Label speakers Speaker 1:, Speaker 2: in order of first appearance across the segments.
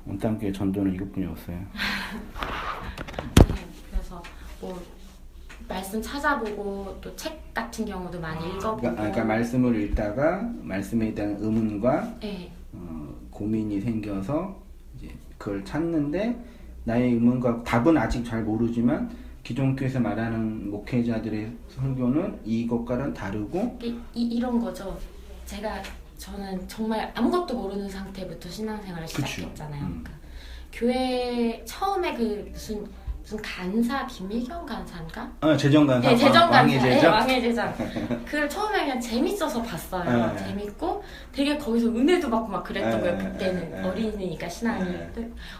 Speaker 1: 온땅교회 전도는 이것뿐이었어요.
Speaker 2: 네, 그래서 뭐 말씀 찾아보고 또 책 같은 경우도 많이 읽어보고.
Speaker 1: 그러니까 말씀을 읽다가 말씀에 대한 의문과
Speaker 2: 네.
Speaker 1: 고민이 생겨서 이제 그걸 찾는데 나의 의문과 답은 아직 잘 모르지만 기존 교회에서 말하는 목회자들의 설교는 이것과는 다르고
Speaker 2: 이런 거죠. 저는 정말 아무것도 모르는 상태부터 신앙생활을 시작했잖아요. 그러니까 교회 처음에 그 무슨 간사 김미경 간사인가?
Speaker 1: 재정 간사.
Speaker 2: 네, 재정 간사.
Speaker 1: 왕의 제자.
Speaker 2: 네, 왕의 제자. 그걸 처음에 그냥 재밌어서 봤어요. 재밌고 되게 거기서 은혜도 받고 막 그랬던 거예요. 그때는 어린이니까 신앙이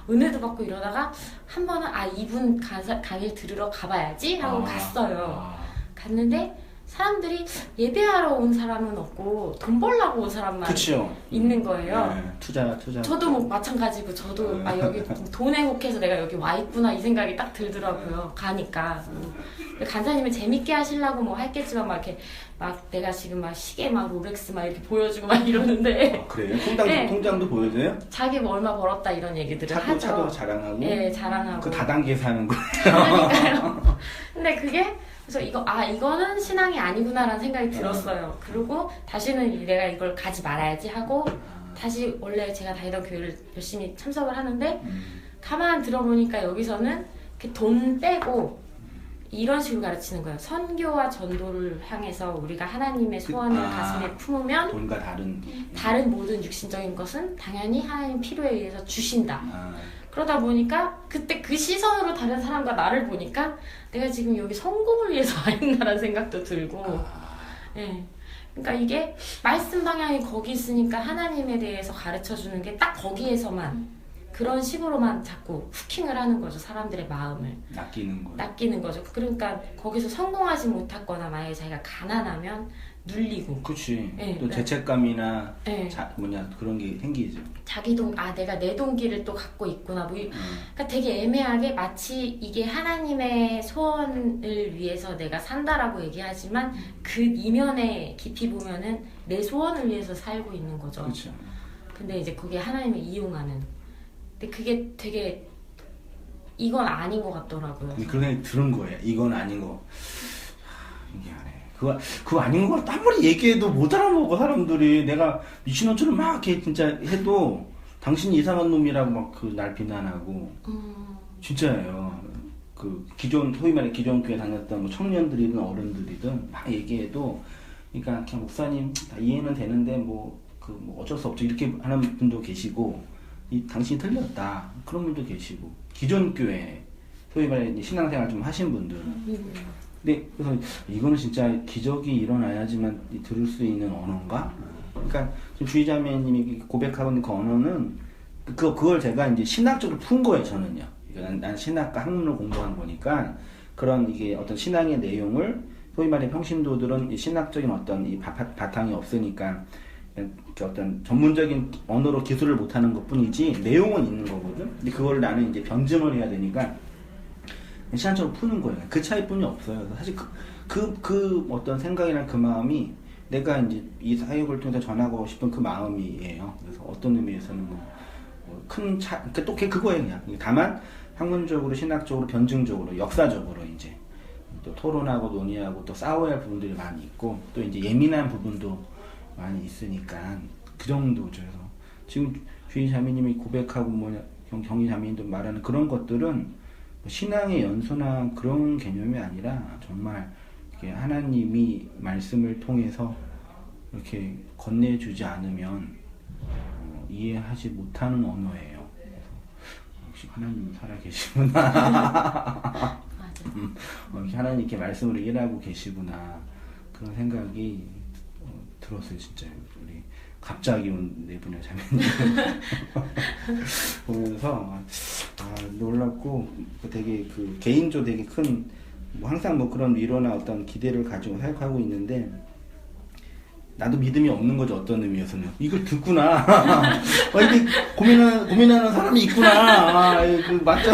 Speaker 2: 은혜도 받고 이러다가 한 번은 이분 강의를 들으러 가봐야지 하고 갔어요. 갔는데 사람들이 예배하러 온 사람은 없고 돈 벌려고 온 사람만
Speaker 1: 그쵸.
Speaker 2: 있는 거예요.
Speaker 1: 투자.
Speaker 2: 저도 뭐 마찬가지고 저도 여기 돈 행복해서 내가 여기 와 있구나 이 생각이 딱 들더라고요. 가니까 간사님은 재밌게 하시려고 뭐 했겠지만 막 이렇게 막 내가 지금 막 시계 막 롤렉스 막 이렇게 보여주고 막 이러는데
Speaker 1: 그래요?
Speaker 2: 네.
Speaker 1: 통장도 보여줘요?
Speaker 2: 자기 뭐 얼마 벌었다 이런 얘기들을 하죠.
Speaker 1: 차도 자랑하고.
Speaker 2: 네, 자랑하고.
Speaker 1: 그 다단계에서 하는 거예요.
Speaker 2: 그러니까요. 근데 그게 그래서 이거는 신앙이 아니구나라는 생각이 들었어요. 그리고 다시는 내가 이걸 가지 말아야지 하고 다시 원래 제가 다니던 교회를 열심히 참석을 하는데 가만 들어보니까 여기서는 돈 빼고 이런 식으로 가르치는 거예요. 선교와 전도를 향해서 우리가 하나님의 소원을 가슴에 품으면
Speaker 1: 돈과
Speaker 2: 다른 모든 육신적인 것은 당연히 하나님 필요에 의해서 주신다. 그러다 보니까 그때 그 시선으로 다른 사람과 나를 보니까 내가 지금 여기 성공을 위해서 와 있나라는 생각도 들고 네. 그러니까 이게 말씀 방향이 거기 있으니까 하나님에 대해서 가르쳐주는 게 딱 거기에서만 그런 식으로만 자꾸 후킹을 하는 거죠. 사람들의 마음을 낚이는 거죠. 그러니까 거기서 성공하지 못했거나 만약에 자기가 가난하면 눌리고
Speaker 1: 그치.
Speaker 2: 네,
Speaker 1: 또 죄책감이나
Speaker 2: 네.
Speaker 1: 그런 게 생기죠.
Speaker 2: 내가 내 동기를 또 갖고 있구나. 그러니까 되게 애매하게 마치 이게 하나님의 소원을 위해서 내가 산다라고 얘기하지만 그 이면에 깊이 보면은 내 소원을 위해서 살고 있는 거죠.
Speaker 1: 그렇죠.
Speaker 2: 근데 이제 그게 하나님을 이용하는. 근데 그게 되게 이건 아닌 것 같더라고요.
Speaker 1: 그런 생각이 들은 거예요. 이건 아닌 거. 미안해. 그거 아닌 거 아무리 얘기해도 못 알아먹어 사람들이. 내가 미친놈처럼 막 이렇게 진짜 해도 당신이 이상한 놈이라고 막 날 비난하고. 진짜예요. 소위 말해 기존 교회 다녔던 뭐 청년들이든 어른들이든 막 얘기해도, 그러니까 그냥 목사님 다 이해는 되는데 뭐 어쩔 수 없죠 이렇게 하는 분도 계시고, 당신이 틀렸다 그런 분도 계시고, 기존 교회 소위 말해 신앙생활 좀 하신 분들. 근데 그래서 이거는 진짜 기적이 일어나야지만 들을 수 있는 언어인가? 그러니까 지금 주의자매님이 고백하고 있는 그 언어는 그걸 제가 이제 신학적으로 푼 거예요. 저는요. 그러니까 난 신학과 학문을 공부한 거니까 그런 이게 어떤 신앙의 내용을 소위 말해 평신도들은 신학적인 어떤 이 바탕이 없으니까 어떤 전문적인 언어로 기술을 못하는 것뿐이지 내용은 있는 거거든. 근데 그걸 나는 이제 변증을 해야 되니까 신앙적으로 푸는 거예요. 그 차이뿐이 없어요. 사실 그 어떤 생각이나 그 마음이 내가 이제 이 사역을 통해서 전하고 싶은 그 마음이에요. 그래서 어떤 의미에서는 큰 그러니까 또 그거예요. 그냥 다만 학문적으로, 신학적으로, 변증적으로, 역사적으로 이제 또 토론하고 논의하고 또 싸워야 할 부분들이 많이 있고 또 이제 예민한 부분도 많이 있으니까 그 정도죠. 그래서 지금 주인 자매님이 고백하고 경희 자매님도 말하는 그런 것들은 신앙의 연소나 그런 개념이 아니라 정말 하나님이 말씀을 통해서 이렇게 건네주지 않으면 이해하지 못하는 언어예요. 역시 하나님이 살아계시구나. 하나님 이렇게 말씀으로 일하고 계시구나. 그런 생각이 들었어요. 진짜 우리 갑자기 온 네 분의 자매님 보면서 놀랍고 되게 개인적으로 되게 큰 항상 그런 위로나 어떤 기대를 가지고 사역하고 있는데 나도 믿음이 없는 거죠. 어떤 의미에서는 이걸 듣구나. 이게 고민하는 사람이 있구나. 맞죠?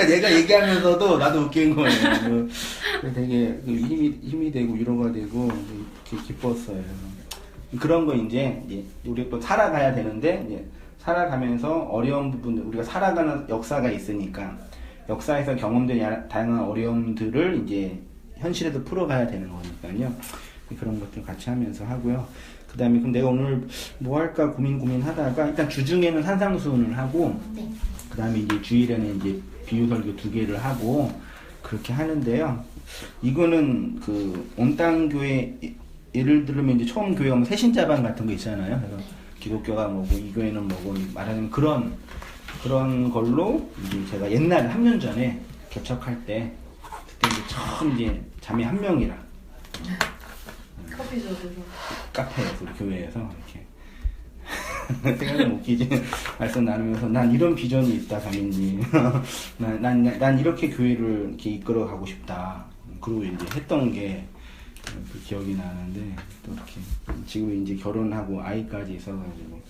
Speaker 1: 내가 얘기하면서도 나도 웃긴 거예요. 되게 힘이 되고 위로가 되고 이렇게 기뻤어요. 그런 거 이제 우리 또 살아가야 되는데 이제 살아가면서 어려운 부분들, 우리가 살아가는 역사가 있으니까 역사에서 경험된 다양한 어려움들을 이제 현실에도 풀어가야 되는 거니까요. 그런 것들 같이 하면서 하고요. 그 다음에 그럼 내가 오늘 뭐 할까 고민하다가 일단 주중에는 산상수훈을 하고
Speaker 2: 네.
Speaker 1: 그 다음에 이제 주일에는 이제 비유설교 2개를 하고 그렇게 하는데요. 이거는 그 온땅교회 예를 들면 이제 처음 교회 오면 새신자반 같은 거 있잖아요. 그래서 기독교가 뭐고 이 교회는 뭐고 말하자면 그런 걸로 이제 제가 옛날에 3년 전에 개척할 때 그때 이제 처음 이제 자매 한 명이랑
Speaker 2: 커피숍에서
Speaker 1: 카페에서 우리 교회에서 이렇게 생각이 웃기지 말씀 나누면서 난 이런 비전이 있다 자매님 난 이렇게 교회를 이렇게 이끌어 가고 싶다 그리고 이제 했던 게 그 기억이 나는데 또 이렇게 지금 이제 결혼하고 아이까지 있어가지고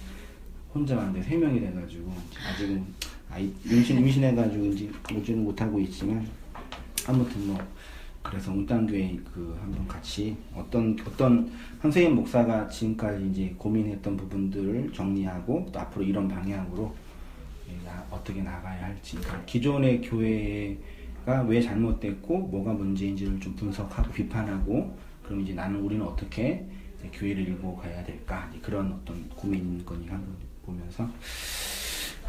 Speaker 1: 혼자 왔는데 3명이 돼가지고 아직은 아이 임신해가지고 이제 오지는 못하고 있지만 아무튼 뭐 그래서 온땅교회 그 한번 같이 어떤 선생님 목사가 지금까지 이제 고민했던 부분들을 정리하고 또 앞으로 이런 방향으로 어떻게 나가야 할지 그러니까 기존의 교회가 왜 잘못됐고 뭐가 문제인지를 좀 분석하고 비판하고 그럼 이제 우리는 어떻게 교회를 일고 가야 될까 그런 어떤 고민거니 한번 보면서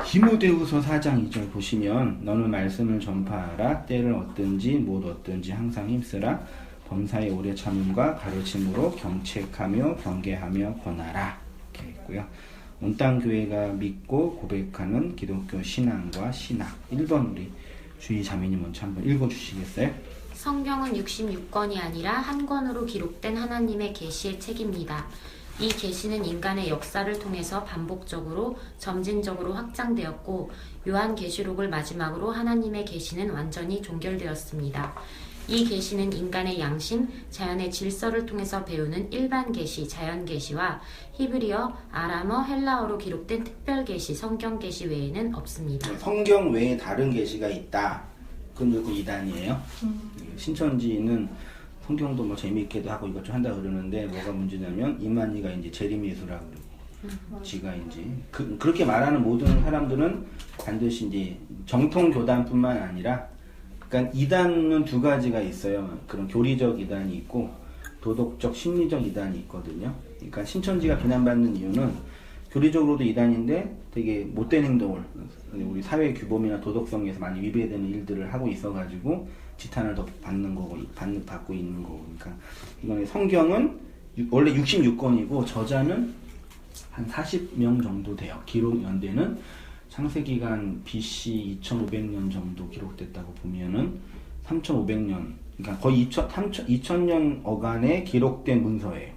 Speaker 1: 디모데후서 4장 2절 보시면 너는 말씀을 전파하라 때를 얻든지 못 얻든지 항상 힘쓰라 범사의 오래 참음과 가르침으로 경책하며 경계하며 권하라 이렇게 있고요. 온땅교회가 믿고 고백하는 기독교 신앙과 신학 1번 우리 주희 자매님 먼저 한번 읽어주시겠어요?
Speaker 2: 성경은 66권이 아니라 한 권으로 기록된 하나님의 계시의 책입니다. 이 계시는 인간의 역사를 통해서 반복적으로 점진적으로 확장되었고 요한계시록을 마지막으로 하나님의 계시는 완전히 종결되었습니다. 이 계시는 인간의 양심, 자연의 질서를 통해서 배우는 일반 계시, 자연 계시와 히브리어, 아람어, 헬라어로 기록된 특별 계시, 성경 계시 외에는 없습니다.
Speaker 1: 성경 외에 다른 계시가 있다. 그건 누구 이단이에요? 신천지는 성경도 뭐 재미있게도 하고 이것 좀 한다 그러는데 뭐가 문제냐면 이만희가 이제 재림예수라고 그러고 지가 이제 그렇게 말하는 모든 사람들은 반드시 이제 정통 교단뿐만 아니라 그러니까 이단은 두 가지가 있어요. 그런 교리적 이단이 있고 도덕적 심리적 이단이 있거든요. 그러니까 신천지가 비난받는 이유는 교리적으로도 이단인데 되게 못된 행동을 우리 사회 규범이나 도덕성에서 많이 위배되는 일들을 하고 있어가지고 지탄을 더 받는 거고 받고 있는 거고 그러니까 이건 성경은 원래 66권이고 저자는 한 40명 정도 돼요. 기록 연대는 창세기간 BC 2500년 정도 기록됐다고 보면은 3500년 그러니까 거의 2000년 어간에 기록된 문서예요.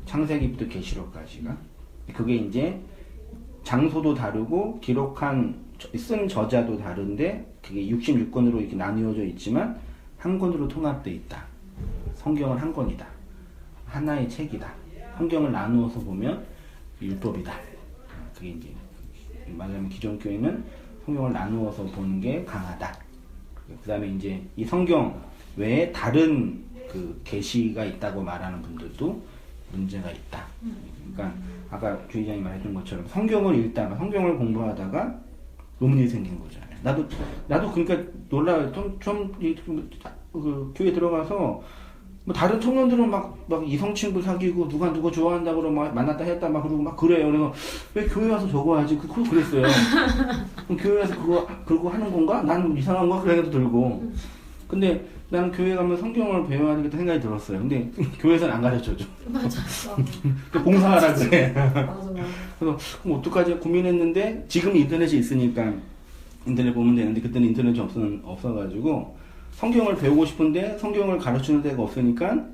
Speaker 1: 창세기부터 계시록까지가 그게 이제 장소도 다르고 쓴 저자도 다른데 그게 66권으로 이렇게 나뉘어져 있지만 한 권으로 통합되어 있다. 성경은 한 권이다. 하나의 책이다. 성경을 나누어서 보면 율법이다. 그게 이제 말하자면 기존 교회는 성경을 나누어서 보는 게 강하다. 그 다음에 이제 이 성경 외에 다른 그 계시가 있다고 말하는 분들도 문제가 있다. 그러니까 아까 주의장이 말했던 것처럼 성경을 읽다가 성경을 공부하다가 논문이 생긴 거잖아요. 나도 그러니까 놀라요. 그 교회 들어가서 뭐 다른 청년들은 막 이성 친구 사귀고 누가 좋아한다고 그러고 막 만났다 했다 막 그러고 막 그래요. 그래서 왜 교회 와서 저거 하지? 그랬어요. 그럼 교회 와서 그러고 하는 건가? 나는 이상한 거 그런 생각도 들고. 근데 나는 교회 가면 성경을 배워야 되겠다 생각이 들었어요. 근데 교회에서는 안 가르쳐줘.
Speaker 2: 맞아.
Speaker 1: 봉사하라 그래.
Speaker 2: 맞아.
Speaker 1: 그래서 그럼 어떡하지 고민했는데 지금 인터넷이 있으니까 인터넷 보면 되는데 그때는 인터넷이 없어가지고 성경을 배우고 싶은데 성경을 가르치는 데가 없으니까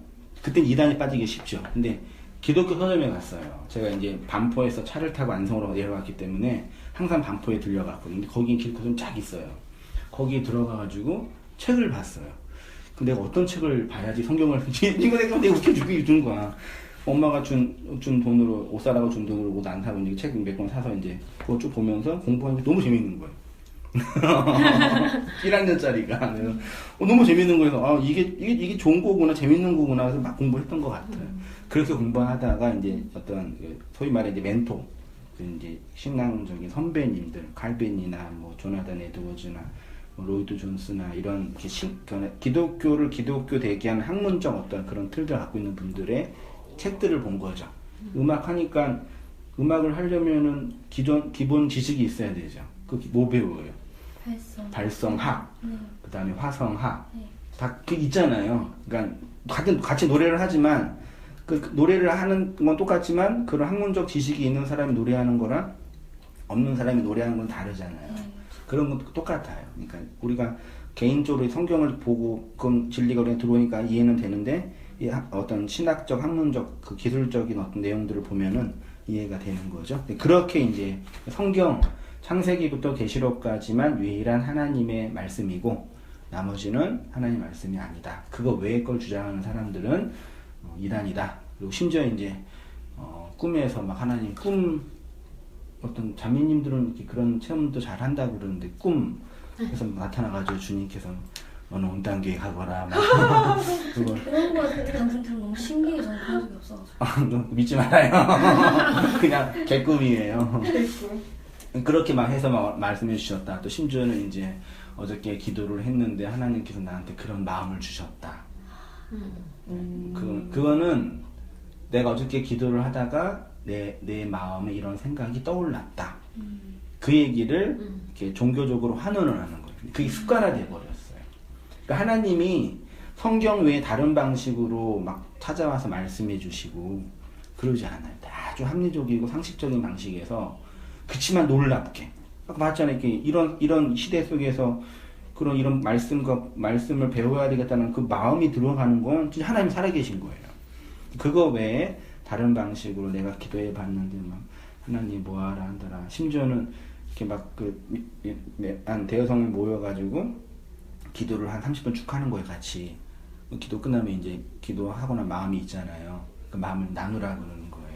Speaker 1: 그땐 이단에 빠지기 쉽죠. 근데 기독교 서점에 갔어요. 제가 이제 반포에서 차를 타고 안성으로 내려갔기 때문에 항상 반포에 들려갔거든요. 근데 거기 기독교 서점 쫙 있어요. 거기에 들어가가지고 책을 봤어요. 근데 내가 어떤 책을 봐야지 성경을 이거 내가 웃겨 죽는 거야. 엄마가 준 돈으로 옷 사라고 준 돈으로 옷 안 사고 이제 책 몇 권 사서 이제 그거 쭉 보면서 공부하니까 너무 재밌는 거예요. 1학년짜리가 너무 재밌는 거여서 이게 좋은 거구나 재밌는 거구나 해서 막 공부했던 것 같아요. 그렇게 공부하다가 이제 어떤 소위 말해 이제 멘토 그 이제 신앙적인 선배님들, 칼빈이나 뭐 조나단 에드워즈나 뭐 로이드 존스나 이런 기독교를 기독교 되게 하는 학문적 어떤 그런 틀들 갖고 있는 분들의 책들을 본 거죠. 음악 하니까 음악을 하려면은 기본 지식이 있어야 되죠. 그 뭐 배워요? 발성학,
Speaker 3: 네.
Speaker 1: 그 다음에 화성학,
Speaker 3: 네.
Speaker 1: 다 그 있잖아요. 그러니까 같이 노래를 하지만 그 노래를 하는 건 똑같지만 그런 학문적 지식이 있는 사람이 노래하는 거랑 없는 사람이 노래하는 건 다르잖아요.
Speaker 3: 네.
Speaker 1: 그런 것도 똑같아요. 그러니까 우리가 개인적으로 성경을 보고 그건 진리가 우리가 들어오니까 이해는 되는데 이 어떤 신학적, 학문적, 그 기술적인 어떤 내용들을 보면은 이해가 되는 거죠. 그렇게 이제 성경 창세기부터 계시록까지만 유일한 하나님의 말씀이고 나머지는 하나님 말씀이 아니다. 그거 외의 걸 주장하는 사람들은 이단이다. 그리고 심지어 이제 꿈에서 막 하나님 어떤 자매님들은 이렇게 그런 체험도 잘 한다고 그러는데 꿈에서 나타나가지고 주님께서 너는 온당교회 가거라 막 그걸
Speaker 3: 그런 거 방송 들으면 너무 신기해서 그런 적이 없어가지고.
Speaker 1: 믿지 말아요. 그냥 개꿈이에요. 그렇게 막 해서 막 말씀해 주셨다. 또 심지어는 이제 어저께 기도를 했는데 하나님께서 나한테 그런 마음을 주셨다. 그거는 내가 어저께 기도를 하다가 내 마음에 이런 생각이 떠올랐다. 그 얘기를 이렇게 종교적으로 환원을 하는 거예요. 그게 습관화돼 버렸어요. 그러니까 하나님이 성경 외에 다른 방식으로 막 찾아와서 말씀해 주시고 그러지 않아요. 아주 합리적이고 상식적인 방식에서 그치만 놀랍게. 아까 봤잖아요. 이런 시대 속에서 이런 말씀을 배워야 되겠다는 그 마음이 들어가는 건 진짜 하나님 살아계신 거예요. 그거 외에 다른 방식으로 내가 기도해 봤는데 막 하나님 뭐하라 한다라. 심지어는 이렇게 막 한 대여성에 모여가지고 기도를 한 30분 쭉 하는 거예요, 같이. 기도 끝나면 이제 기도하거나 마음이 있잖아요. 그 마음을 나누라 그러는 거예요.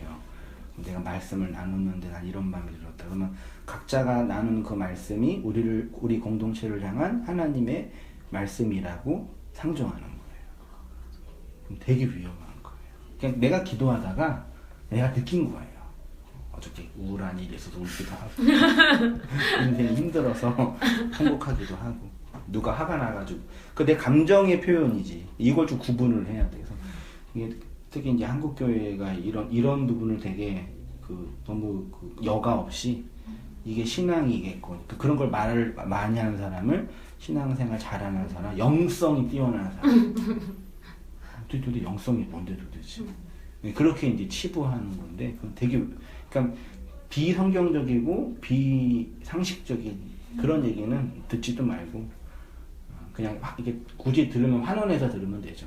Speaker 1: 내가 말씀을 나누는데 난 이런 마음이 들었다. 그러면 각자가 나누는 그 말씀이 우리 공동체를 향한 하나님의 말씀이라고 상정하는 거예요. 되게 위험한 거예요. 그냥 내가 기도하다가 내가 느낀 거예요. 어저께 우울한 일이 있어서 울기도 하고 인생이 힘들어서 행복하기도 하고 누가 화가 나가지고 그 내 감정의 표현이지. 이걸 좀 구분을 해야 돼. 그래서 이게 특히 이제 한국 교회가 이런 부분을 되게 너무 여과 없이 이게 신앙이겠고 그런 걸 말을 많이 하는 사람을 신앙생활 잘하는 사람, 영성이 뛰어난 사람. 도대체 영성이 뭔데 도대체? 그렇게 이제 치부하는 건데 그건 되게 그러니까 비성경적이고 비상식적인 그런 얘기는 듣지도 말고 그냥 이게 굳이 들으면 환원해서 들으면 되죠.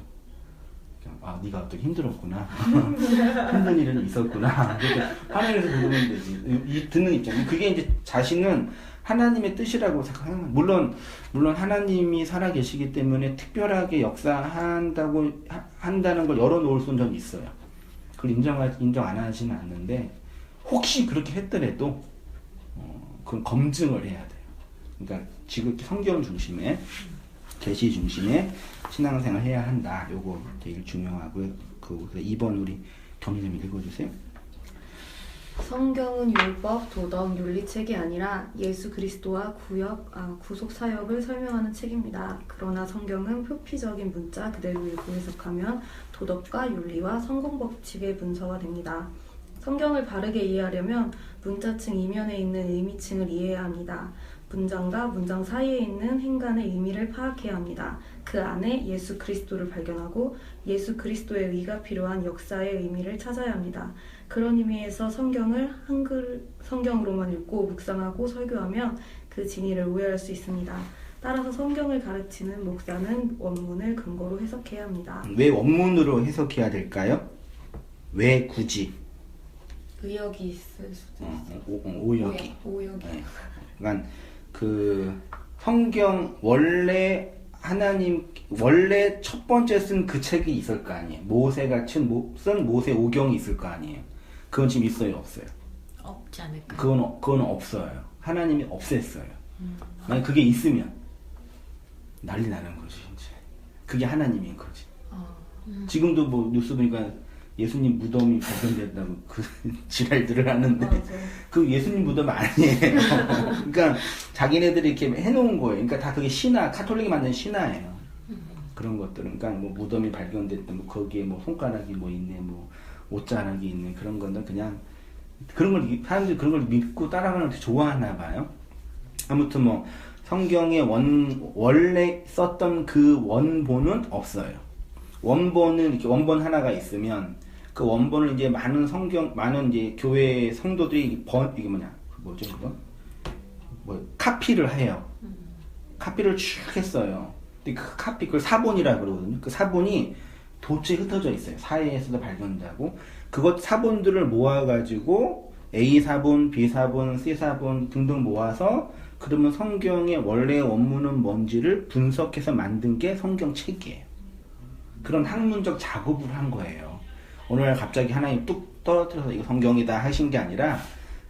Speaker 1: 네가 어떻게 힘들었구나. 힘든 일은 있었구나. 화면에서 들으면 되지. 듣는 입장. 그게 이제 자신은 하나님의 뜻이라고 생각하는 거예요. 물론 하나님이 살아계시기 때문에 특별하게 한다는 걸 열어놓을 수는 전 있어요. 그걸 인정 안 하지는 않는데, 혹시 그렇게 했더라도, 그건 검증을 해야 돼요. 그러니까 지극히 성경 중심의, 계시 중심의 신앙생활 해야 한다. 요거 되게 중요하고요. 2번 우리 경리님 읽어주세요.
Speaker 4: 성경은 율법, 도덕, 윤리책이 아니라 예수 그리스도와 구속 사역을 설명하는 책입니다. 그러나 성경은 표피적인 문자 그대로 읽고 해석하면 도덕과 윤리와 성공 법칙의 문서가 됩니다. 성경을 바르게 이해하려면 문자층 이면에 있는 의미층을 이해해야 합니다. 문장과 문장 사이에 있는 행간의 의미를 파악해야 합니다. 그 안에 예수 그리스도를 발견하고 예수 그리스도의 의가 필요한 역사의 의미를 찾아야 합니다. 그런 의미에서 성경을 성경으로만 읽고 묵상하고 설교하면 그 진리를 오해할 수 있습니다. 따라서 성경을 가르치는 목사는 원문을 근거로 해석해야 합니다.
Speaker 1: 왜 원문으로 해석해야 될까요? 왜 굳이?
Speaker 4: 의역이 있을 수도 있어요.
Speaker 1: 오역이.
Speaker 4: 오역이.
Speaker 1: 네. 그러니까 성경 원래 첫 번째 쓴 그 책이 있을 거 아니에요. 모세가 쓴 모세 오경이 있을 거 아니에요. 그건 지금 있어요, 없어요?
Speaker 2: 없지 않을까?
Speaker 1: 그건 없어요. 하나님이 없앴어요. 만약 그게 있으면 난리 나는 거지, 이제. 그게 하나님인 거지. 지금도 뭐 뉴스 보니까 예수님 무덤이 발견됐다고 그 지랄들을 하는데
Speaker 4: 맞아.
Speaker 1: 그 예수님 무덤 아니에요. 그러니까 자기네들이 이렇게 해놓은 거예요. 그러니까 다 그게 신화, 카톨릭이 만든 신화예요. 그런 것들은 그러니까 뭐 무덤이 발견됐다, 뭐 거기에 뭐 손가락이 뭐 있네, 뭐 옷자락이 있네 그런 건데 그냥 그런 걸 사람들이 그런 걸 믿고 따라가는 걸 좋아하나 봐요. 아무튼 뭐 성경에 원래 썼던 그 원본은 없어요. 원본은 이렇게 원본 하나가 있으면 그 원본을 이제 많은 이제 교회 성도들이 이게 뭐죠 그거? 뭐 카피를 해요. 카피를 쭉 했어요. 근데 그 카피 그걸 사본이라 그러거든요. 그 사본이 도처에 흩어져 있어요. 사회에서도 발견되고 그것 사본들을 모아가지고 A 사본, B 사본, C 사본 등등 모아서 그러면 성경의 원래 원문은 뭔지를 분석해서 만든 게 성경책이에요. 그런 학문적 작업을 한 거예요. 오늘날 갑자기 하나님 뚝 떨어뜨려서 이거 성경이다 하신 게 아니라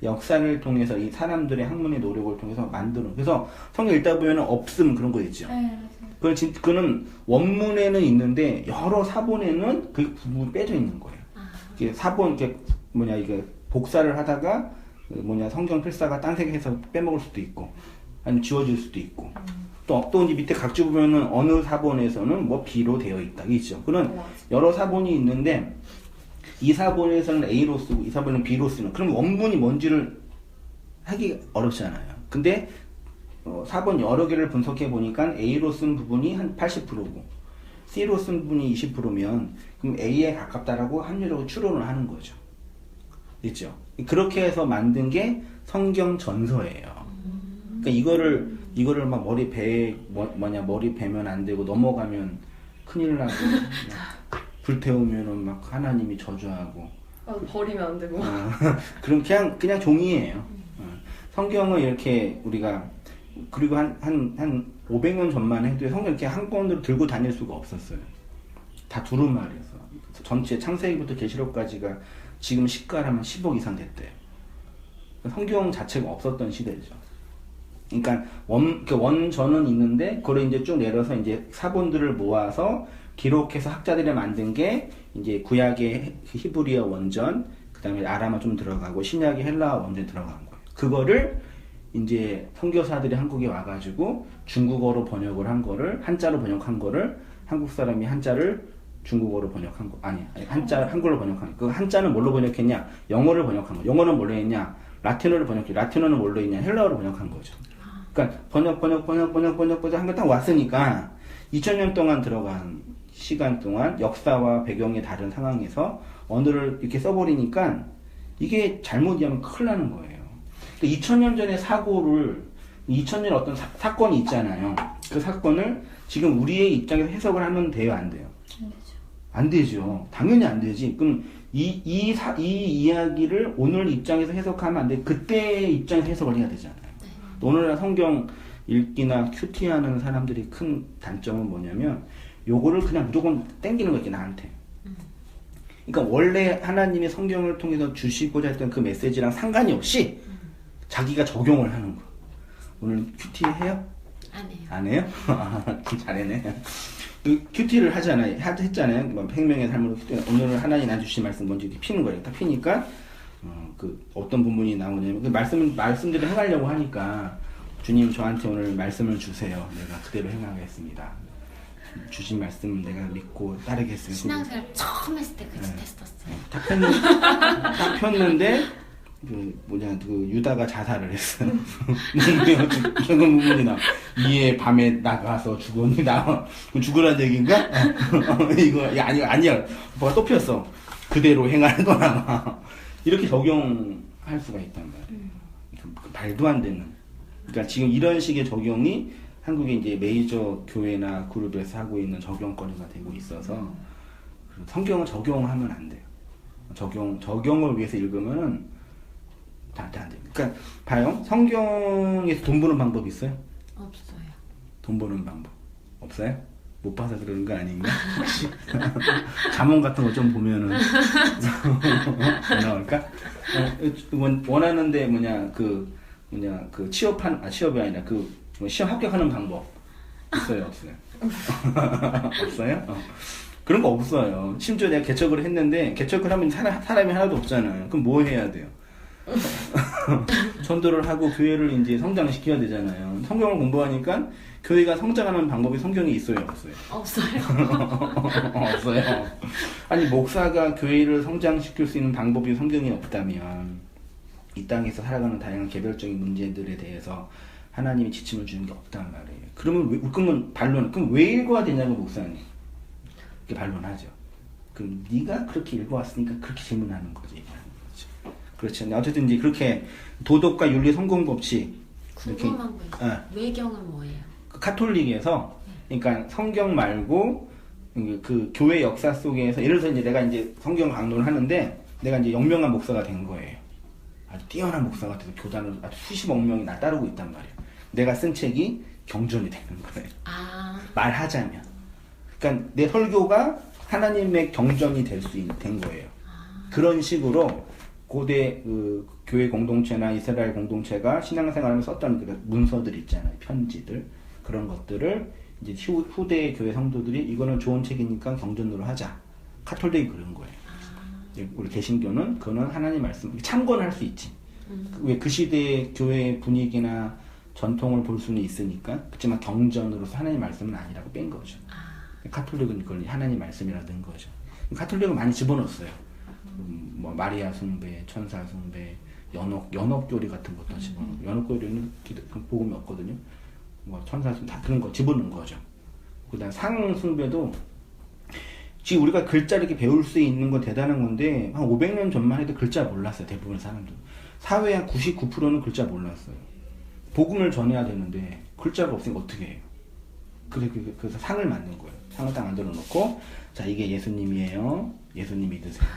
Speaker 1: 역사를 통해서 이 사람들의 학문의 노력을 통해서 만드는. 그래서 성경 읽다 보면 없음 그런 거 있죠.
Speaker 3: 네,
Speaker 1: 그거는 원문에는 있는데 여러 사본에는 그 부분이 빼져 있는 거예요. 이게 사본 이게 복사를 하다가 성경 필사가 딴 색해서 빼먹을 수도 있고 아니면 지워질 수도 있고 또 이제 밑에 각주 보면은 어느 사본에서는 뭐 B로 되어 있다 있죠. 그런 여러 사본이 있는데 이 사본에서는 A로 쓰고 이 사본은 B로 쓰는 그럼 원문이 뭔지를 하기 어렵잖아요. 근데 사본 여러 개를 분석해 보니까 A로 쓴 부분이 한 80%고 C로 쓴 부분이 20%면 그럼 A에 가깝다라고 합리적으로 추론을 하는 거죠. 있죠. 그렇게 해서 만든 게 성경 전서예요. 그러니까 이거를 막 머리 베면 안 되고 넘어가면 큰일 나고 불태우면은 막 하나님이 저주하고
Speaker 4: 버리면 안 되고.
Speaker 1: 그럼 그냥 종이에요. 성경을 이렇게 우리가 그리고 한 500년 전만 해도 성경 이렇게 한 권으로 들고 다닐 수가 없었어요. 다 두루마리여서 전체 창세기부터 계시록까지가 지금 시가라면 10억 이상 됐대요. 성경 자체가 없었던 시대죠. 그러니까 원전은 있는데 그걸 이제 쭉 내려서 이제 사본들을 모아서 기록해서 학자들이 만든 게 이제 구약의 히브리어 원전, 그다음에 아람어 좀 들어가고 신약의 헬라어 원전이 들어간 거예요. 그거를 이제 선교사들이 한국에 와가지고 중국어로 번역을 한 거를 한자로 번역한 거를 한국 사람이 한자를 중국어로 번역한 거 한글로 번역한 거. 그 한자는 뭘로 번역했냐? 영어를 번역한 거. 영어는 뭘로 했냐? 라틴어를 번역해. 라틴어는 뭘로 했냐? 헬라어로 번역한 거죠. 그러니까 번역 한 거 딱 왔으니까 2000년 동안 들어간 시간 동안 역사와 배경이 다른 상황에서 언어를 이렇게 써버리니까 이게 잘못 이해하면 큰일 나는 거예요. 그러니까 2000년 전의 사고를 2000년 어떤 사건이 있잖아요. 그 사건을 지금 우리의 입장에서 해석을 하면 돼요, 안 돼요? 안 되죠. 당연히 안 되지. 그럼 이 이야기를 오늘 입장에서 해석하면 안 돼. 그때의 입장에서 해석을 해야 되잖아요. 오늘날 성경 읽기나 큐티하는 사람들이 큰 단점은 뭐냐면 요거를 그냥 무조건 땡기는 거 있게 나한테. 그러니까 원래 하나님의 성경을 통해서 주시고자 했던 그 메시지랑 상관이 없이 자기가 적용을 하는 거. 오늘 큐티 해요?
Speaker 2: 안 해요.
Speaker 1: 안 해요? 잘해네. 큐티를 했잖아요. 뭐 생명의 삶으로 큐티. 오늘 하나님 안 주신 말씀 뭔지 피는 거예요. 딱 피니까 어떤 부분이 나오냐면 그 말씀들을 행하려고 하니까 주님 저한테 오늘 말씀을 주세요. 내가 그대로 행하겠습니다. 주신 말씀 내가 믿고 따르겠습니다.
Speaker 2: 신앙생활 처음 했을 때 그치 테스트였어요.
Speaker 1: 딱 폈는데 그 유다가 자살을 했어요. 무슨 부분이 나 이에 밤에 나가서 죽었니 나 죽으란 얘기인가? 이거 아니야. 뭐가 또 피었어. 그대로 행하는 거나 이렇게 적용할 수가 있단 말이에요. 말도 안 되는. 그러니까 지금 이런 식의 적용이 한국의 이제 메이저 교회나 그룹에서 하고 있는 적용거리가 되고 있어서 성경을 적용하면 안 돼요. 적용을 위해서 읽으면은 안 돼요. 그러니까 봐요. 성경에서 돈 버는 방법 있어요?
Speaker 2: 없어요.
Speaker 1: 돈 버는 방법 없어요? 못 봐서 그러는 거 아닌가? 혹시 자문 같은 거 좀 보면은 나올까? 원하는데 취업이 아니라 시험 합격하는 방법 있어요, 없어요? 없어요? 그런 거 없어요. 심지어 내가 개척을 했는데 개척을 하면 사람이 하나도 없잖아요. 그럼 뭐 해야 돼요? 전도를 하고 교회를 이제 성장시켜야 되잖아요. 성경을 공부하니까 교회가 성장하는 방법이 성경에 있어요, 없어요?
Speaker 2: 없어요.
Speaker 1: 없어요. 아니 목사가 교회를 성장시킬 수 있는 방법이 성경에 없다면 이 땅에서 살아가는 다양한 개별적인 문제들에 대해서 하나님이 지침을 주는 게 없단 말이에요. 그러면 반론. 그럼 왜 읽어야 되냐고 목사님. 이렇게 반론하죠. 그럼 네가 그렇게 읽어왔으니까 그렇게 질문하는 거지. 그렇죠. 어쨌든 이제 그렇게 도덕과 윤리 성공 법칙.
Speaker 2: 궁금한 거 있어요. 외경은 뭐예요?
Speaker 1: 카톨릭에서 그러니까 성경 말고 그 교회 역사 속에서 예를 들어서 이제 내가 이제 성경 강론을 하는데 내가 이제 영명한 목사가 된 거예요. 아주 뛰어난 목사가 돼서 교단을 아주 수십억 명이 날 따르고 있단 말이에요. 내가 쓴 책이 경전이 되는 거예요. 말하자면. 그러니까 내 설교가 하나님의 경전이 된 거예요. 그런 식으로 고대 그 교회 공동체나 이스라엘 공동체가 신앙생활하면서 썼던 그 문서들 있잖아요. 편지들. 그런 것들을 이제 후대 교회 성도들이 이거는 좋은 책이니까 경전으로 하자. 카톨릭이 그런 거예요. 우리 개신교는 그거는 하나님 말씀 참고는 할 수 있지. 왜 그 시대의 교회 분위기나 전통을 볼 수는 있으니까. 그렇지만 경전으로서 하나님 말씀은 아니라고 뺀 거죠. 카톨릭은 그걸 하나님 말씀이라고 낸 거죠. 카톨릭은 많이 집어넣었어요. 뭐 마리아 숭배, 천사 숭배, 연옥교리 같은 것도 집어넣고 연옥교리는 복음이 없거든요. 뭐 천사 숭배 다 그런 거 집어넣은 거죠. 그다음 상 숭배도 지금 우리가 글자를 이렇게 배울 수 있는 건 대단한 건데 한 500년 전만 해도 글자 몰랐어요. 대부분의 사람들. 사회의 한 99%는 글자 몰랐어요. 복음을 전해야 되는데 글자가 없으니까 어떻게 해요? 그래서 상을 만든 거예요. 상을 딱 만들어 놓고 자 이게 예수님이에요. 예수님 믿으세요.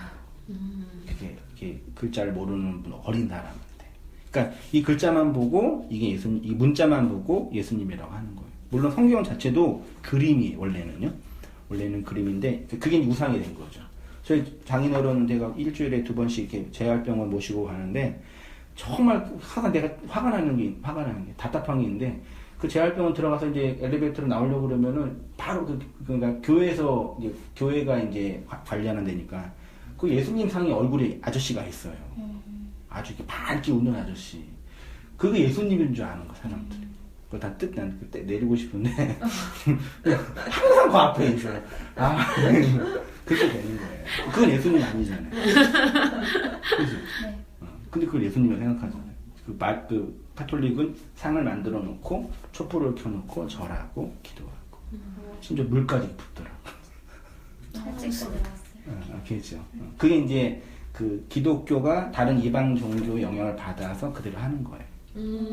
Speaker 1: 이렇게 글자를 모르는 분 어린 사람한테. 그러니까 이 글자만 보고 이게 예수님, 이 문자만 보고 예수님이라고 하는 거예요. 물론 성경 자체도 그림이에요. 원래는 그림인데 그게 우상이 된 거죠. 저희 장인어른 제가 일주일에 2번씩 이렇게 재활병원 모시고 가는데 정말 내가 화가 나는 게 답답한 게 있는데 그 재활병원 들어가서 이제 엘리베이터로 나오려고 그러면은 바로 그러니까 교회에서 이제 교회가 이제 관리하는 데니까 그 예수님 상의 얼굴에 아저씨가 있어요. 아주 이렇게 밝게 웃는 아저씨. 그게 예수님인 줄 아는 거 사람들이. 그거 다 난 그때 내리고 싶은데 항상 그 앞에 있어요. 그렇게 되는 거예요. 그건 예수님 아니잖아요. 그지?
Speaker 3: 네.
Speaker 1: 근데 그걸 예수님이라고 생각하잖아요. 그 카톨릭은 상을 만들어 놓고 촛불을 켜놓고 절하고 기도하고 심지어 물까지 붓더라고.
Speaker 3: 살짝 들어왔어요.
Speaker 1: 그렇죠. 그게 이제 그 기독교가 다른 이방 종교 영향을 받아서 그대로 하는 거예요.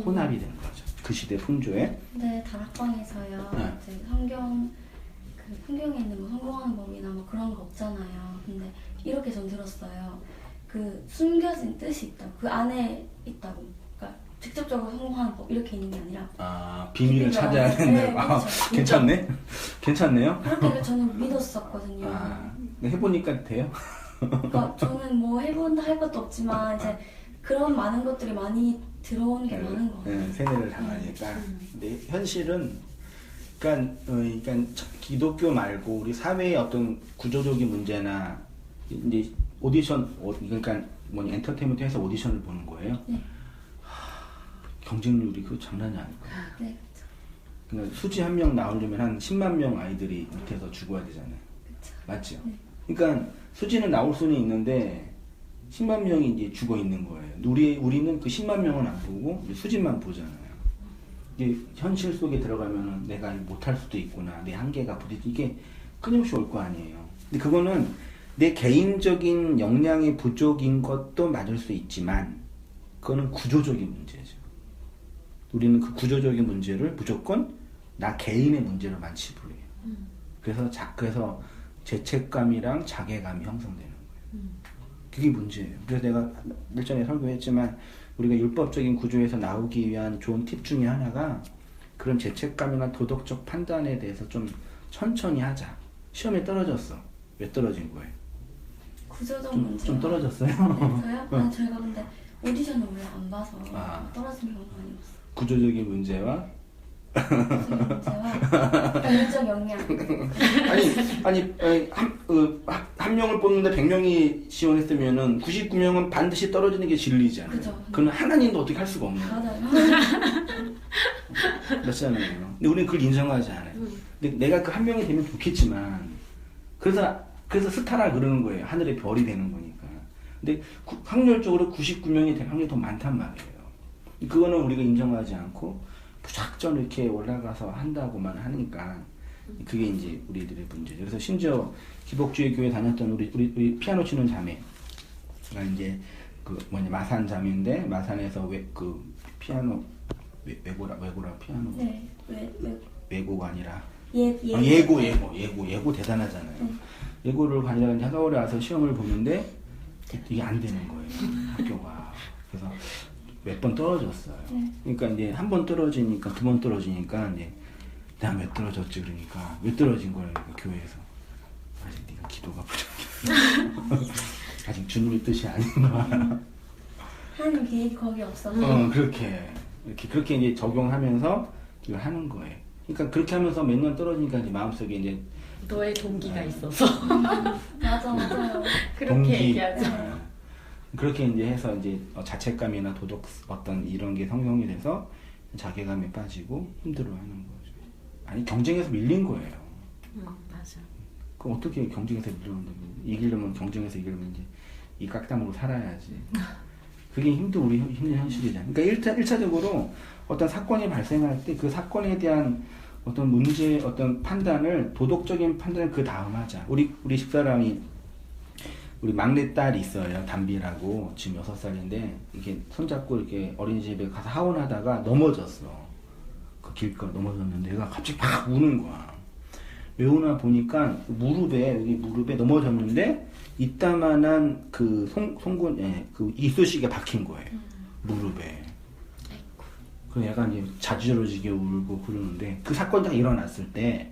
Speaker 1: 혼합이 된 거죠. 그 시대 풍조에.
Speaker 3: 근데 다락방에서요. 이제 성경에 있는 뭐 성공하는 법이나 뭐 그런 거 없잖아요. 근데 이렇게 전 들었어요. 그 숨겨진 뜻이 있다. 그 안에 있다고. 그러니까 직접적으로 성공하는 법 이렇게 있는 게 아니라.
Speaker 1: 비밀을 찾아야 되는데.
Speaker 3: 네, 그렇죠.
Speaker 1: 괜찮네. 괜찮네요.
Speaker 3: 그렇게 저는 믿었었거든요.
Speaker 1: 해보니까 돼요?
Speaker 3: 그러니까 저는 뭐 해본다 할 것도 없지만 이제 그런 많은 것들이 많이 들어오는 게 많은 거 같아요.
Speaker 1: 세뇌를 당하니까. 근데 현실은 그러니까 기독교 말고 우리 사회의 어떤 구조적인 문제나 이제 오디션 그러니까 엔터테인먼트에서 오디션을 보는 거예요.
Speaker 3: 네.
Speaker 1: 경쟁률이 그 장난이 아닐 거예요.
Speaker 3: 네.
Speaker 1: 그러니까 수지 한 명 나오려면 한 10만 명 아이들이 밑에서 죽어야 되잖아요.
Speaker 3: 그쵸.
Speaker 1: 맞죠?
Speaker 3: 네.
Speaker 1: 그러니까 수지는 나올 수는 있는데 10만 명이 이제 죽어 있는 거예요. 우리는 그 10만 명은 안 보고 수지만 보잖아요. 이게 현실 속에 들어가면은 내가 못할 수도 있구나. 내 한계가 이게 끊임없이 올 거 아니에요. 근데 그거는 내 개인적인 역량의 부족인 것도 맞을 수 있지만 그거는 구조적인 문제죠. 우리는 그 구조적인 문제를 무조건 나 개인의 문제로만 치부해요. 그래서 죄책감이랑 자괴감이 형성되는 거예요. 그게 문제예요. 그래서 내가 일전에 설교했지만 우리가 율법적인 구조에서 나오기 위한 좋은 팁 중에 하나가 그런 죄책감이나 도덕적 판단에 대해서 좀 천천히 하자. 시험에 떨어졌어. 왜 떨어진 거예요?
Speaker 3: 구조적 문제.
Speaker 1: 좀 떨어졌어요?
Speaker 3: 네, 저요? 저희가 근데 오디션을 원래 안 봐서 떨어진 경우가 많이 없어요.
Speaker 1: 구조적인 문제와
Speaker 3: 무슨 문제와 인적 영향.
Speaker 1: 한 명을 뽑는데 100명이 지원했으면은 99명은 반드시 떨어지는 게 진리잖아요.
Speaker 3: 그죠.
Speaker 1: 그건 하나님도 어떻게 할 수가 없는 거예요.
Speaker 3: 맞아요.
Speaker 1: 그렇잖아요. 근데 우리는 그걸 인정하지 않아요. 근데 내가 그 한 명이 되면 좋겠지만, 그래서 스타라 그러는 거예요. 하늘의 별이 되는 거니까. 근데 확률적으로 99명이 될 확률이 더 많단 말이에요. 그거는 우리가 인정하지 않고 무작정 이렇게 올라가서 한다고만 하니까 그게 이제 우리들의 문제죠. 그래서 심지어 기복주의 교회 다녔던 우리 피아노 치는 자매가 이제 마산 자매인데, 마산에서 그 피아노 외고라 피아노.
Speaker 3: 네.
Speaker 1: 외고가 아니라 예고 대단하잖아요. 예고를 가려고 하다오래 와서 시험을 보는데 이게 안 되는 거예요. 학교가. 그래서 몇 번 떨어졌어요. 그러니까 이제 한 번 떨어지니까 두 번 떨어지니까 이제 내가 왜 떨어졌지 그러니까 왜 떨어진 거야 그러니까 교회에서 아직 네가 기도가 부족해. 아직 주님의 뜻이 아닌 거야.
Speaker 3: 하나님 계획이 거기 없어서.
Speaker 1: 그렇게 이제 적용하면서 이걸 하는 거예요. 그러니까 그렇게 하면서 몇 년 떨어지니까 이제 마음속에 이제
Speaker 2: 너의 동기가 있어서
Speaker 3: 맞아요.
Speaker 2: 그렇게 얘기하죠.
Speaker 1: 그렇게 이제 해서 이제 자책감이나 도덕 어떤 이런 게 성성이 돼서 자괴감에 빠지고 힘들어하는 거죠. 아니 경쟁에서 밀린 거예요.
Speaker 2: 맞아.
Speaker 1: 그럼 어떻게 경쟁에서 밀렸는데 이기려면 경쟁에서 이기려면 이제 이 깍담으로 살아야지. 그게 우리 힘든 현실이잖아요. 그러니까 1차적으로 어떤 사건이 발생할 때 그 사건에 대한 어떤 문제, 어떤 판단을, 도덕적인 판단을 그 다음 하자. 우리 집사람이, 우리 막내딸이 있어요. 담비라고. 지금 6살인데, 이게 손잡고 이렇게 어린이집에 가서 하원하다가 넘어졌어. 그 길거리 넘어졌는데, 얘가 갑자기 막 우는 거야. 왜 우나 보니까, 여기 무릎에 넘어졌는데, 이따만한 그 그 이쑤시개가 박힌 거예요. 무릎에. 그래서 얘가 이제 자지러지게 울고 그러는데, 그 사건이 딱 일어났을 때,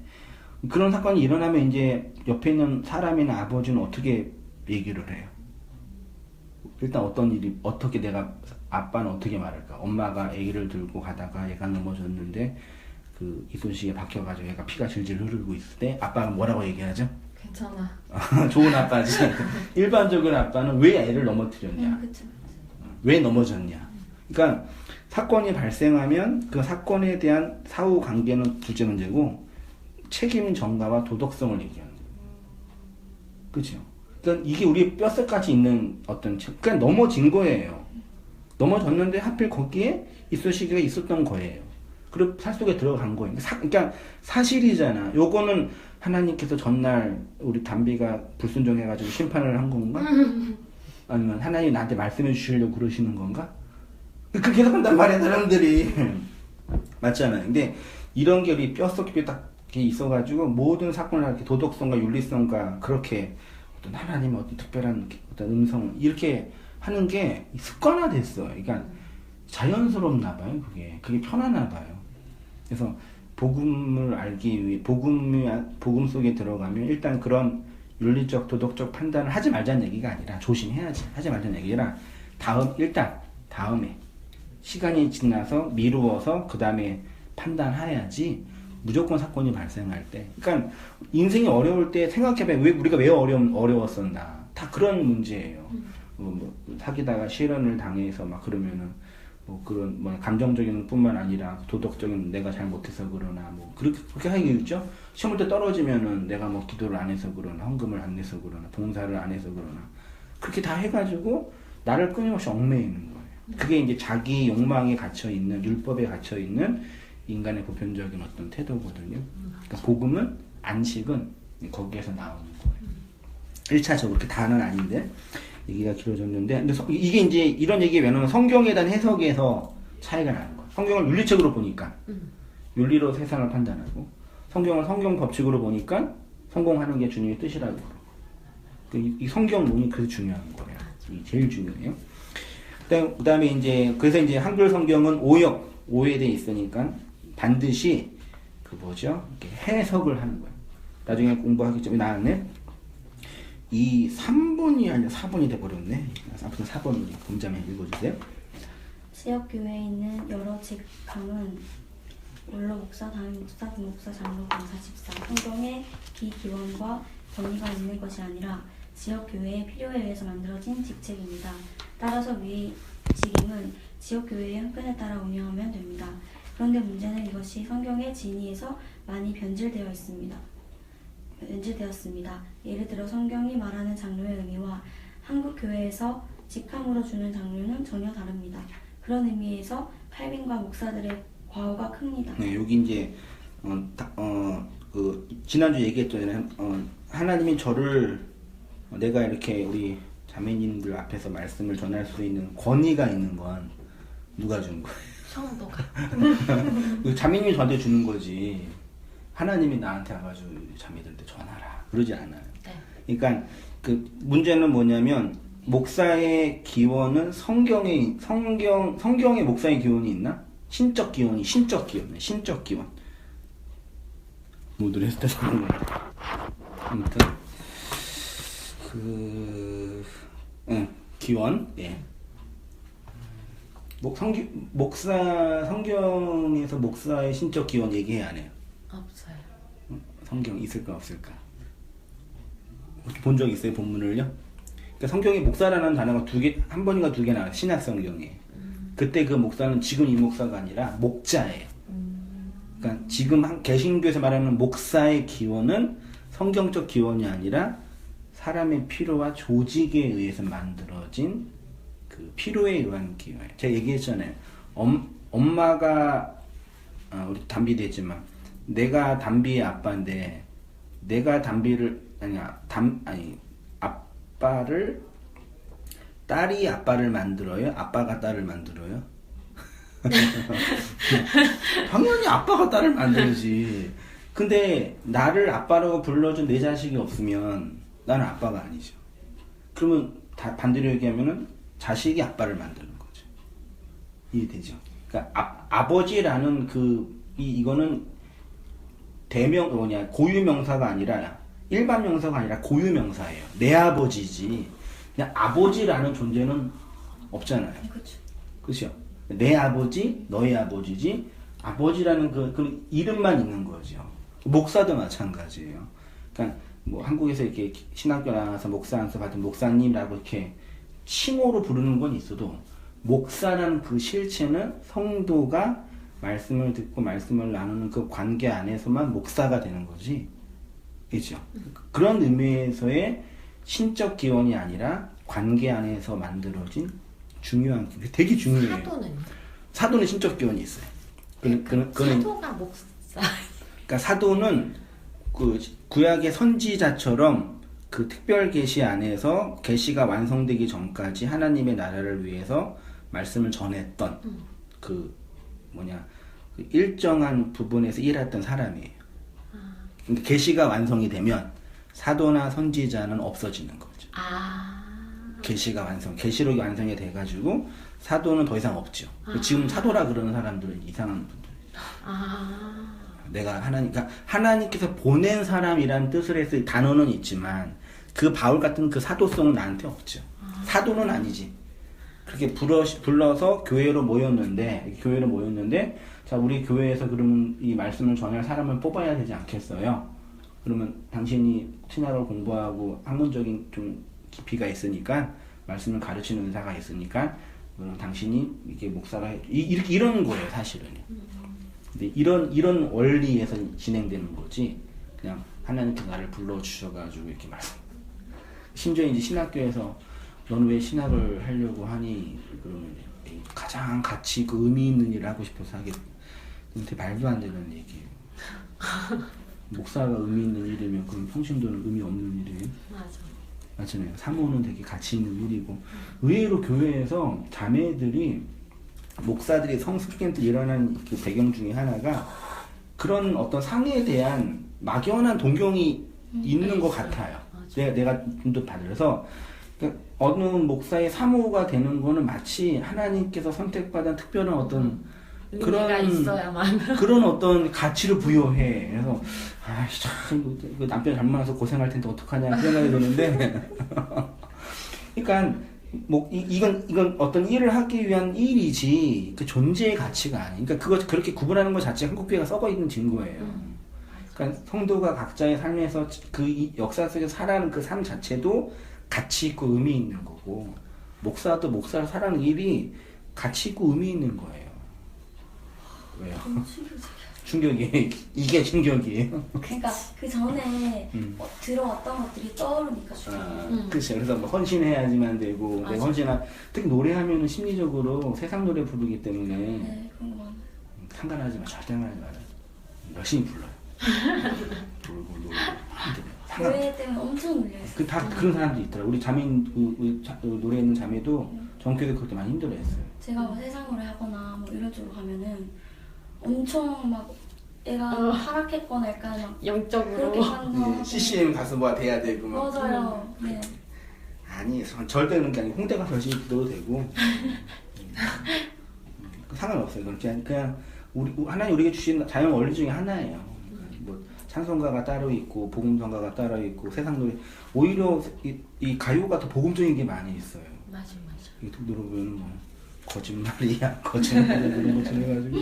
Speaker 1: 그런 사건이 일어나면 이제 옆에 있는 사람이나 아버지는 어떻게 얘기를 해요? 일단 어떻게 아빠는 어떻게 말할까? 엄마가 아기를 들고 가다가 얘가 넘어졌는데, 그 이쑤시개 박혀가지고 얘가 피가 질질 흐르고 있을 때, 아빠가 뭐라고 얘기하죠?
Speaker 4: 괜찮아.
Speaker 1: 좋은 아빠지. 일반적인 아빠는 왜 애를 넘어뜨렸냐?
Speaker 3: 그쵸.
Speaker 1: 왜 넘어졌냐? 그러니까 사건이 발생하면 그 사건에 대한 사후 관계는 둘째 문제고 책임 전가와 도덕성을 얘기하는 거예요. 그렇죠? 그러니까 이게 우리 뼛속까지 있는 그러니까 넘어진 거예요. 넘어졌는데 하필 거기에 이쑤시개가 있었던 거예요. 그리고 살 속에 들어간 거예요. 그러니까 사실이잖아. 요거는 하나님께서 전날 우리 담비가 불순종해가지고 심판을 한 건가? 아니면 하나님 나한테 말씀해 주시려고 그러시는 건가? 그렇게 해석한단 말이야, 사람들이. 맞잖아요. 근데 이런 게 우리 뼛속 깊이 딱 있어가지고 모든 사건을 이렇게 도덕성과 윤리성과 그렇게 어떤 하나님의 어떤 특별한 어떤 음성 이렇게 하는 게 습관화됐어요. 그러니까 자연스럽나 봐요, 그게 편하나 봐요. 그래서 복음을 알기 위해 복음 속에 들어가면 일단 그런 윤리적 도덕적 판단을 하지 말자는 얘기가 아니라 조심해야지 하지 말자는 얘기라 다음에 시간이 지나서 미루어서 그 다음에 판단해야지 무조건 사건이 발생할 때. 그러니까 인생이 어려울 때 생각해봐요. 우리가 왜 어려웠었나. 다 그런 문제예요. 사귀다가 실현을 당해서 막 그러면은 그런 감정적인 뿐만 아니라 도덕적인 내가 잘못해서 그러나 그렇게 하겠죠. 시험 볼 때 떨어지면은 내가 기도를 안 해서 그러나 헌금을 안 내서 그러나 봉사를 안 해서 그러나 그렇게 다 해가지고 나를 끊임없이 얽매이는 거예요. 그게 이제 자기 욕망에 갇혀있는, 율법에 갇혀있는 인간의 보편적인 어떤 태도거든요. 그러니까 복음은, 안식은 거기에서 나오는 거예요. 1차적으로 그렇게 다는 아닌데, 얘기가 길어졌는데, 근데 이게 이제 이런 얘기 왜냐면 성경에 대한 해석에서 차이가 나는 거예요. 성경을 윤리책으로 보니까, 윤리로 세상을 판단하고, 성경을 성경 법칙으로 보니까 성공하는 게 주님의 뜻이라고 그러고. 이 성경론이 그래서 중요한 거예요. 이게 제일 중요해요. 그 다음에 이제, 그래서 이제 한글 성경은 오해돼 있으니까 반드시 이렇게 해석을 하는 거예요. 나중에 공부하겠지만 나왔네. 이 3번이 아니라 4번이 돼버렸네. 아무튼 4번 우리 금자매 읽어주세요.
Speaker 3: 지역교회에 있는 여러 직함은 원로 목사, 담임 목사, 부목사, 장로, 권사, 집사, 성경에 기기원과 권위가 있는 것이 아니라 지역교회의 필요에 의해서 만들어진 직책입니다. 따라서 위의 직임은 지역교회의 형편에 따라 운영하면 됩니다. 그런데 문제는 이것이 성경의 진의에서 많이 변질되었습니다. 예를 들어 성경이 말하는 장로의 의미와 한국 교회에서 직함으로 주는 장로는 전혀 다릅니다. 그런 의미에서 칼빈과 목사들의 과오가 큽니다.
Speaker 1: 네, 여기 이제 지난주 얘기했던 하나님이 저를 내가 이렇게 우리 자매님들 앞에서 말씀을 전할 수 있는 권위가 있는 건 누가 준 거예요?
Speaker 2: 성도가.
Speaker 1: 자매님이 저한테 주는 거지. 하나님이 나한테 와가지고 자매들한테 전하라 그러지 않아요.
Speaker 2: 네.
Speaker 1: 그러니까 그 문제는 뭐냐면 목사의 기원은 성경의 목사의 기원이 있나? 신적 기원. 모두를 했을 때 사는 거야. 아무튼 기원. 예. 성경에서 목사의 신적 기원 얘기해 안 해요?
Speaker 2: 없어요.
Speaker 1: 성경 있을까 없을까? 본 적 있어요 본문을요? 그러니까 성경에 목사라는 단어가 한 번인가 두 개 나와요 신약 성경에. 그때 그 목사는 지금 이 목사가 아니라 목자예요. 그러니까 지금 개신교에서 말하는 목사의 기원은 성경적 기원이 아니라 사람의 필요와 조직에 의해서 만들어진 그 필요에 의한 기원이에요. 제가 얘기했잖아요. 엄마가 우리 담비도 했지만 내가 담비의 아빠인데 내가 아빠를 딸이 아빠를 만들어요? 아빠가 딸을 만들어요? 당연히 아빠가 딸을 만들지. 근데 나를 아빠라고 불러준 내 자식이 없으면 나는 아빠가 아니죠. 그러면 반대로 얘기하면은 자식이 아빠를 만드는 거죠. 이해되죠? 그러니까 아버지라는 이거는 고유명사가 아니라 일반 명사가 아니라 고유명사예요. 내 아버지지. 그냥 아버지라는 존재는 없잖아요. 그렇죠? 내 아버지, 너의 아버지지. 아버지라는 그 이름만 있는 거죠. 목사도 마찬가지예요. 그러니까 뭐 한국에서 이렇게 신학교 나와서 목사 안수 받은 목사님이라고 이렇게 칭호로 부르는 건 있어도 목사라는 그 실체는 성도가 말씀을 듣고 말씀을 나누는 그 관계 안에서만 목사가 되는 거지. 그렇죠? 그런 의미에서의 신적 기원이 아니라 관계 안에서 만들어진 중요한 되게 중요해요. 사도는 신적 기원이 있어요.
Speaker 2: 사도가 목사.
Speaker 1: 그러니까 사도는 그 구약의 선지자처럼 그 특별 계시 안에서 계시가 완성되기 전까지 하나님의 나라를 위해서 말씀을 전했던 그 일정한 부분에서 일했던 사람이에요. 그러니까 계시가 완성이 되면 사도나 선지자는 없어지는 거죠. 계시록이 완성이 돼가지고 사도는 더 이상 없죠. 지금 사도라 그러는 사람들은 이상한 분들이죠. 그러니까 하나님께서 보낸 사람이란 뜻을 해서 단어는 있지만 그 바울 같은 그 사도성은 나한테 없죠. 사도는 아니지. 그렇게 불러서 교회로 모였는데 자 우리 교회에서 그러면 이 말씀을 전할 사람을 뽑아야 되지 않겠어요? 그러면 당신이 신학을 공부하고 학문적인 좀 깊이가 있으니까 말씀을 가르치는 은사가 있으니까 그럼 당신이 이게 목사가 이렇게 이런 거예요 사실은. 근데 이런 원리에서 진행되는 거지 그냥 하나님께서 나를 불러주셔가지고 이렇게 말씀. 심지어 이제 신학교에서 너는 왜 신학을 하려고 하니? 그러면 가장 같이 그 의미 있는 일을 하고 싶어서 하겠다. 되게 말도 안 되는 얘기예요. 목사가 의미 있는 일이면 그럼 평신도는 의미 없는 일이에요? 맞잖아요. 사모는 되게 가치 있는 일이고 의외로 교회에서 자매들이 목사들이 성숙할 때 일어나는 그 배경 중에 하나가 그런 어떤 상에 대한 막연한 동경이 있는 것 같아요. 내가 좀 받아서 그러니까 어느 목사의 사모가 되는 거는 마치 하나님께서 선택받은 특별한 어떤 그런 어떤 가치를 부여해. 그래서 참 남편 잘못 만나서 고생할 텐데 어떡하냐 그 생각이 드는데 그러니까 이건 어떤 일을 하기 위한 일이지 그 존재의 가치가 아니야. 그러니까 그거 그렇게 구분하는 것 자체가 한국교회가 썩어 있는 증거예요. 그러니까 성도가 각자의 삶에서 그 역사 속에서 살아가는 그 삶 자체도 가치 있고 의미 있는 거고, 목사도 목사로 살아가는 일이 가치 있고 의미 있는 거예요. 왜요?
Speaker 3: 너무 충격적이야.
Speaker 1: 충격이 이게 충격이에요.
Speaker 3: 그러니까 그 전에 들어왔던 것들이 떠오르니까 충격이야.
Speaker 1: 그렇죠. 그래서 뭐 헌신해야지만 되고, 내가
Speaker 2: 맞아.
Speaker 1: 헌신하 특히 노래하면은 심리적으로 세상 노래 부르기 때문에
Speaker 3: 네, 그런 거 많아요.
Speaker 1: 상관하지 마, 절대 상관하지 마라. 열심히 불러요. 부르고 노래 상관.
Speaker 3: 노래 때문에 엄청 놀려있어요.
Speaker 1: 다 그런 사람들이 있더라. 우리 자민 노래 있는 자매도 전교에서 그것도 많이 힘들어했어요.
Speaker 3: 제가 뭐 세상 노래 하거나 뭐 이런 쪽으로 가면은 엄청 막 애가 하락했거나 약간 막
Speaker 2: 영적으로.
Speaker 3: 그렇게 하는
Speaker 1: CCM 가서 뭐 돼야 되고 막.
Speaker 3: 맞아요. 네.
Speaker 1: 아니 절대 그런 게 아니고 홍대 가서 열심히 불러도 되고 상관없어요. 그냥 우리 하나님 우리에게 주신 자연 원리 중에 하나예요. 뭐 찬송가가 따로 있고 복음성가가 따로 있고 세상 노래, 오히려 이 가요가 더 복음적인 게 많이 있어요.
Speaker 2: 맞아.
Speaker 1: 이게 들어보면 뭐 거짓말이야 이런 것처럼 해가지고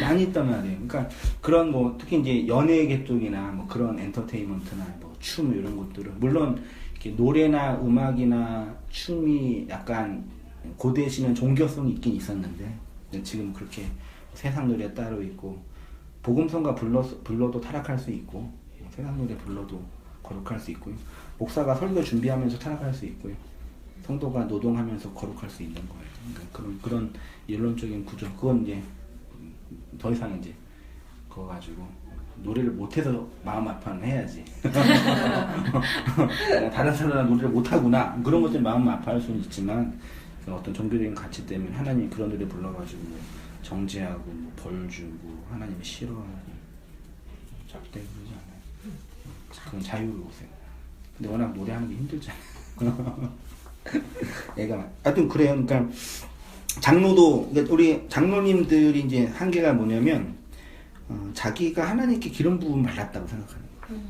Speaker 1: 많이 있단 말이에요. 그러니까 그런 뭐 특히 이제 연예계 쪽이나 뭐 그런 엔터테인먼트나 뭐 춤 이런 것들은 물론 이렇게 노래나 음악이나 춤이 약간 고대시는 종교성이 있긴 있었는데 지금 그렇게 세상 노래 따로 있고 복음성가 불러도 타락할 수 있고 세상 노래 불러도 거룩할 수 있고요. 목사가 설교 준비하면서 타락할 수 있고요. 성도가 노동하면서 거룩할 수 있는 거예요. 그러니까 그런 이론적인 구조, 그건 이제 더 이상 이제 그거 가지고 노래를 못해서 마음 아파는 해야지. 다른 사람은 노래를 못하구나 그런 것들 마음 아파할 수는 있지만 어떤 종교적인 가치 때문에 하나님이 그런 노래 불러가지고 정죄하고 뭐 벌 주고 하나님이 싫어하고 절대 그러지 않아요. 그건 자유로우세요. 근데 워낙 노래하는 게 힘들잖아요. 애가 하여튼 그래요. 그러니까 장로도, 그러니까 우리 장로님들이 이제 한계가 뭐냐면 자기가 하나님께 기름 부음 받았다고 생각하는 거예요.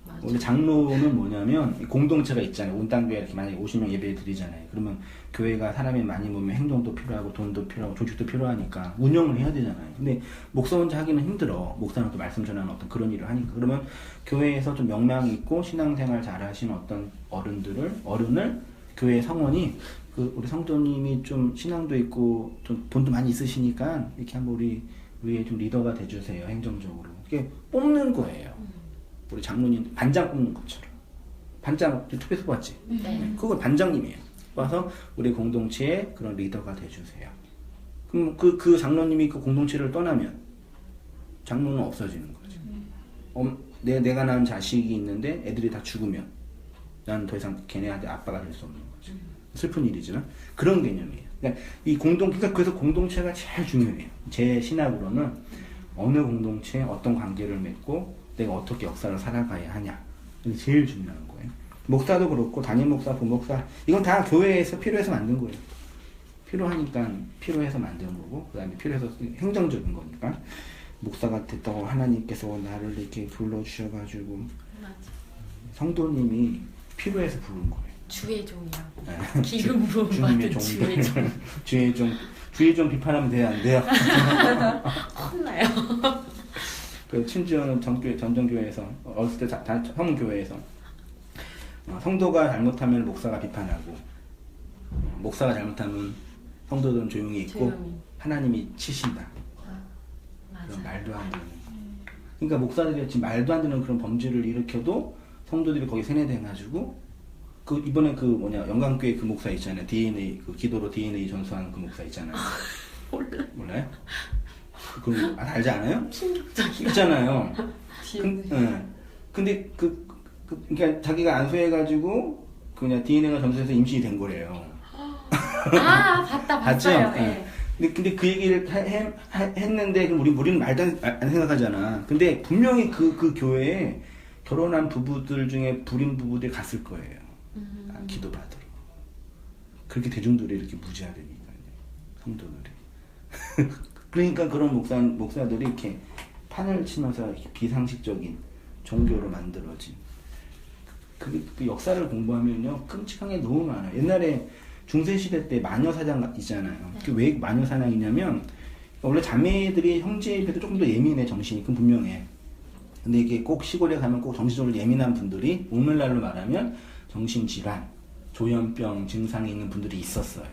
Speaker 2: 맞아.
Speaker 1: 원래 장로는 뭐냐면 공동체가 있잖아요. 온 땅 교회 이렇게 만약에 50명 예배 드리잖아요. 그러면 교회가 사람이 많이 모이면 행정도 필요하고 돈도 필요하고 조직도 필요하니까 운영을 해야 되잖아요. 근데 목사 혼자 하기는 힘들어. 목사는 또 말씀 전하는 어떤 그런 일을 하니까. 그러면 교회에서 좀 명망 있고 신앙생활 잘 하시는 어떤 어른을 교회 성원이 우리 성도님이 좀 신앙도 있고 좀 돈도 많이 있으시니까 이렇게 한번 우리 위에 좀 리더가 돼주세요. 행정적으로. 이게 뽑는 거예요. 우리 장로님 반장 뽑는 것처럼. 반장 투표해서 봤지?
Speaker 2: 네.
Speaker 1: 그거 반장님이에요. 와서 우리 공동체의 그런 리더가 돼주세요. 그럼 그 장로님이 그 공동체를 떠나면 장로는 없어지는 거죠. 내가 낳은 자식이 있는데 애들이 다 죽으면 나는 더 이상 걔네한테 아빠가 될 수 없는 거죠. 슬픈 일이지만 그런 개념이에요. 그러니까 그러니까 그래서 공동체가 제일 중요해요. 제 신학으로는 어느 공동체에 어떤 관계를 맺고 내가 어떻게 역사를 살아가야 하냐. 이게 제일 중요한 거예요. 목사도 그렇고 담임 목사, 부목사 이건 다 교회에서 필요해서 만든 거예요. 필요하니까 필요해서 만든 거고 그 다음에 필요해서 행정적인 거니까 목사가 됐다고 하나님께서 나를 이렇게 불러주셔가지고
Speaker 2: 맞아.
Speaker 1: 성도님이 필요해서 부른 거예요.
Speaker 2: 주의 종이라고.
Speaker 1: 네.
Speaker 2: 기름 부음
Speaker 1: 주님의
Speaker 2: 받은 주의 종.
Speaker 1: 주의 종 비판하면 돼요, 안 돼요?
Speaker 2: 혼나요.
Speaker 1: 그 심지어는 전정교회에서 어렸을 때 성교회에서 성도가 잘못하면 목사가 비판하고 목사가 잘못하면 성도들은 조용히 있고
Speaker 2: 조용히.
Speaker 1: 하나님이 치신다. 그런
Speaker 2: 맞아.
Speaker 1: 말도 안 되는. 그러니까 목사들이 지금 말도 안 되는 그런 범죄를 일으켜도 성도들이 거기 세뇌돼가지고 이번에 영광교회 그 목사 있잖아요. DNA 기도로 DNA 전수하는 그 목사 있잖아요. 몰라요? 그거 알지 않아요?
Speaker 2: 충격적이야.
Speaker 1: 있잖아요. 근데 그러니까 자기가 안수해가지고 그냥 DNA가 전수해서 임신이 된 거래요.
Speaker 2: 봤죠?
Speaker 1: 봤어요?
Speaker 2: 네.
Speaker 1: 근데 그 얘기를 했는데 그럼 우리는 말도 안 생각하잖아. 근데 분명히 그 교회에 결혼한 부부들 중에 불임 부부들이 갔을 거예요. 기도 받으러. 그렇게 대중들이 이렇게 무지하다니까 성도들이. 그러니까 그런 목사들이 이렇게 판을 치면서 이렇게 비상식적인 종교로 만들어진 그 역사를 공부하면요 끔찍한 게 너무 많아요. 옛날에 중세시대 때 마녀사냥 있잖아요.
Speaker 2: 네.
Speaker 1: 그게 왜 마녀사냥이냐면 원래 자매들이 형제에 비해서 조금 더 예민해 정신이. 그건 분명해. 근데 이게 꼭 시골에 가면 꼭 정신적으로 예민한 분들이 오늘날로 말하면 정신질환, 조현병 증상이 있는 분들이 있었어요.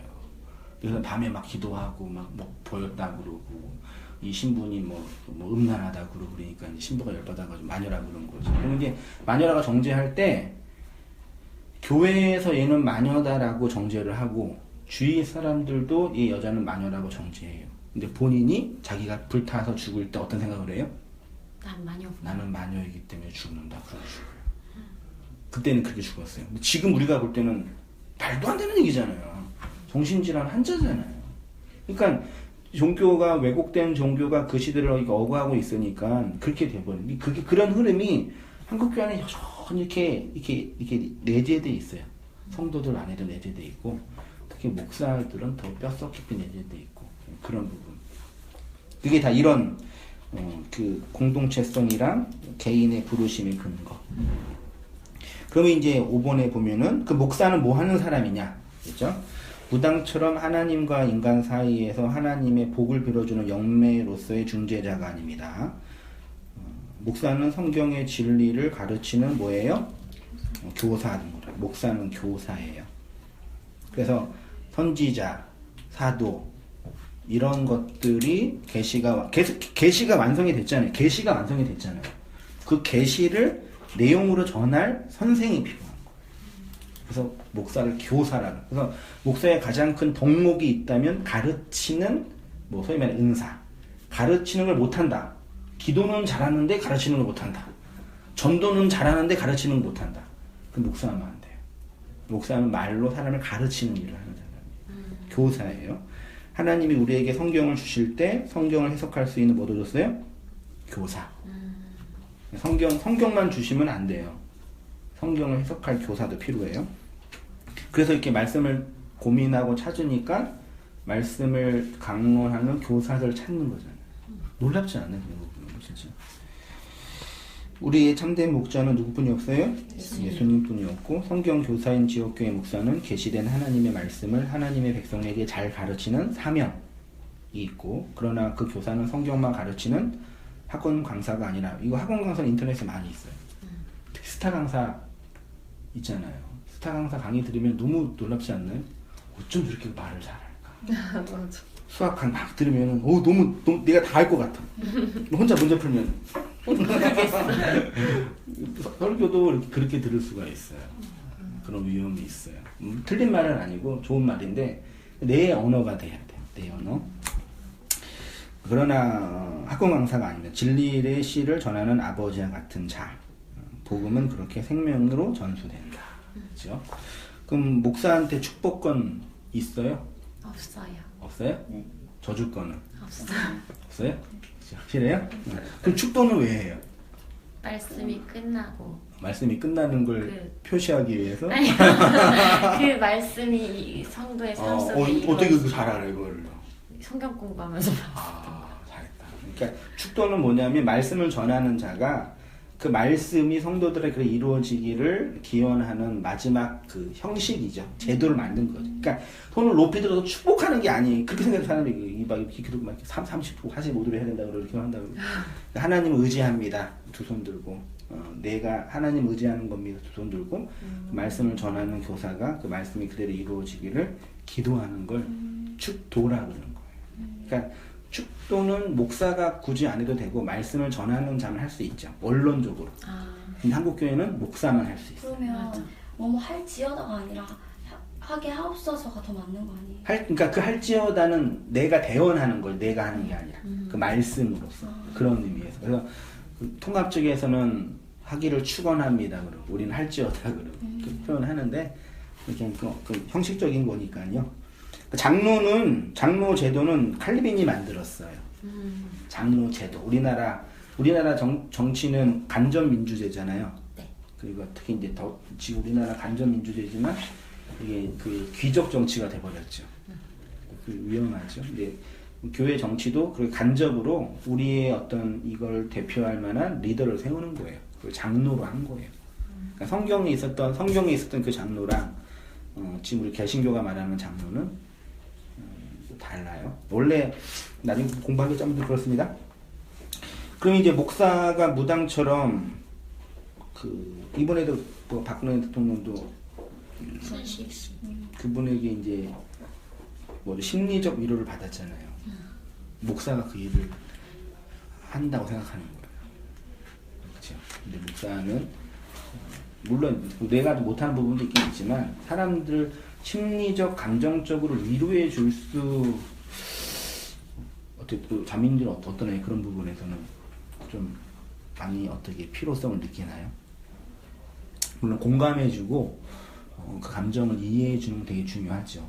Speaker 1: 그래서 밤에 막 기도하고 막 보였다 그러고 이 신부니 뭐 음란하다 그러고 그러니까 이제 신부가 열받아가지고 마녀라 그런 거죠. 그럼 이제 마녀라가 정죄할 때 교회에서 얘는 마녀다라고 정죄를 하고 주위 사람들도 이 여자는 마녀라고 정죄해요. 근데 본인이 자기가 불타서 죽을 때 어떤 생각을 해요? 나는 마녀이기 때문에 죽는다. 그러고 죽어요. 그때는 그렇게 죽었어요. 근데 지금 우리가 볼 때는 말도 안 되는 얘기잖아요. 정신질환 환자잖아요. 그러니까 종교가 왜곡된 종교가 그 시대를 어구하고 있으니까 그렇게 돼버린. 그게 그런 흐름이 한국 교회 안에 여전히 이렇게 내재돼 있어요. 성도들 안에도 내재돼 있고 특히 목사들은 더 뼛속 깊이 내재돼 있고 그런 부분. 그게 다 이런 그 공동체성이랑 개인의 부르심의 근거. 그러면 이제 5번에 보면은 그 목사는 뭐 하는 사람이냐, 그렇죠? 무당처럼 하나님과 인간 사이에서 하나님의 복을 빌어주는 영매로서의 중재자가 아닙니다. 목사는 성경의 진리를 가르치는 뭐예요? 교사입니다. 목사는 교사예요. 그래서 선지자, 사도 이런 것들이 계시가 완성이 됐잖아요. 계시가 완성이 됐잖아요. 그 계시를 내용으로 전할 선생이 필요한 거예요. 그래서 목사를 교사라고. 그래서 목사의 가장 큰 덕목이 있다면 가르치는 소위 말하는 은사. 가르치는 걸 못한다. 기도는 잘하는데 가르치는 걸 못한다. 전도는 잘하는데 가르치는 걸 못한다. 그 목사하면 안 돼요. 목사는 말로 사람을 가르치는 일을 하는 사람이에요. 교사예요. 하나님이 우리에게 성경을 주실 때 성경을 해석할 수 있는 뭐도 줬어요? 교사. 성경만 주시면 안 돼요. 성경을 해석할 교사도 필요해요. 그래서 이렇게 말씀을 고민하고 찾으니까 말씀을 강론하는 교사들 찾는 거잖아요. 놀랍지 않나요? 진짜. 우리의 참된 목자는 누구뿐이 없어요? 예수님뿐이 없고 성경 교사인 지역교회 목사는 계시된 하나님의 말씀을 하나님의 백성에게 잘 가르치는 사명이 있고 그러나 그 교사는 성경만 가르치는 학원 강사가 아니라 이거 학원 강사는 인터넷에 많이 있어요. 스타 강사 있잖아요. 스타 강사 강의 들으면 너무 놀랍지 않나요? 어쩜 저렇게 말을 잘할까?
Speaker 4: 맞아.
Speaker 1: 수학 강의 막 들으면 너무 내가 다 할 것 같아. 혼자 문제 풀면 설교도 그렇게 들을 수가 있어요. 그런 위험이 있어요. 틀린 말은 아니고 좋은 말인데 내 언어가 돼야 돼요. 내 언어. 그러나 학원 강사가 아닙니다. 진리의 씨를 전하는 아버지와 같은 자. 복음은 그렇게 생명으로 전수된다. 그렇죠? 그럼 목사한테 축복권 있어요?
Speaker 2: 없어요.
Speaker 1: 없어요?
Speaker 3: 네.
Speaker 1: 저주권은?
Speaker 2: 없어요.
Speaker 1: 없어요? 확실해요? 네. 그럼 축도는 왜 해요?
Speaker 2: 말씀이 끝나고
Speaker 1: 말씀이 끝나는 걸 표시하기 위해서?
Speaker 2: 아니, 그 말씀이 성도의 삶 속에
Speaker 1: 어떻게 그 잘 알아요, 이걸?
Speaker 2: 성경 공부하면서
Speaker 1: 잘했다. 그러니까 축도는 뭐냐면 말씀을 전하는 자가 그 말씀이 성도들에게 이루어지기를 기원하는 마지막 그 형식이죠. 제도를 만든 거죠. 그러니까 손을 높이 들어서 축복하는 게 아니에요. 그렇게 생각하는 사람이 막 이렇게 기도고 막 30도 45도로 해야 된다고 이렇게 한다고. 하나님 의지합니다. 두 손 들고. 내가 하나님 의지하는 겁니다. 두 손 들고. 그 말씀을 전하는 교사가 그 말씀이 그대로 이루어지기를 기도하는 걸 축도라고 그러는 거예요. 그러니까 축도는 목사가 굳이 안 해도 되고 말씀을 전하는 자만 할 수 있죠. 원론적으로. 근데 한국 교회는 목사만 할 수 있어요.
Speaker 3: 그러면 뭐뭐 할지어다가 아니라 하게 하옵소서가 더 맞는 거 아니에요?
Speaker 1: 그러니까 그 할지어다는 내가 대언하는 걸 내가 하는 게 아니라 그 말씀으로서 그런 의미에서. 그래서 그 통합 쪽에서는 하기를 축원합니다. 그러고 우리는 할지어다 그러고 그 표현하는데 이렇게 그 형식적인 거니까요. 장로 제도는 칼빈이 만들었어요. 장로 제도. 우리나라 정치는 간접 민주제잖아요.
Speaker 2: 네.
Speaker 1: 그리고 특히 이제 지금 우리나라 간접 민주제지만 이게 그 귀족 정치가 돼버렸죠. 그 위험하죠. 근데 교회 정치도 그 간접으로 우리의 어떤 이걸 대표할 만한 리더를 세우는 거예요. 그 장로로 한 거예요. 그러니까 성경에 있었던 그 장로랑 지금 우리 개신교가 말하는 장로는 달라요. 원래 나중에 공부하기 좀 그렇습니다. 그럼 이제 목사가 무당처럼 이번에도 뭐 박근혜 대통령도 그분에게 이제 뭐 심리적 위로를 받았잖아요. 목사가 그 일을 한다고 생각하는 거예요. 그렇죠. 근데 목사는 물론 내가 못하는 부분도 있긴 있지만 사람들 심리적 감정적으로 위로해 줄 수 어떻게 또 자민들 어떠나요? 그런 부분에서는 좀 많이 어떻게 필요성을 느끼나요? 물론 공감해주고 그 감정을 이해해주는 건 되게 중요하죠.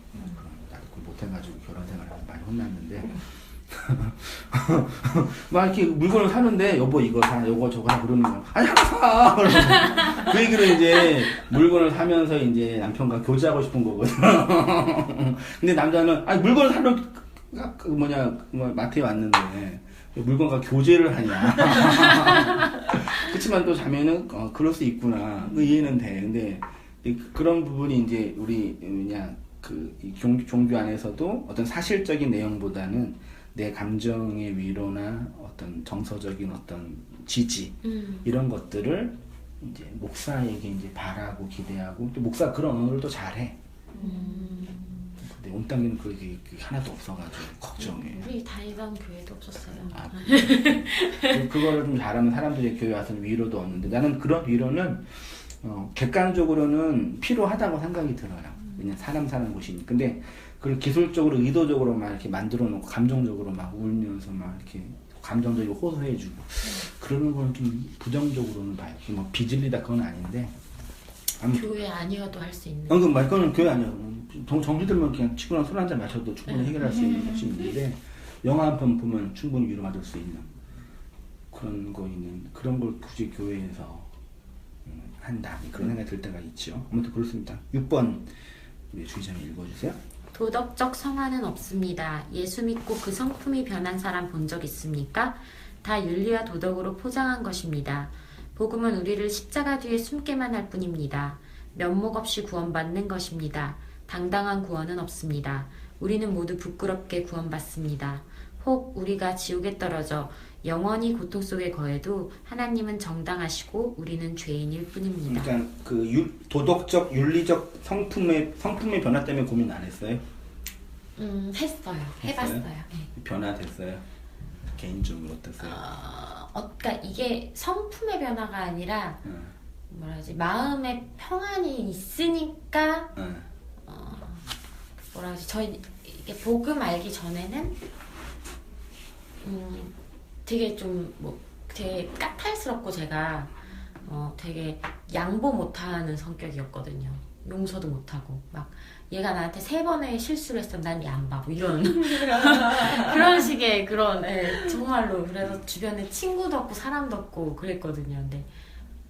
Speaker 1: 나도 그걸 못해가지고 결혼 생활을 많이 혼났는데 막 이렇게 물건을 사는데 여보 이거 사, 요거 저거 사 그러는 거야. 아니 하나 사. 그 얘기를 이제 물건을 사면서 이제 남편과 교제하고 싶은 거거든. 근데 남자는 아니 물건을 사러 마트에 왔는데 물건과 교제를 하냐. 그렇지만 또 자매는 그럴 수 있구나. 이해는 돼. 근데 그런 부분이 이제 우리 그냥 이 종교 안에서도 어떤 사실적인 내용보다는 내 감정의 위로나 어떤 정서적인 어떤 지지 이런 것들을 이제 목사에게 이제 바라고 기대하고 또 목사 그런 언어를 또 잘해. 근데 온 땅에는 그게 하나도 없어가지고 걱정해.
Speaker 2: 우리 다니던 교회도 없었어요.
Speaker 1: 그거를 좀 잘하면 사람들이 교회 와서 위로도 얻는데 나는 그런 위로는 객관적으로는 필요하다고 생각이 들어요. 그냥 사람 사는 곳이니까. 근데 그걸 기술적으로 의도적으로 막 이렇게 만들어 놓고 감정적으로 막 울면서 막 이렇게 감정적으로 호소해주고 그러는 건 좀 부정적으로는 봐요. 뭐 비질리다 그건 아닌데.
Speaker 2: 교회 아니어도 할 수 있는.
Speaker 1: 그건 교회 아니야. 정신 들면 그냥 친구랑 술 한잔 마셔도 충분히 해결할 수 있는 것이 있는데 영화 한 편 보면 충분히 위로받을 수 있는 그런 거 있는 그런 걸 굳이 교회에서 한다 그런 생각이 들 때가 있죠. 아무튼 그렇습니다. 6번 우리 주의자님 읽어주세요.
Speaker 2: 도덕적 성화는 없습니다. 예수 믿고 그 성품이 변한 사람 본 적 있습니까? 다 윤리와 도덕으로 포장한 것입니다. 복음은 우리를 십자가 뒤에 숨게만 할 뿐입니다. 면목 없이 구원받는 것입니다. 당당한 구원은 없습니다. 우리는 모두 부끄럽게 구원받습니다. 혹 우리가 지옥에 떨어져 영원히 고통 속에 거해도 하나님은 정당하시고 우리는 죄인일 뿐입니다.
Speaker 1: 그러니까 도덕적 윤리적 성품의 변화 때문에 고민 안 했어요?
Speaker 2: 했어요. 해봤어요. 네.
Speaker 1: 변화됐어요? 개인적으로 어땠어요?
Speaker 2: 그러니까 이게 성품의 변화가 아니라 뭐라지 마음의 평안이 있으니까 뭐라지 저희 이게 복음 알기 전에는 되게 좀 되게 까탈스럽고 제가 되게 양보 못하는 성격이었거든요. 용서도 못하고 막 얘가 나한테 3번의 실수를 했으면 난 얘 안 봐. 뭐 이런 그런 식의 그런 정말로 그래서 주변에 친구도 없고 사람도 없고 그랬거든요. 근데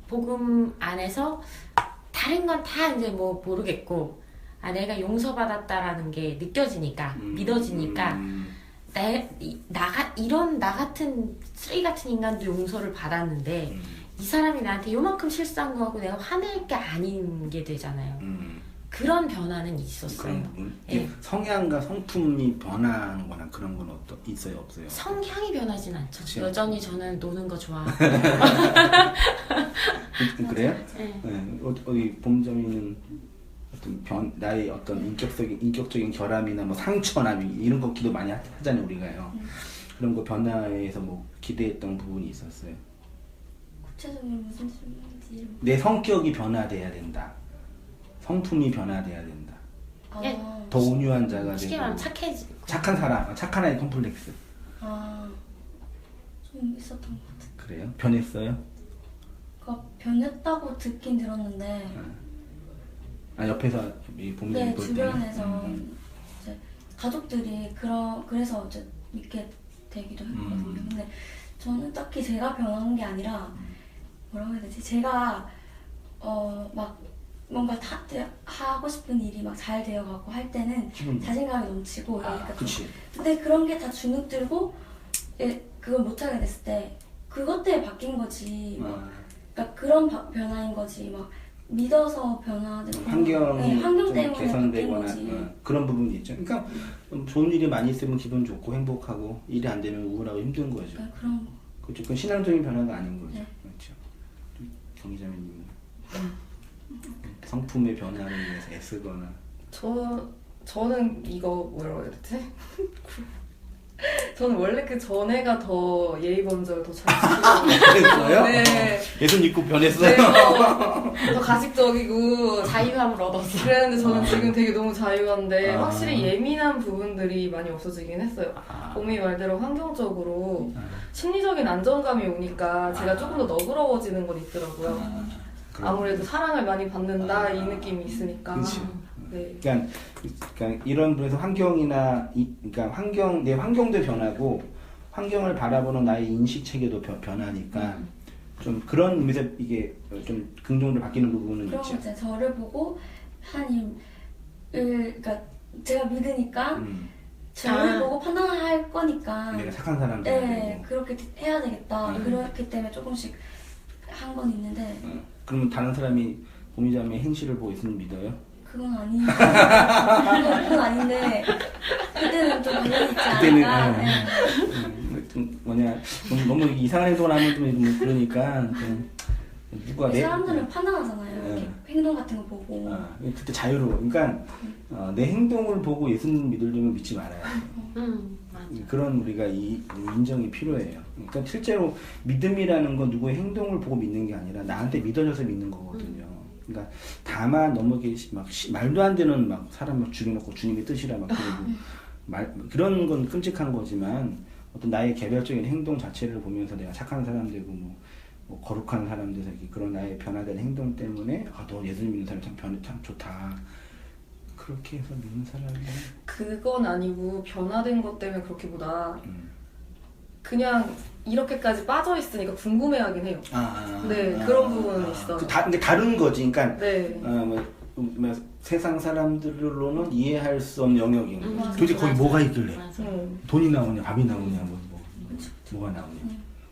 Speaker 2: 복음 안에서 다른 건 다 이제 뭐 모르겠고 내가 용서받았다라는 게 느껴지니까 믿어지니까 이런 나 같은 쓰레기 같은 인간도 용서를 받았는데 이 사람이 나한테 요만큼 실수한 거 같고 내가 화낼 게 아닌 게 되잖아요. 그런 변화는 있었어요.
Speaker 1: 네. 성향과 성품이 변하는 거나 그런 건 있어요? 없어요?
Speaker 2: 성향이 변하진 않죠.
Speaker 1: 그치?
Speaker 2: 여전히 저는 노는 거 좋아하고.
Speaker 1: 그래요?
Speaker 2: 네.
Speaker 1: 네. 어디 봄점이는 나의 어떤 인격적인 결함이나 뭐 상처나 이런 거 기도 많이 하잖아요, 우리가요. 그런 거 변화에서 뭐 기대했던 부분이 있었어요.
Speaker 3: 구체적으로 무슨 질문인지.
Speaker 1: 내 성격이 변화돼야 된다. 성품이 변화돼야 된다. 더 온유한 자가
Speaker 2: 쉽게
Speaker 1: 되고.
Speaker 2: 말하면 착해지.
Speaker 1: 착한 사람, 착한 아이 컴플렉스.
Speaker 3: 좀 있었던 것 같아요.
Speaker 1: 그래요? 변했어요?
Speaker 3: 변했다고 듣긴 들었는데.
Speaker 1: 옆에서 이 봄들이 볼 때.
Speaker 3: 주변에서 이제 가족들이 그래서 이제 믿게 되기도 했거든요. 근데 저는 딱히 제가 변한 게 아니라 뭐라고 해야 되지? 제가 막 뭔가 하고 싶은 일이 막 잘 되어가고 할 때는 자신감이 넘치고 그러니까
Speaker 1: 그치.
Speaker 3: 근데 그런 게 다 주눅 들고 그걸 못하게 됐을 때 그것 때문에 바뀐 거지. 그러니까 그런 변화인 거지. 막 믿어서 변화되고
Speaker 1: 환경
Speaker 3: 네, 환경
Speaker 1: 좀
Speaker 3: 때문에 바뀐
Speaker 1: 개선되거나
Speaker 3: 거지.
Speaker 1: 그런 부분이 있죠. 그러니까 좀 좋은 일이 많이 있으면 기분 좋고 행복하고 일이 안 되면 우울하고 힘든 거죠.
Speaker 3: 네, 그런 거.
Speaker 1: 그렇죠. 그건 신앙적인 변화가 아닌 거죠.
Speaker 3: 네.
Speaker 1: 그렇죠. 경희자매님은 성품의 변화를 위해서 애쓰거나
Speaker 4: 저는 이거 뭐라고 해야 되지? 저는 원래 그 전에가 더 예의 범절을 더 잘 지키고
Speaker 1: 그랬어요?
Speaker 4: 네.
Speaker 1: 예수 믿고 변했어요?
Speaker 4: 네, 더 가식적이고
Speaker 2: 자유함을 얻었어.
Speaker 4: 그랬는데 저는 지금 되게 너무 자유한데
Speaker 1: 아.
Speaker 4: 확실히 예민한 부분들이 많이 없어지긴 했어요.
Speaker 1: 아.
Speaker 4: 봄이 말대로 환경적으로
Speaker 1: 아.
Speaker 4: 심리적인 안정감이 오니까 제가 조금 더 너그러워지는 건 있더라고요. 아무래도 사랑을 많이 받는다 이 느낌이 있으니까.
Speaker 1: 그렇죠.
Speaker 4: 네.
Speaker 1: 그러니까 이런 분에서 환경이나 그러니까 내 환경도 변하고 환경을 바라보는 나의 인식 체계도 변하니까 좀 그런 의미에서 이게 좀 긍정으로 바뀌는 부분은
Speaker 3: 그런
Speaker 1: 있죠.
Speaker 3: 거 이제 저를 보고 하나님을 그러니까 제가 믿으니까 저를 보고 판단할 거니까
Speaker 1: 내가 착한 사람
Speaker 3: 네
Speaker 1: 되고.
Speaker 3: 그렇게 해야 되겠다. 그렇기 때문에 조금씩 한 건 있는데
Speaker 1: 그러면 다른 사람이 봄이자매의 행실을 보고 예수님 믿어요?
Speaker 3: 그건 아니에요. 그건 아닌데 그때는 좀 관련이 있지
Speaker 1: 그때는
Speaker 3: 않을까. 네.
Speaker 1: 좀 뭐냐 너무 이상한 행동을 하면 좀 그러니까 좀 누가
Speaker 3: 사람들은 판단하잖아요.
Speaker 1: 네.
Speaker 3: 이렇게 행동 같은 거 보고.
Speaker 1: 그때 자유로워. 그러니까 내 행동을 보고 예수님 믿으려면 믿지 말아야 돼요.
Speaker 2: 맞아.
Speaker 1: 그런 우리가 인정이 필요해요. 그러니까 실제로 믿음이라는 건 누구의 행동을 보고 믿는 게 아니라 나한테 믿어져서 믿는 거거든요. 그러니까 다만 너무 막 말도 안 되는 막 사람 막 죽여놓고 주님의 뜻이라 막 그러고 그런 건 끔찍한 거지만 어떤 나의 개별적인 행동 자체를 보면서 내가 착한 사람 되고 뭐 거룩한 사람 돼서 이렇게 그런 나의 변화된 행동 때문에 너 예수님 믿는 사람 참 좋다. 그렇게 해서 믿는 사람은
Speaker 4: 그건 아니고 변화된 것 때문에 그렇게보다 그냥 이렇게까지 빠져 있으니까 궁금해하긴 해요. 네, 그런 부분은 있어요.
Speaker 1: 근데 다른 거지. 그러니까
Speaker 4: 네.
Speaker 1: 세상 사람들로는 이해할 수 없는 영역인 거지.
Speaker 3: 맞아,
Speaker 1: 도대체 거기
Speaker 2: 맞아.
Speaker 1: 뭐가 있길래?
Speaker 2: 맞아.
Speaker 1: 돈이 나오냐, 밥이 나오냐, 뭐가 나오냐.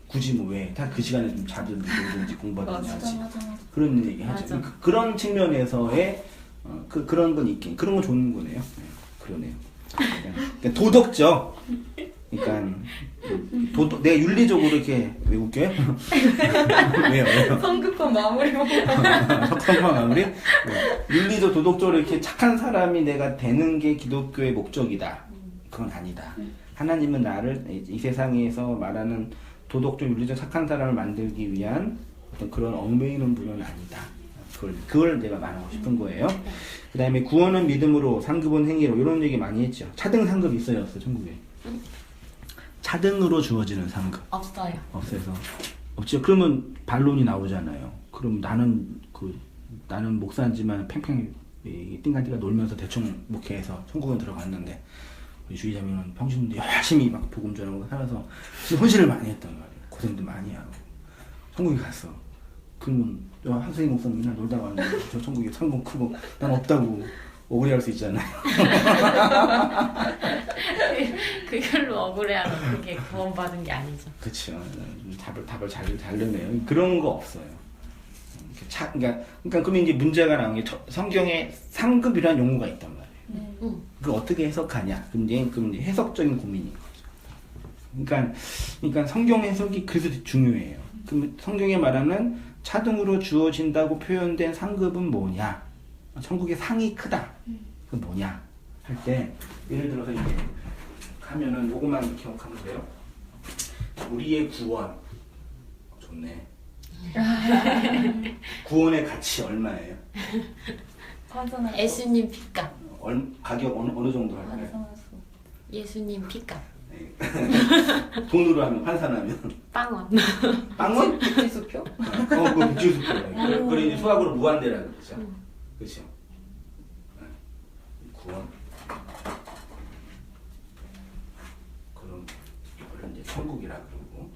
Speaker 1: 굳이 뭐 왜? 다 그 시간에 좀 자든 놀든지 공부하든지 하지.
Speaker 3: 맞아.
Speaker 1: 그런 얘기 하죠.
Speaker 2: 맞아.
Speaker 1: 그런 측면에서의 그런 건 있긴. 그런 건 좋은 거네요. 네, 그러네요. 그러니까 도덕적. 그러니까 내가 윤리적으로 이렇게 왜 웃겨요? 왜요?
Speaker 4: 성급한 마무리 보고
Speaker 1: 석탄과 마무리? 윤리적 도덕적으로 이렇게 착한 사람이 내가 되는 게 기독교의 목적이다. 그건 아니다. 하나님은 나를 이 세상에서 말하는 도덕적 윤리적 착한 사람을 만들기 위한 어떤 그런 얽매이는 분은 아니다. 그걸 내가 말하고 싶은 거예요. 그 다음에 구원은 믿음으로, 상급은 행위로, 이런 얘기 많이 했죠. 차등 상급 있어요, 없어요, 천국에? 차등으로 주어지는 상급.
Speaker 2: 없어요.
Speaker 1: 없어서. 없죠. 그러면 반론이 나오잖아요. 그럼 나는 목사지만 팽팽 띵가띵가 놀면서 대충 목회해서 천국에 들어갔는데 우리 주의자매는 평신도 열심히 막 복음 전하고 살아서 진짜 헌신을 많이 했단 말이에요. 고생도 많이 하고 천국에 갔어. 그러면 한승희 목사님 맨날 놀다 왔는데 저 천국에 상금 크고 난 없다고 억울해할 수 있잖아요.
Speaker 2: 그걸로 억울해하면 그게 구원받은 게 아니죠.
Speaker 1: 그렇죠. 답을 잘 넣네요. 그런 거 없어요. 그러니까 그러면 이제 문제가 나온 게 성경에 상급이라는 용어가 있단 말이에요. 그걸 어떻게 해석하냐? 그럼 이제 해석적인 고민인 거죠. 그러니까 성경 해석이 그래서 중요해요. 그럼 성경에 말하는 차등으로 주어진다고 표현된 상급은 뭐냐? 천국의 상이 크다. 그 뭐냐? 할 때 예를 들어서 이제 하면은 요것만 기억하면 돼요. 우리의 구원 좋네. 구원의 가치 얼마예요?
Speaker 2: 예수님 피값.
Speaker 1: 가격 어느 정도 할까요?
Speaker 2: 예수님 피값.
Speaker 1: 돈으로 하면 환산하면
Speaker 2: 빵원.
Speaker 1: 빵원?
Speaker 4: 백지수표?
Speaker 1: 그 백지수표. 그래 이제 수학으로 무한대라 그러죠. 그렇죠. 구원. 그럼 이걸 이제 천국이라 그러고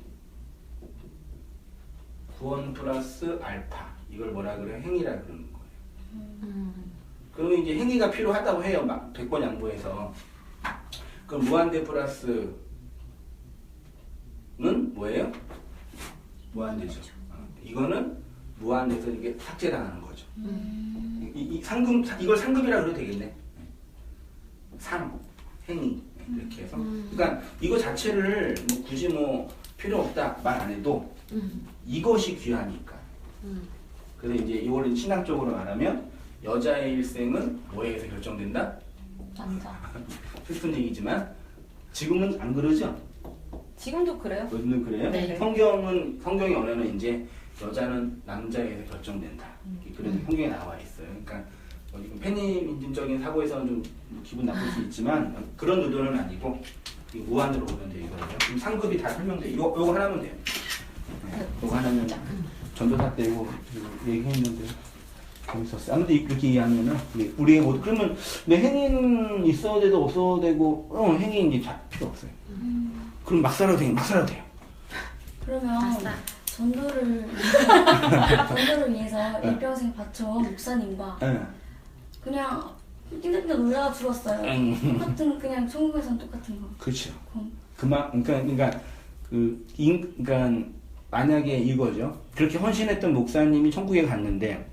Speaker 1: 구원 플러스 알파 이걸 뭐라 그래? 행위라 그러는 거예요. 그러면 이제 행위가 필요하다고 해요. 막 100번 양보해서. 그럼 무한대 플러스는 뭐예요? 무한대죠. 이거는 무한돼서 이게 삭제당하는 거죠. 이 상금, 이걸 상급이라 그래도 되겠네. 상, 행위 이렇게 해서. 그러니까 이거 자체를 뭐 굳이 뭐 필요 없다 말 안 해도 이것이 귀하니까. 그래서 이제 이거를 신학적으로 말하면 여자의 일생은 뭐에 의해서 결정된다?
Speaker 2: 남자.
Speaker 1: 슬픈 얘기지만 지금은 안 그러죠?
Speaker 2: 지금도 그래요?
Speaker 1: 요즘은 그래요?
Speaker 2: 네.
Speaker 1: 성경의 언어는 이제 여자는 남자에 의해서 결정된다. 그런 성경에 나와 있어요. 그러니까 페미니즘적인 사고에서는 좀 기분 나쁠 수 있지만 그런 의도는 아니고 무한으로 보면 돼요. 이거요. 그럼 상급이 다 설명돼. 요거 하나면 돼요. 네, 요거 하나면 전도사 때 이거 얘기했는데 재밌었어요. 아무튼 이렇게 이해하면은 우리의 뭐 그러면 내 행위는 있어도 되고 없어도 되고 행위 이제 필요 없어요. 그럼 막 살아도 돼요. 막 살아도 돼요.
Speaker 3: 그러면 전도를 위해서 일평생 바쳐온 목사님과
Speaker 1: 네.
Speaker 3: 그냥 띵띵띵 놀다가 죽었어요. 똑같은 그냥 천국에서는 똑같은 거.
Speaker 1: 그렇죠.
Speaker 3: 그럼
Speaker 1: 그러니까 만약에 이거죠. 그렇게 헌신했던 목사님이 천국에 갔는데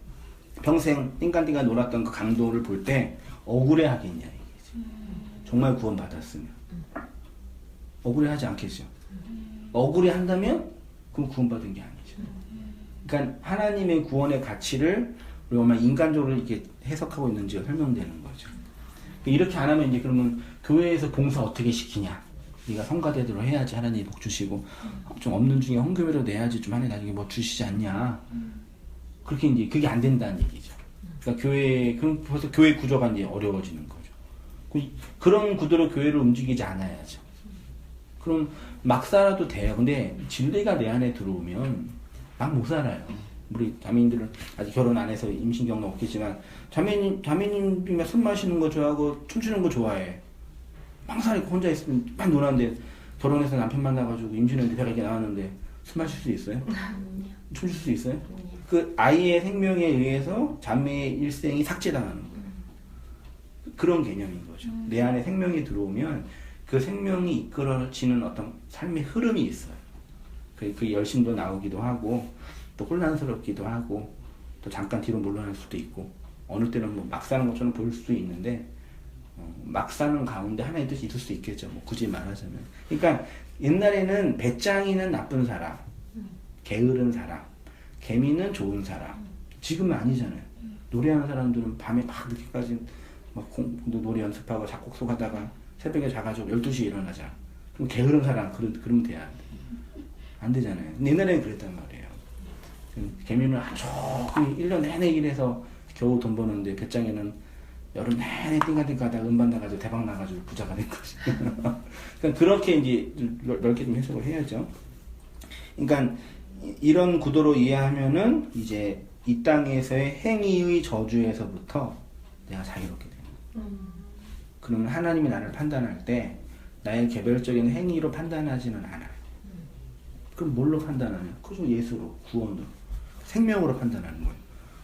Speaker 1: 평생 띵간띵간 놀았던 그 강도를 볼 때 억울해하겠냐 이게지. 정말 구원받았으면 억울해하지 않겠죠. 억울해한다면 그럼 구원받은 게 아니죠. 그러니까 하나님의 구원의 가치를 우리가 얼마나 인간적으로 이렇게 해석하고 있는지가 설명되는 거죠. 이렇게 안 하면 이제 그러면 교회에서 봉사 어떻게 시키냐? 네가 성가대대로 해야지 하나님이 복 주시고 좀 없는 중에 헌금이라도 내야지 좀 하나님 나중에 뭐 주시지 않냐? 그렇게 이제 그게 안 된다는 얘기죠. 그러니까 그럼 벌써 교회 구조가 이제 어려워지는 거죠. 그런 구도로 교회를 움직이지 않아야죠. 그럼 막 살아도 돼요. 근데 진리가 내 안에 들어오면 막 못 살아요. 우리 자매님들은 아직 결혼 안 해서 임신 경험 없겠지만 자매님이 술 마시는 거 좋아하고 춤추는 거 좋아해. 망설이 혼자 있으면 막 놀았는데 결혼해서 남편 만나가지고 임신했는데 배가 이렇게 나왔는데 술 마실 수 있어요? 춤출 수 있어요? 그 아이의 생명에 의해서 자매의 일생이 삭제당하는 거예요. 그런 개념인 거죠. 내 안에 생명이 들어오면 그 생명이 이끌어지는 어떤 삶의 흐름이 있어요. 그 열심도 나오기도 하고 또 혼란스럽기도 하고 또 잠깐 뒤로 물러날 수도 있고 어느 때는 뭐 막 사는 것처럼 보일 수도 있는데 막 사는 가운데 하나의 뜻이 있을 수 있겠죠. 뭐 굳이 말하자면. 그러니까 옛날에는 배짱이는 나쁜 사람, 게으른 사람, 개미는 좋은 사람. 지금은 아니잖아요. 노래하는 사람들은 밤에 막 늦게까지 막 노래 연습하고 작곡 하다가 새벽에 자가지고 12시에 일어나자. 그럼 게으른 사람 그러면 돼야 안 되잖아요. 옛날에는 그랬단 말이에요. 개미는 아주 1년 내내 일해서 겨우 돈 버는데 배짱이는 여름 내내 띵가띵가 하다가 음반 나가지고 대박 나가지고 부자가 된 거지. 그러니까 그렇게 이제 넓게 좀 해석을 해야죠. 그러니까 이런 구도로 이해하면은 이제 이 땅에서의 행위의 저주에서부터 내가 자유롭게 돼요. 그러면 하나님이 나를 판단할 때 나의 개별적인 행위로 판단하지는 않아요. 그럼 뭘로 판단하냐? 그죠, 예수로, 구원으로, 생명으로 판단하는 거예요.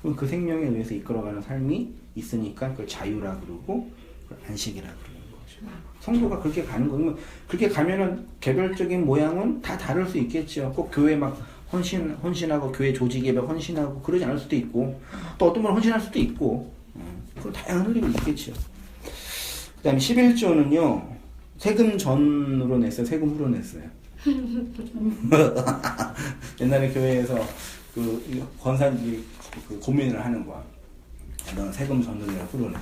Speaker 1: 그럼 그 생명에 의해서 이끌어가는 삶이 있으니까 그걸 자유라 그러고 그걸 안식이라 그러는 거죠. 성도가 그렇게 가는 거예요. 그렇게 가면은 개별적인 모양은 다 다를 수 있겠죠. 꼭 교회 막 헌신하고 교회 조직에 막 헌신하고 그러지 않을 수도 있고 또 어떤 분은 헌신할 수도 있고 그런 다양한 흐름이 있겠죠. 그 다음에 11조는요 세금 전으로 냈어요? 세금 후로 냈어요? 옛날에 교회에서 그 권사님이 그 고민을 하는 거야. 넌 세금 전으로 내 후로 내.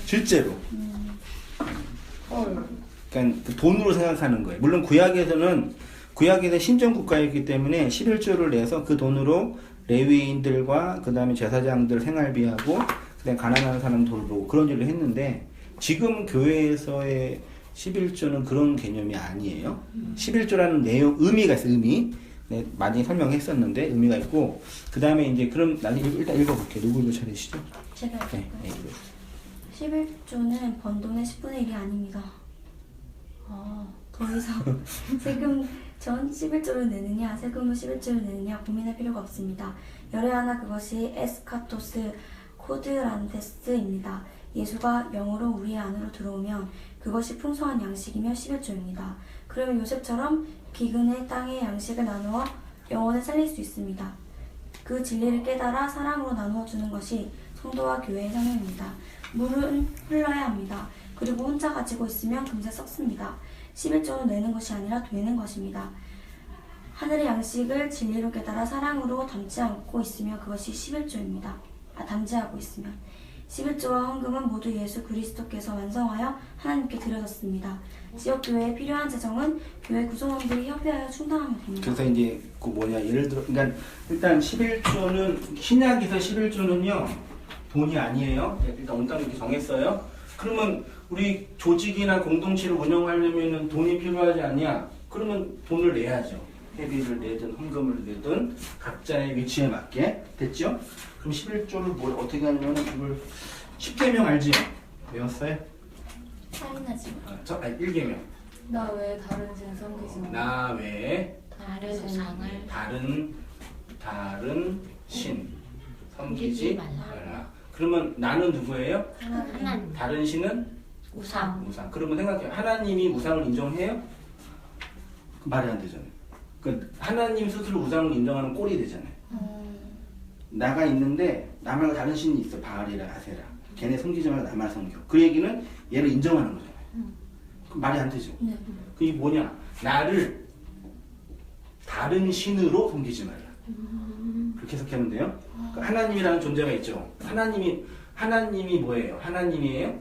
Speaker 1: 실제로. 그러니까 그 돈으로 생각하는 거예요. 물론 구약에서는 신정 국가였기 때문에 11조를 내서 그 돈으로 레위인들과 그 다음에 제사장들 생활비하고 그다음에 가난한 사람 돌보고 그런 일을 했는데 지금 교회에서의 11조는 그런 개념이 아니에요. 11조라는 내용, 의미가 있어요, 의미. 네, 많이 설명했었는데, 의미가 있고, 그 다음에 이제, 그럼, 나는 일단 읽어볼게요. 누구 읽어 차리시죠?
Speaker 3: 제가
Speaker 1: 네,
Speaker 3: 읽어볼게요. 11조는 번 돈의 10분의 1이 아닙니다. 더 이상 세금 전 11조를 내느냐, 세금 후 11조를 내느냐 고민할 필요가 없습니다. 열애하나 그것이 에스카토스 코드란테스입니다. 예수가 영으로 우리 안으로 들어오면 그것이 풍성한 양식이며 11조입니다. 그러면 요셉처럼 기근의 땅의 양식을 나누어 영혼을 살릴 수 있습니다. 그 진리를 깨달아 사랑으로 나누어 주는 것이 성도와 교회의 사명입니다. 물은 흘러야 합니다. 그리고 혼자 가지고 있으면 금세 썩습니다. 11조는 내는 것이 아니라 되는 것입니다. 하늘의 양식을 진리로 깨달아 사랑으로 담지 않고 있으면 그것이 11조입니다. 담지하고 있으면 11조와 헌금은 모두 예수 그리스도께서 완성하여 하나님께 드려졌습니다. 지역교회에 필요한 재정은 교회 구성원들이 협의하여 충당하면 됩니다.
Speaker 1: 그래서 이제 그 뭐냐 예를 들어 그러니까 일단 11조는 신약에서 11조는요 돈이 아니에요. 일단 온땅 이렇게 정했어요. 그러면 우리 조직이나 공동체를 운영하려면 돈이 필요하지 않냐? 그러면 돈을 내야죠. 회비를 내든 헌금을 내든 각자의 위치에 맞게 됐죠? 그럼 11조를 뭘 어떻게 하냐면 그걸 10계명 알지요? 외웠어요?
Speaker 3: 살인하지 마.
Speaker 1: 1계명
Speaker 4: 나 외에 다른 신 섬기지 마.
Speaker 1: 나 외에
Speaker 2: 다른 우상을
Speaker 1: 다른 신 섬기지
Speaker 2: 말라.
Speaker 1: 말라. 그러면 나는 누구예요?
Speaker 2: 하나님.
Speaker 1: 다른 신은
Speaker 2: 우상.
Speaker 1: 우상. 그러면 생각해요. 하나님이 우상을 인정해요? 말이 안 되잖아요. 그 하나님 스스로 우상을 인정하는 꼴이 되잖아요. 나가 있는데 나 말고 다른 신이 있어. 바알이라 아세라. 걔네 섬기지 말고 나만 섬겨. 그 얘기는 얘를 인정하는 거잖아요. 그럼 말이 안 되죠.
Speaker 3: 네.
Speaker 1: 그게 뭐냐? 나를 다른 신으로 섬기지 말라. 그렇게 해석하면 돼요. 그 하나님이라는 존재가 있죠. 하나님이 뭐예요? 하나님이에요?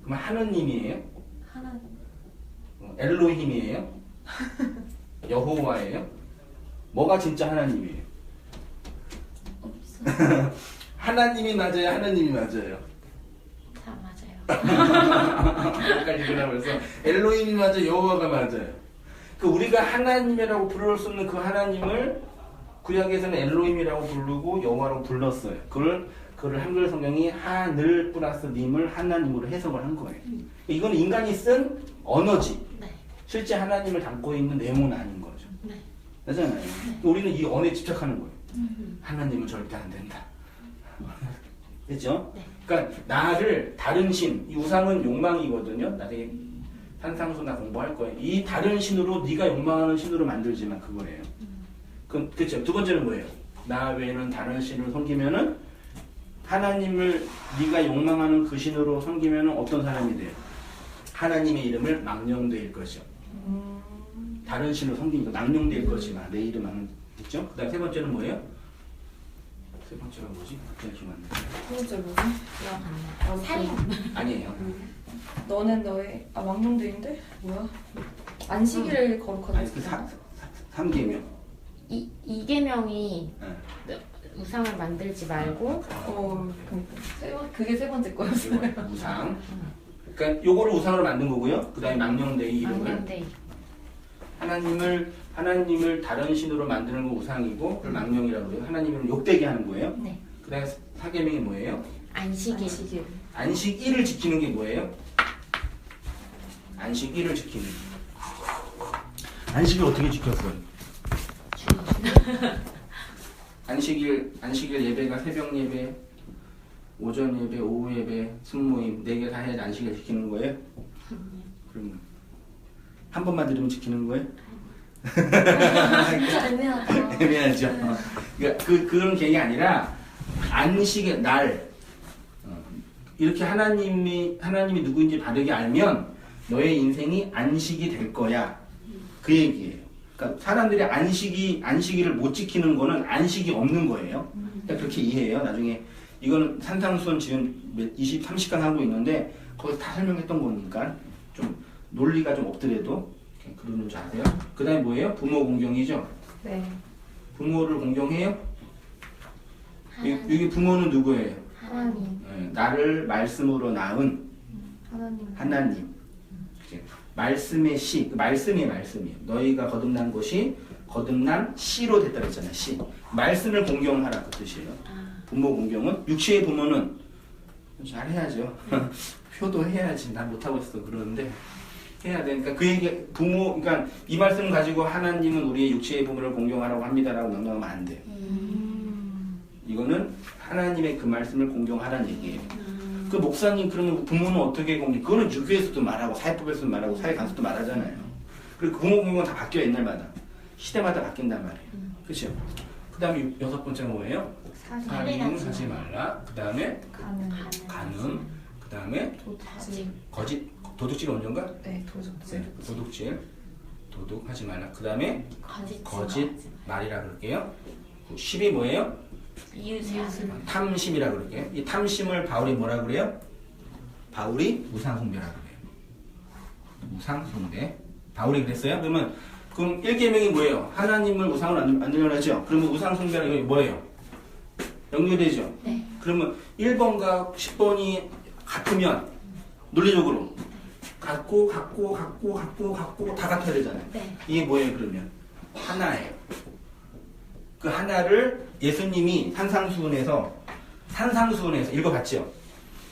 Speaker 1: 그럼 하느님이에요?
Speaker 3: 하나님.
Speaker 1: 엘로힘이에요? 여호와예요? 뭐가 진짜 하나님이에요?
Speaker 3: 없어.
Speaker 1: 하나님이 맞아요? 하느님이 맞아요?
Speaker 2: 다 맞아요.
Speaker 1: 헷갈리구나 벌써. 엘로힘이 맞아요? 여호와가 맞아요? 그 우리가 하나님이라고 부를 수 없는 그 하나님을 구약에서는 엘로힘이라고 부르고 여호와라고 불렀어요. 그걸 한글 성경이 하늘 플러스 님을 하나님으로 해석을 한 거예요. 이건 인간이 쓴 언어지.
Speaker 2: 네.
Speaker 1: 실제 하나님을 담고 있는 내용은 아닌 거죠.
Speaker 2: 네.
Speaker 1: 맞잖아요. 우리는 이 언어에 집착하는 거예요. 하나님은 절대 안 된다. 됐죠?
Speaker 2: 네.
Speaker 1: 그러니까 나를 다른 신, 이 우상은 욕망이거든요. 나중에 산상수나 공부할 거예요. 이 다른 신으로 네가 욕망하는 신으로 만들지만 그거예요. 그렇죠. 두 번째는 뭐예요? 나 외에는 다른 신을 섬기면은 하나님을 네가 욕망하는 그 신으로 섬기면은 어떤 사람이 돼요? 하나님의 이름을 망령되일 것이요. 다른 신을 섬기니까 망령되일 것이마. 내 이름 망령됐죠? 그다음 세 번째는 뭐예요? 세 번째가 뭐지? 갑자기 기억 안 나요.
Speaker 4: 두 번째 뭐지?
Speaker 2: 기억 안 나요. 살인.
Speaker 1: 아니에요.
Speaker 4: 너는 너의 왕년대인데 뭐야? 안식일을 거룩하게
Speaker 1: 아니 그
Speaker 4: 지키잖아.
Speaker 1: 3계명.
Speaker 2: 이계명이
Speaker 1: 네.
Speaker 2: 우상을 만들지 말고
Speaker 4: 그러니까 그게 세 번째 거였어요.
Speaker 1: 우상. 그러니까 요거를 우상으로 만든 거고요. 그다음에 망령되이 이름을
Speaker 2: 망령되이.
Speaker 1: 하나님을 다른 신으로 만드는 거 우상이고 그걸 망령이라고 해요. 하나님을 욕되게 하는 거예요.
Speaker 2: 네.
Speaker 1: 그다음에 4계명이 뭐예요?
Speaker 2: 안식일.
Speaker 1: 안식일을 지키는 게 뭐예요? 안식일을 지키는. 안식일 어떻게 지켰어요? 안식일 예배가 새벽 예배, 오전 예배, 오후 예배, 순모임 4개 다 해야 안식일 지키는 거예요? 그러면 한 번만 들으면 지키는 거예요?
Speaker 3: 진짜 애매하다.
Speaker 1: 애매하죠. 그러니까 그런 계획이 아니라 안식의 날 이렇게 하나님이 누구인지 바르게 알면 너의 인생이 안식이 될 거야. 그 얘기예요. 그러니까 사람들이 안식일을 못 지키는 거는 안식이 없는 거예요. 그러니까 그렇게 이해해요. 나중에 이거는 산상수훈 지금 20, 30강 하고 있는데 거기서 다 설명했던 거니까 좀 논리가 좀 없더라도 그러는 줄 아세요? 그 다음에 뭐예요? 부모 공경이죠?
Speaker 4: 네.
Speaker 1: 부모를 공경해요? 여기 부모는 누구예요?
Speaker 2: 하나님.
Speaker 1: 네, 나를 말씀으로 낳은 하나님. 말씀의 씨, 말씀이에요. 너희가 거듭난 것이 거듭난 씨로 됐다 그랬잖아요. 씨. 말씀을 공경하라 그 뜻이에요. 부모 공경은 육체의 부모는 잘 해야죠. 효도해야지. 난 못하고 있어 그러는데 해야 되니까 그 얘기 부모 그러니까 이 말씀 가지고 하나님은 우리의 육체의 부모를 공경하라고 합니다라고 명령하면 안 돼요. 이거는 하나님의 그 말씀을 공경하라는 얘기예요. 그 목사님 그러면 부모는 어떻게 공경? 그거는 유교에서도 말하고 사회법에서도 말하고 사회 강서도 말하잖아요. 그리고 부모 공경은 다 바뀌어요 옛날마다. 시대마다 바뀐단 말이에요. 그렇죠? 그 다음에 6번째는 뭐예요? 살인하지 말라. 그 다음에 간음. 그 다음에 거짓. 도둑질이 언젠가?
Speaker 4: 네, 도둑질.
Speaker 1: 도둑질. 도둑하지 말라. 그 다음에 거짓 말이라 그럴게요. 10이 뭐예요? 탐심이라 그럴게요. 이 탐심을 바울이 뭐라 그래요? 바울이 우상숭배라 그래요. 우상숭배. 바울이 그랬어요? 그럼 1계명이 뭐예요? 하나님을 우상을 만들려고 하죠? 그러면 우상숭배는 이게 뭐예요? 연결되죠?
Speaker 2: 네.
Speaker 1: 그러면 1번과 10번이 같으면 논리적으로 같고 다 같아야 되잖아요.
Speaker 2: 네.
Speaker 1: 이게 뭐예요 그러면? 하나예요. 그 하나를 예수님이 산상수훈에서 읽어봤죠?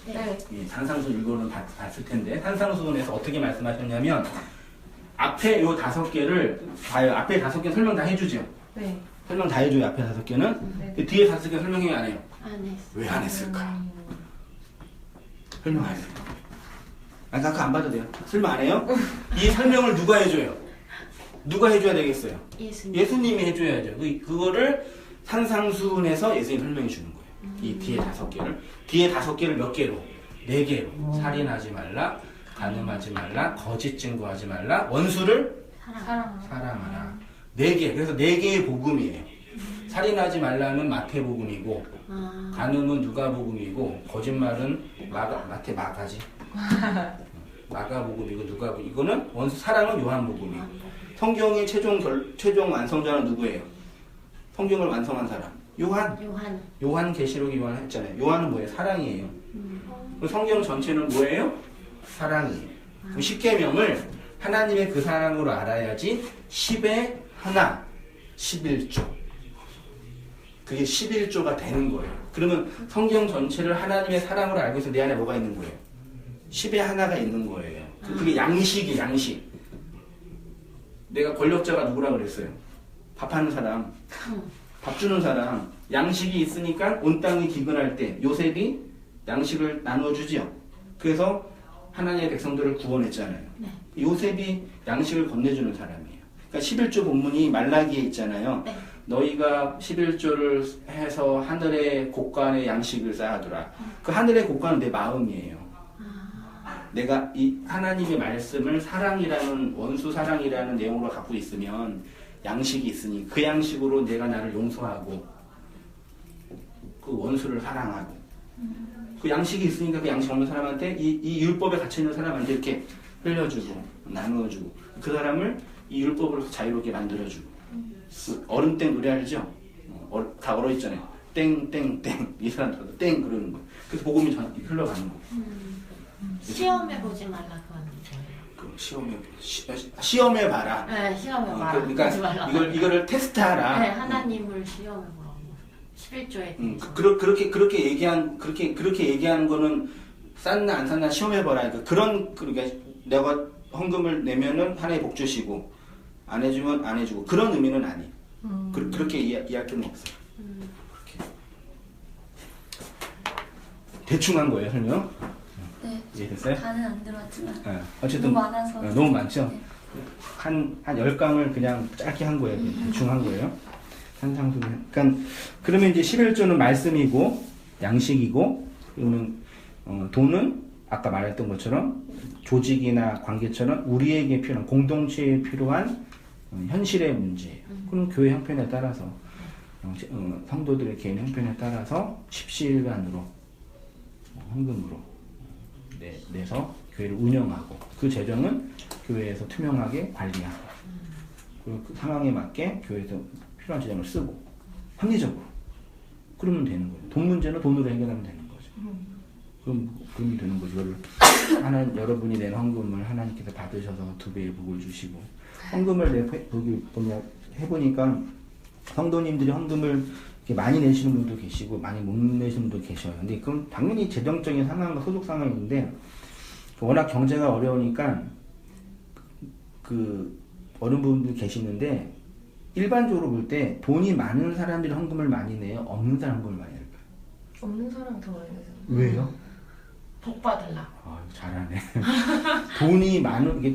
Speaker 2: 네.
Speaker 1: 예, 산상수훈 읽어는 봤을 텐데 산상수훈에서 어떻게 말씀하셨냐면 앞에 요 5개를 봐요. 앞에 5개 설명 다 해주죠?
Speaker 4: 네.
Speaker 1: 설명 다 해줘요. 앞에 5개는.
Speaker 4: 네.
Speaker 1: 뒤에 5개 설명해요 안 해요?
Speaker 2: 안 했어.
Speaker 1: 왜 안 했을까? 설명 안 해요. 아까 안 봐도 돼요. 설명 안 해요? 이 설명을 누가 해줘요? 누가 해줘야 되겠어요? 예수님이 해줘야죠. 그거를 산상수훈에서 예수님이 설명해 주는 거예요. 이 뒤에 5개를. 뒤에 5개를 몇 개로? 4개로. 살인하지 말라, 간음하지 말라, 거짓 증거하지 말라, 원수를 사랑하라. 4개. 그래서 4개의 복음이에요. 살인하지 말라는 마태복음이고, 간음은 누가복음이고, 거짓말은 마가지. 마가복음이고 누가복음. 이거는 원수 사랑은 요한복음이에요. 성경의 최종 완성자는 누구예요? 성경을 완성한 사람. 요한 계시록이 요한 했잖아요. 요한은 뭐예요? 사랑이에요. 성경 전체는 뭐예요? 사랑이에요. 그럼 10계명을 하나님의 그 사랑으로 알아야지 10의 하나, 11조. 그게 11조가 되는 거예요. 그러면 성경 전체를 하나님의 사랑으로 알고 있어 내 안에 뭐가 있는 거예요? 10의 하나가 있는 거예요. 그게 양식이 양식. 내가 권력자가 누구라 그랬어요? 밥하는 사람, 밥 주는 사람. 양식이 있으니까 온 땅이 기근할 때 요셉이 양식을 나눠주지요. 그래서 하나님의 백성들을 구원했잖아요.
Speaker 2: 네.
Speaker 1: 요셉이 양식을 건네주는 사람이에요. 그러니까 11조 본문이 말라기에 있잖아요.
Speaker 2: 네.
Speaker 1: 너희가 11조를 해서 하늘의 곳간에 양식을 쌓아두라. 그 하늘의 곳간은 내 마음이에요. 내가 이 하나님의 말씀을 사랑이라는 원수 사랑이라는 내용으로 갖고 있으면 양식이 있으니 그 양식으로 내가 나를 용서하고 그 원수를 사랑하고 그 양식이 있으니까 그 양식 없는 사람한테 이 율법에 갇혀있는 사람한테 이렇게 흘려주고 나누어주고 그 사람을 이 율법으로 자유롭게 만들어주고 그 얼음땡 노래 알죠? 다 얼어있잖아요. 땡땡땡 이 사람들도 땡 그러는 거예요. 그래서 복음이 흘러가는 거예요.
Speaker 2: 시험해보지 말라 그건 뭐예요?
Speaker 1: 시험해 봐라.
Speaker 2: 네, 시험해봐라.
Speaker 1: 그러니까 이거를 테스트하라.
Speaker 2: 네, 하나님을 시험해보라고. 11조에
Speaker 1: 그렇게 얘기한 거는 쌌나 안 쌌나 시험해봐라. 그러니까 내가 헌금을 내면은 하나의 복 주시고 안 해주면 안 해주고 그런 의미는 아니. 그렇게 이해할 필요는 없어요. 그렇게 대충 한 거예요 설명.
Speaker 3: 네.
Speaker 1: 이해됐어요?
Speaker 3: 다는 안 들어왔지만
Speaker 1: 어쨌든
Speaker 3: 너무 많아서
Speaker 1: 너무 많죠?
Speaker 3: 네.
Speaker 1: 한 10강을 그냥 짧게 한 거예요. 대충 한 거예요. 산상수훈. 그러면 이제 11조는 말씀이고 양식이고 그러면 돈은 아까 말했던 것처럼 조직이나 관계처럼 우리에게 필요한 공동체에 필요한 현실의 문제예요. 그럼 교회 형편에 따라서 성도들의 개인 형편에 따라서 십시일반으로 헌금으로 내서 교회를 운영하고 그 재정은 교회에서 투명하게 관리하고 그리고 그 상황에 맞게 교회에서 필요한 재정을 쓰고 합리적으로 그러면 되는 거예요. 돈 문제는 돈으로 해결하면 되는 거죠. 그러면 되는 거죠. 여러분이 낸 헌금을 하나님께서 받으셔서 2배의 복을 주시고 헌금을 해보니까 성도님들이 헌금을 이렇게 많이 내시는 분도 계시고 많이 못 내시는 분도 계셔요. 근데 그럼 당연히 재정적인 상황과 소득 상황인데 워낙 경제가 어려우니까 그 어느 분들 계시는데 일반적으로 볼 때 돈이 많은 사람들이 헌금을 많이 내요? 없는 사람 헌금을 많이 낼까요?
Speaker 4: 없는 사람이 더 많이 내죠.
Speaker 1: 왜요?
Speaker 2: 복 받으려고.
Speaker 1: 잘하네.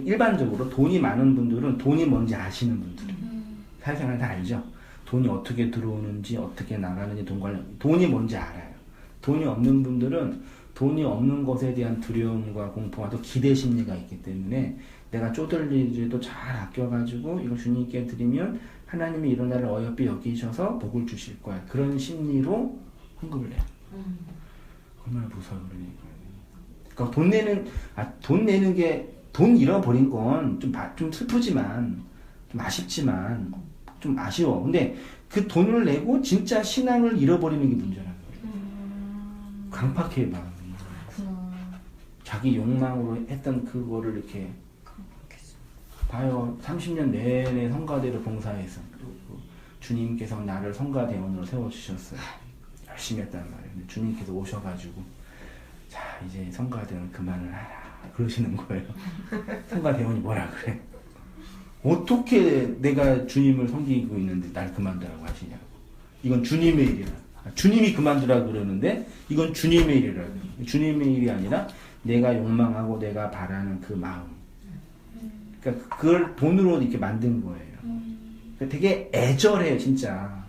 Speaker 1: 일반적으로 돈이 많은 분들은 돈이 뭔지 아시는 분들이에요. 사회생활 다 알죠? 돈이 어떻게 들어오는지 어떻게 나가는지 돈이 뭔지 알아요. 돈이 없는 분들은 돈이 없는 것에 대한 두려움과 공포와 또 기대 심리가 있기 때문에 내가 쪼들리지도 잘 아껴가지고 이걸 주님께 드리면 하나님이 이런 나를 어여삐 여기셔서 복을 주실 거야. 그런 심리로 헌금을 해요. 얼마나 무서워 그러니까 돈 내는 게 돈 잃어버린 건 좀 슬프지만 좀 아쉽지만 좀 아쉬워. 근데 그 돈을 내고 진짜 신앙을 잃어버리는 게 문제라는 거예요. 강팍해 마음이. 자기 욕망으로 했던 그거를 이렇게 봐요. 30년 내내 성가대로 봉사해서 주님께서 나를 성가대원으로 세워주셨어요. 열심히 했단 말이에요. 근데 주님께서 오셔가지고 자 이제 성가대원 그만을 하라 그러시는 거예요. 성가대원이 뭐라 그래? 어떻게 내가 주님을 섬기고 있는데 날 그만두라고 하시냐고. 이건 주님의 일이라. 주님이 그만두라 그러는데 이건 주님의 일이라. 주님의 일이 아니라 내가 욕망하고 내가 바라는 그 마음. 그러니까 그걸 돈으로 이렇게 만든 거예요. 그러니까 되게 애절해요, 진짜.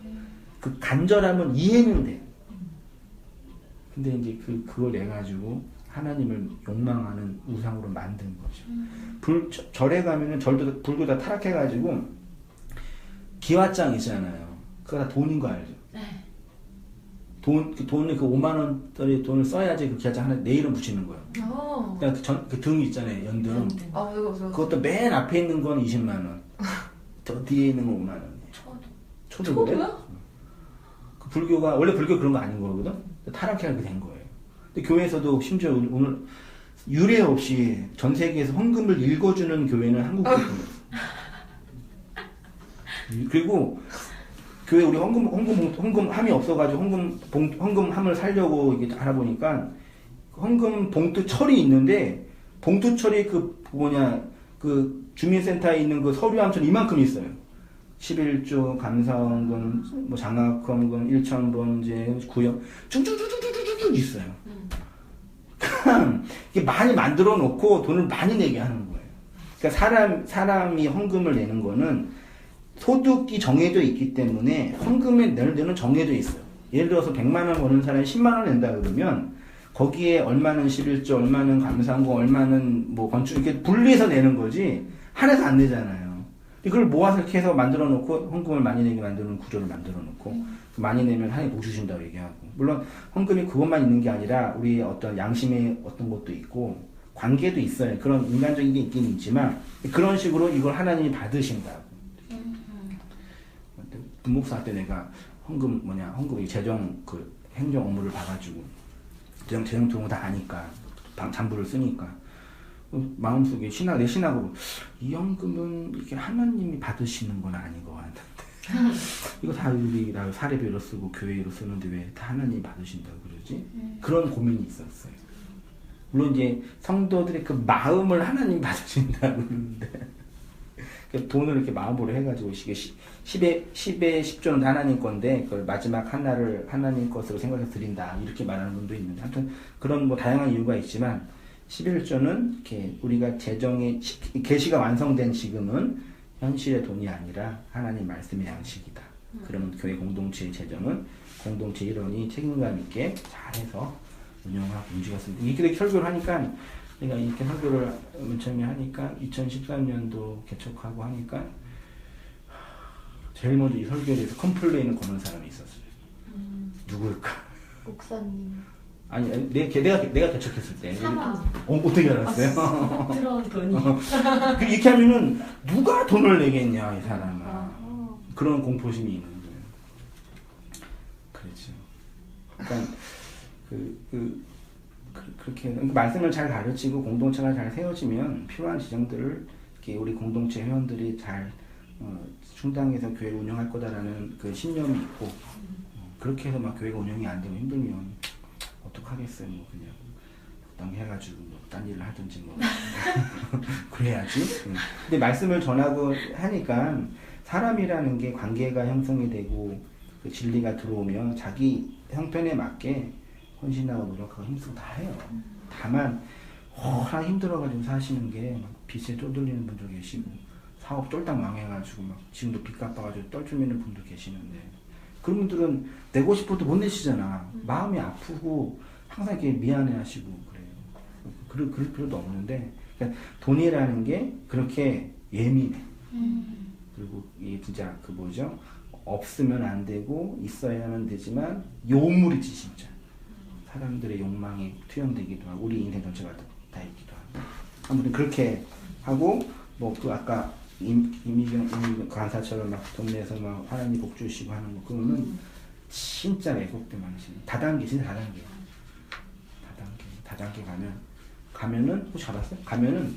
Speaker 1: 그 간절함은 이해는 돼. 근데 이제 그걸 내 가지고 하나님을 욕망하는 우상으로 만든 거죠. 절에 가면은 불도 다 타락해가지고 기와장 있잖아요. 그거 다 돈인 거 알죠?
Speaker 2: 네.
Speaker 1: 돈을 그 5만원짜리 돈을 써야지 그 기와장 하나 내 이름 붙이는 거예요. 그러니까 그 등 있잖아요, 연등. 그것도 맨 앞에 있는 건 20만원. 저 뒤에 있는 건 5만원. 초도 그래? 그 불교가, 원래 불교 그런 거 아닌 거거든? 타락해가지고 된 거예요. 근데 교회에서도 심지어 오늘 유례 없이 전 세계에서 헌금을 읽어주는 교회는 한국교회입니다. 그리고 교회 우리 헌금함이 없어가지고 헌금함을 살려고 이게 알아보니까 헌금 봉투 철이 있는데 봉투 철이 그 주민센터에 있는 그 서류함처럼 이만큼 있어요. 11조 감사헌금, 뭐 장학헌금, 1,000번제, 구역 쭉쭉쭉쭉쭉쭉 있어요. 이게 많이 만들어 놓고 돈을 많이 내게 하는 거예요. 그러니까 사람이 헌금을 내는 거는 소득이 정해져 있기 때문에 헌금에 내는 데는 정해져 있어요. 예를 들어서 100만 원 버는 사람이 10만 원 낸다 그러면 거기에 얼마는 11조, 얼마는 감사헌금, 얼마는 뭐 건축 이렇게 분리해서 내는 거지 한해서 안 내잖아요. 이걸 모아서 이렇게 해서 만들어 놓고 헌금을 많이 내게 만드는 구조를 만들어 놓고 많이 내면 하나님 복 주신다고 얘기하고, 물론 헌금이 그것만 있는 게 아니라 우리 어떤 양심의 어떤 것도 있고 관계도 있어요. 그런 인간적인 게 있긴 있지만 그런 식으로 이걸 하나님이 받으신다고. 분목사 때 내가 헌금 재정 그 행정 업무를 봐가지고 재정 들어온 거 다 아니까 장부를 쓰니까 마음속에 내 신학으로 이 헌금은 이게 하나님이 받으시는 건 아닌 것 같은데 이거 다 우리가 사례비로 쓰고 교회로 쓰는데 왜 다 하나님이 받으신다고 그러지? 그런 고민이 있었어요. 물론 이제 성도들의 그 마음을 하나님이 받으신다고 그러는데 돈을 이렇게 마음으로 해가지고 10의 10조는 하나님 건데 그걸 마지막 하나를 하나님 것으로 생각해서 드린다 이렇게 말하는 분도 있는데, 하여튼 그런 뭐 다양한 이유가 있지만 11조는 이렇게 우리가 재정의 계시가 완성된 지금은 현실의 돈이 아니라 하나님 말씀의 양식이다. 그러면 교회 공동체의 재정은 공동체 일원이 책임감 있게 잘해서 운영하고 움직였습니다. 이렇게 설교를 하니까 내가 이렇게 설교를 맨 처음에 하니까 2013년도 개척하고 하니까 제일 먼저 이 설교에 대해서 컴플레인을 거는 사람이 있었어요. 누굴까?
Speaker 3: 목사님.
Speaker 1: 아니 내가 개척했을 때.
Speaker 2: 사마.
Speaker 1: 어떻게 알았어요?
Speaker 2: 들어온 돈이.
Speaker 1: 이렇게 하면은 누가 돈을 내겠냐 이 사람아. 그런 공포심이 있는 거예요. 그렇죠. 그러니까 그렇게 말씀을 잘 가르치고 공동체가 잘 세워지면 필요한 지정들을 이렇게 우리 공동체 회원들이 잘 충당해서 교회를 운영할 거다라는 그 신념이 있고, 그렇게 해서 막 교회가 운영이 안 되면 힘들면 어떡하겠어요. 뭐 그냥 적당히 해가지고 뭐 딴 일을 하든지 뭐 그래야지. 근데 말씀을 전하고 하니까 사람이라는 게 관계가 형성이 되고 그 진리가 들어오면 자기 형편에 맞게 헌신하고 노력하고 힘쓰고 다 해요. 다만 힘들어가지고 사시는 게 빚에 쪼들리는 분도 계시고 사업 쫄딱 망해가지고 막 지금도 빚 갚아가지고 떨쳐매는 분도 계시는데 그런 분들은 내고 싶어도 못 내시잖아. 마음이 아프고 항상 이렇게 미안해하시고 그래요. 그럴 필요도 없는데 그러니까 돈이라는 게 그렇게 예민해. 그리고 이게 진짜 그 뭐죠? 없으면 안 되고 있어야만 되지만 요물이지 진짜. 사람들의 욕망이 투영되기도 하고 우리 인생 전체가 다 있기도 하고 아무튼 그렇게 하고 뭐 그 아까 이미경 간사처럼 막 돈 내서 막 하나님 복 주시고 하는 거 그거는 진짜 왜곡된 방식. 다단계 진짜 다단계 가면은 혹시 가봤어요? 가면은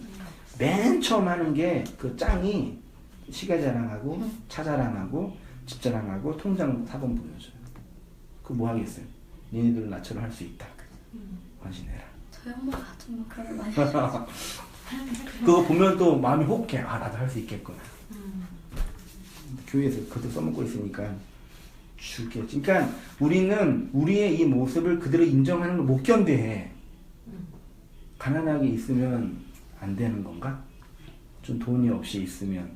Speaker 1: 맨 처음 하는 게 그 짱이 시가 자랑하고 차 자랑하고 집 자랑하고 통장 사본 보여줘요. 그거 뭐 하겠어요? 니네들 나처럼 할 수 있다. 헌신해라.
Speaker 3: 저희 엄마가 좀 그런 걸 많이 하셔서
Speaker 1: 그거 보면 또 마음이 혹해. 아 나도 할 수 있겠구나. 교회에서 그것도 써먹고 있으니까 죽겠지. 그러니까 우리는 우리의 이 모습을 그대로 인정하는 걸 못 견뎌해. 가난하게 있으면 안 되는 건가? 좀 돈이 없이 있으면.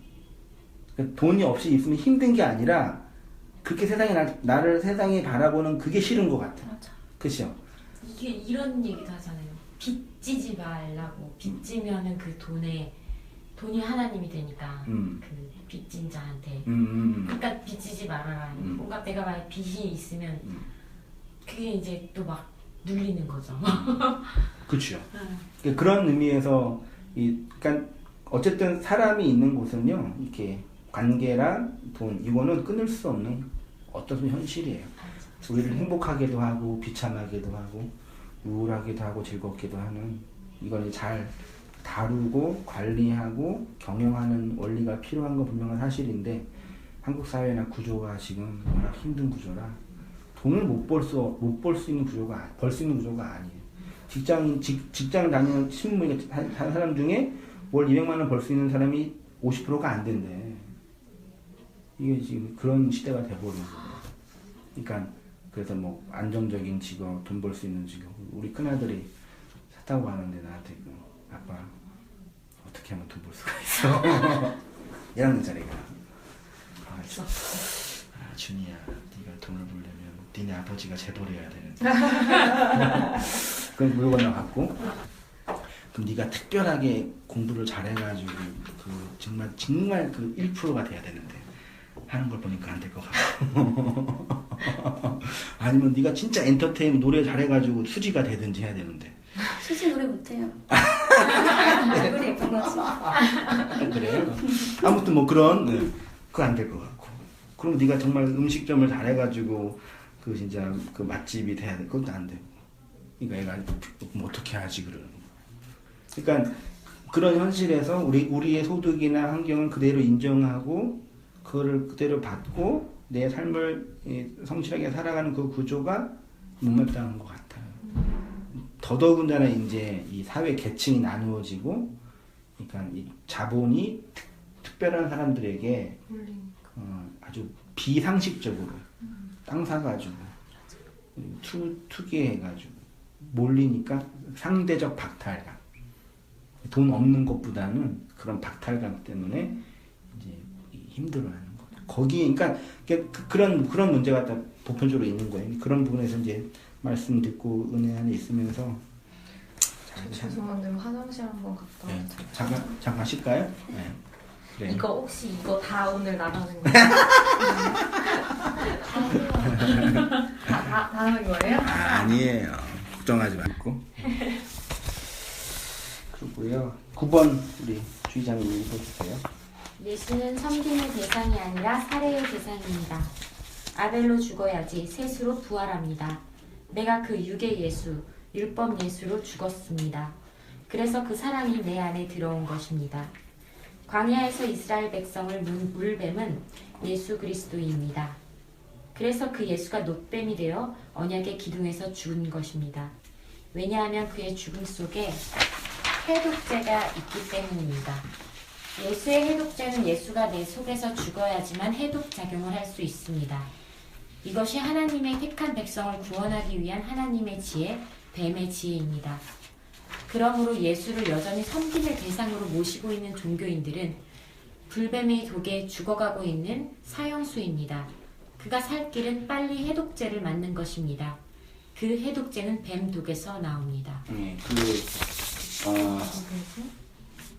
Speaker 1: 그러니까 돈이 없이 있으면 힘든 게 아니라 그렇게 나를 세상이 바라보는 그게 싫은 것 같아.
Speaker 3: 맞아.
Speaker 1: 그쵸?
Speaker 2: 이게 이런 얘기도 하잖아요. 빚지지 말라고. 빚지면은 그 돈이 하나님이 되니까 그 빚진 자한테. 그러니까 빚지지 말아라. 뭔가 내가 만약 빚이 있으면 그게 이제 또 막 눌리는 거죠.
Speaker 1: 그렇죠. 그러니까 그런 의미에서 그러니까 어쨌든 사람이 있는 곳은요, 이렇게 관계랑 돈 이거는 끊을 수 없는 어떤 현실이에요. 우리를 행복하게도 하고 비참하게도 하고 우울하기도 하고 즐겁기도 하는 이걸 잘 다루고 관리하고 경영하는 원리가 필요한 건 분명한 사실인데 한국 사회나 구조가 지금 워낙 힘든 구조라 돈을 못 벌 수 있는 구조가 벌 수 있는 구조가 아니에요. 직장 다니는 신문 한 사람 중에 월 200만 원 벌 수 있는 사람이 50%가 안 된대. 이게 지금 그런 시대가 돼버린 거예요. 그러니까 그래서 뭐 안정적인 직업, 돈 벌 수 있는 직업. 우리 큰아들이 차 타고 가는데 나한테 아빠 어떻게 하면 돈 벌 수가 있어? 1학년짜리가. 준이야, 네가 돈을 벌려면 니네 아버지가 재벌이어야 되는데. 그럼 물건 나갔고. 그럼 네가 특별하게 공부를 잘해가지고 정말 그 1%가 돼야 되는데 하는 걸 보니까 안 될 것 같고. 아니면 네가 진짜 엔터테인 노래 잘해가지고 수지가 되든지 해야 되는데.
Speaker 3: 수지 노래 못해요. 얼굴이 예쁜 거지.
Speaker 1: 그래요? 아무튼 뭐 그런 그거 안 될 것 같고. 그럼 네가 정말 음식점을 잘해가지고 그 진짜 그 맛집이 돼야 돼. 그것도 안 돼. 그러니까 얘가 뭐 어떻게 하지 그러는 거. 그러니까 그런 현실에서 우리의 소득이나 환경은 그대로 인정하고 그거를 그대로 받고 내 삶을 성실하게 살아가는 그 구조가 못마땅한 것 같아요. 더더군다나 이제 이 사회 계층이 나누어지고, 그러니까 이 자본이 특별한 사람들에게 아주 비상식적으로 땅 사가지고 투기해가지고 몰리니까 상대적 박탈감. 돈 없는 것보다는 그런 박탈감 때문에 이제 힘들어하는 거죠. 거기 그러니까 그런 문제가 다 보편적으로 있는 거예요. 그런 부분에서 이제 말씀 듣고 은혜 안에 있으면서
Speaker 4: 죄송한데 화장실 한번 갔다
Speaker 1: 네.
Speaker 4: 와도
Speaker 1: 잠깐 쉴까요? 네. 그래.
Speaker 2: 이거 혹시 이거 다 오늘 나가는 거예요?
Speaker 4: 다 하는 거예요?
Speaker 1: 아니에요. 걱정하지 말고. 그렇고요. 9번 우리 주의자님 읽어주세요.
Speaker 2: 예수는 섬김의 대상이 아니라 살해의 대상입니다. 아벨로 죽어야지 셋으로 부활합니다. 내가 그 육의 예수, 율법 예수로 죽었습니다. 그래서 그 사랑이 내 안에 들어온 것입니다. 광야에서 이스라엘 백성을 물뱀은 예수 그리스도입니다. 그래서 그 예수가 놋뱀이 되어 언약의 기둥에서 죽은 것입니다. 왜냐하면 그의 죽음 속에 해독제가 있기 때문입니다. 예수의 해독제는 예수가 내 속에서 죽어야지만 해독 작용을 할 수 있습니다. 이것이 하나님의 택한 백성을 구원하기 위한 하나님의 지혜, 뱀의 지혜입니다. 그러므로 예수를 여전히 섬김의 대상으로 모시고 있는 종교인들은 불뱀의 독에 죽어가고 있는 사형수입니다. 그가 살 길은 빨리 해독제를 맞는 것입니다. 그 해독제는 뱀 독에서 나옵니다.